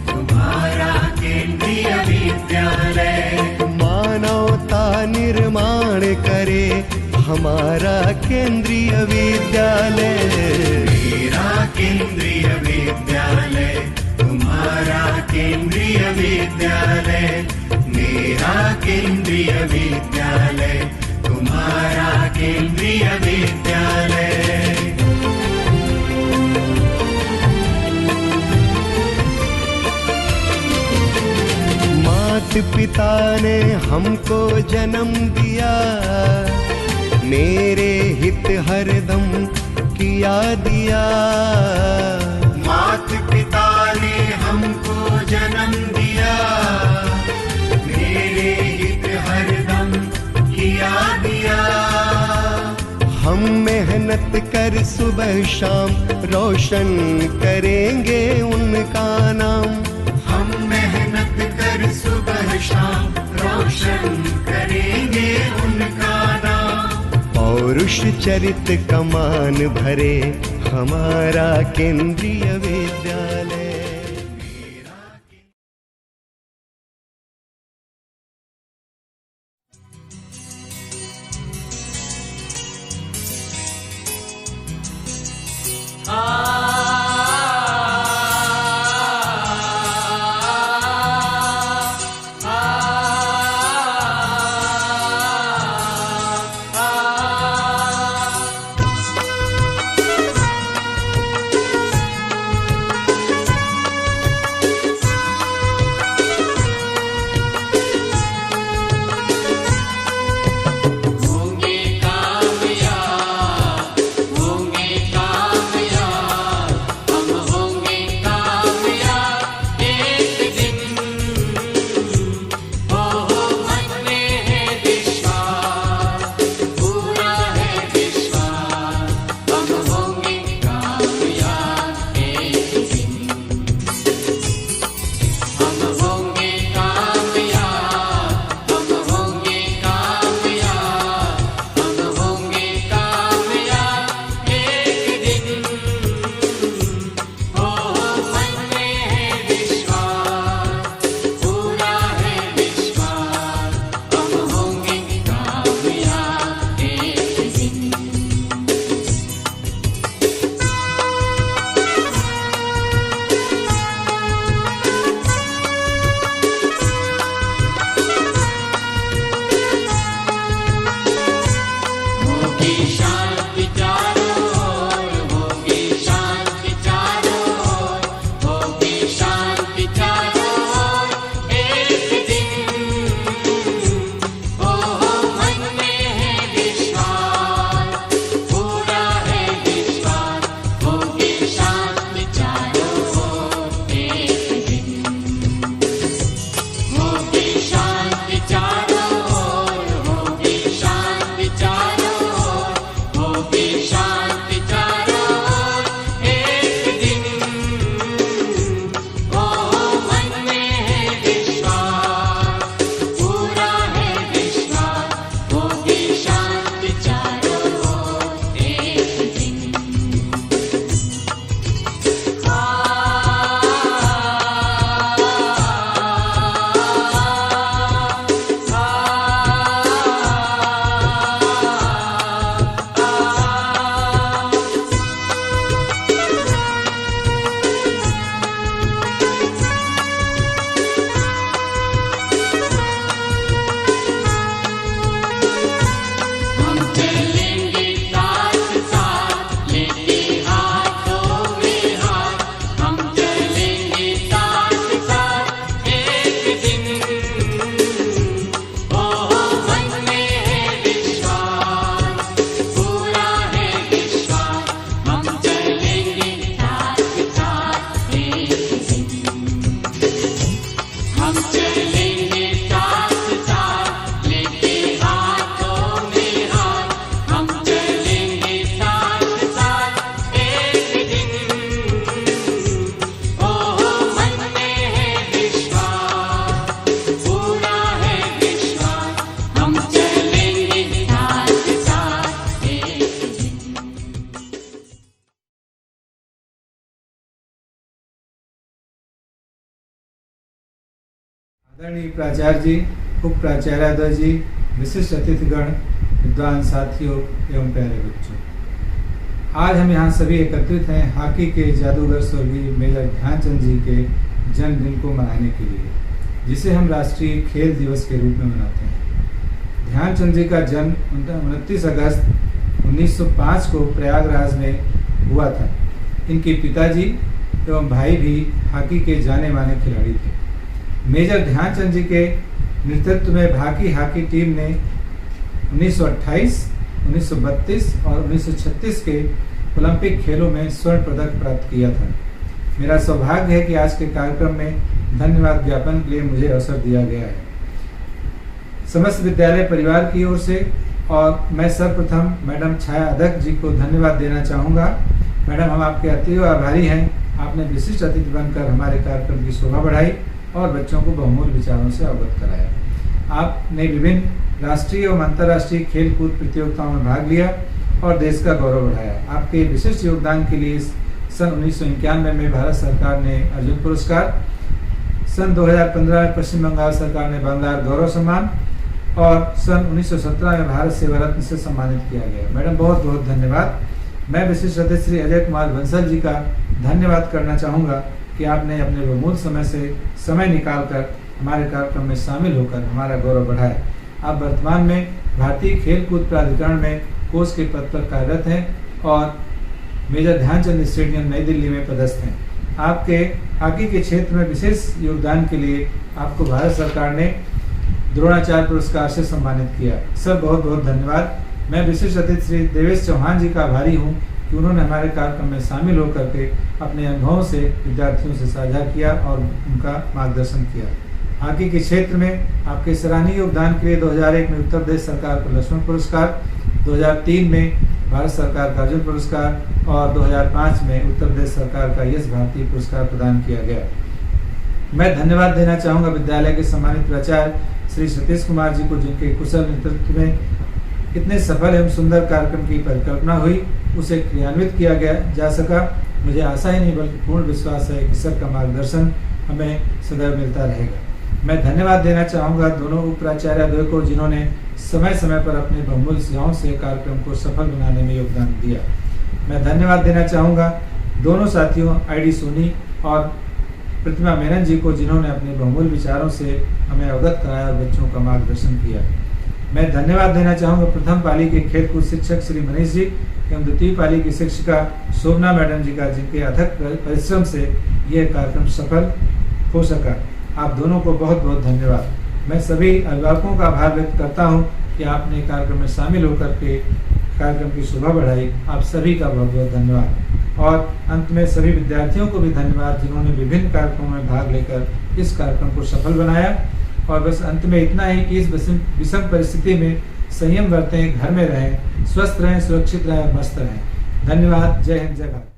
T: तुम्हारा केंद्रीय विद्यालय।
S: मानवता निर्माण करे हमारा केंद्रीय विद्यालय।
T: मेरा केंद्रीय विद्यालय, तुम्हारा केंद्रीय विद्यालय। मेरा केंद्रीय विद्यालय, तुम्हारा केंद्रीय विद्यालय।
S: माता पिता ने हमको जन्म दिया, मेरे हित हरदम किया दिया।
T: माता पिता ने हमको जन्म दिया, मेरे हित हरदम किया दिया।
S: हम मेहनत कर सुबह शाम रोशन करेंगे उनका नाम।
T: हम मेहनत कर सुबह शाम रोशन करेंगे उनका नाम।
S: पौरुष चरित कमान भरे हमारा केंद्रीय विद्यालय।
U: आदरणीय प्राचार्य जी, उप प्राचार्य जी, विशिष्ट अतिथिगण, विद्वान साथियों एवं प्यारे बच्चों, आज हम यहाँ सभी एकत्रित हैं हॉकी के जादूगर स्वर्गीय मेजर ध्यानचंद जी के जन्मदिन को मनाने के लिए, जिसे हम राष्ट्रीय खेल दिवस के रूप में मनाते हैं। ध्यानचंद जी का जन्म 29 अगस्त 1905 को प्रयागराज में हुआ था। इनके पिताजी एवं भाई भी हॉकी के जाने माने खिलाड़ी थे। मेजर ध्यानचंद जी के नेतृत्व में भारतीय हॉकी टीम ने 1928, 1932 और 1936 के ओलंपिक खेलों में स्वर्ण पदक प्राप्त किया था। मेरा सौभाग्य है कि आज के कार्यक्रम में धन्यवाद ज्ञापन के लिए मुझे अवसर दिया गया है समस्त विद्यालय परिवार की ओर से, और मैं सर्वप्रथम मैडम छाया अध्यक्ष जी को धन्यवाद देना चाहूँगा। मैडम, हम आपके अति आभारी हैं। आपने विशिष्ट अतिथि बनकर हमारे कार्यक्रम की शोभा बढ़ाई और बच्चों को बहुमूल्य विचारों से अवगत कराया। आपने विभिन्न राष्ट्रीय एवं अंतर्राष्ट्रीय खेल कूद प्रतियोगिताओं में भाग लिया और देश का गौरव बढ़ाया। आपके विशिष्ट योगदान के लिए सन 1991 में भारत सरकार ने अर्जुन पुरस्कार, सन 2015 में पश्चिम बंगाल सरकार ने बांग्लार गौरव सम्मान और सन 1917 में भारत सेवा रत्न से सम्मानित किया गया। मैडम, बहुत बहुत धन्यवाद। मैं विशिष्ट अतिथि श्री अजय कुमार बंसल जी का धन्यवाद करना चाहूँगा कि आपने अपने बहुमूल्य समय से समय निकालकर हमारे कार्यक्रम में शामिल होकर हमारा गौरव बढ़ाया। आप वर्तमान में भारतीय खेल कूद प्राधिकरण में कोच के पद पर कार्यरत हैं और मेजर ध्यानचंद स्टेडियम नई दिल्ली में पदस्थ हैं। आपके हॉकी के क्षेत्र में विशेष योगदान के लिए आपको भारत सरकार ने द्रोणाचार्य पुरस्कार से सम्मानित किया। सर, बहुत बहुत धन्यवाद। मैं विशिष्ट अतिथि श्री देवेश चौहान जी का आभारी हूँ कि उन्होंने हमारे कार्यक्रम में शामिल होकर के अपने अनुभवों से विद्यार्थियों से साझा किया और उनका मार्गदर्शन किया। हॉकी के क्षेत्र में आपके सराहनीय योगदान के लिए 2001 में उत्तर प्रदेश सरकार को लक्ष्मण पुरस्कार, 2003 में भारत सरकार का अर्जुन पुरस्कार और 2005 में उत्तर प्रदेश सरकार का यश भारती पुरस्कार प्रदान किया गया। मैं धन्यवाद देना चाहूँगा विद्यालय के सम्मानित प्राचार्य श्री सतीश कुमार जी को, जिनके कुशल नेतृत्व में इतने सफल एवं सुंदर कार्यक्रम की परिकल्पना हुई, उसे क्रियान्वित किया जा सका। मुझे आशा ही नहीं बल्कि पूर्ण विश्वास है कि सर का मार्गदर्शन हमें सदैव मिलता रहेगा। मैं धन्यवाद देना चाहूँगा दोनों उप प्राचार्य को, जिन्होंने समय समय पर अपने बहुमूल्य सेवाओं से कार्यक्रम को सफल बनाने में योगदान दिया। मैं धन्यवाद देना चाहूँगा दोनों साथियों आईडी सोनी और प्रतिमा मेनन जी को, जिन्होंने अपने बहुमूल्य विचारों से हमें अवगत कराया और बच्चों का मार्गदर्शन किया। मैं धन्यवाद देना चाहूँगा प्रथम पाली के खेलकूद शिक्षक श्री मनीष जी एवं द्वितीय पाली की शिक्षिका शोभना मैडम जी का, जिनके अथक परिश्रम से यह कार्यक्रम सफल हो सका। आप दोनों को बहुत बहुत धन्यवाद। मैं सभी अभिभावकों का आभार व्यक्त करता हूँ कि आपने कार्यक्रम में शामिल होकर के कार्यक्रम की शोभा बढ़ाई। आप सभी का बहुत बहुत धन्यवाद। और अंत में सभी विद्यार्थियों को भी धन्यवाद, जिन्होंने विभिन्न कार्यक्रमों में भाग लेकर इस कार्यक्रम को सफल बनाया। और बस अंत में इतना ही कि इस विषम परिस्थिति में संयम बरतें, घर में रहें, स्वस्थ रहें, सुरक्षित रहें और मस्त रहें। धन्यवाद। जय हिंद, जय भारत।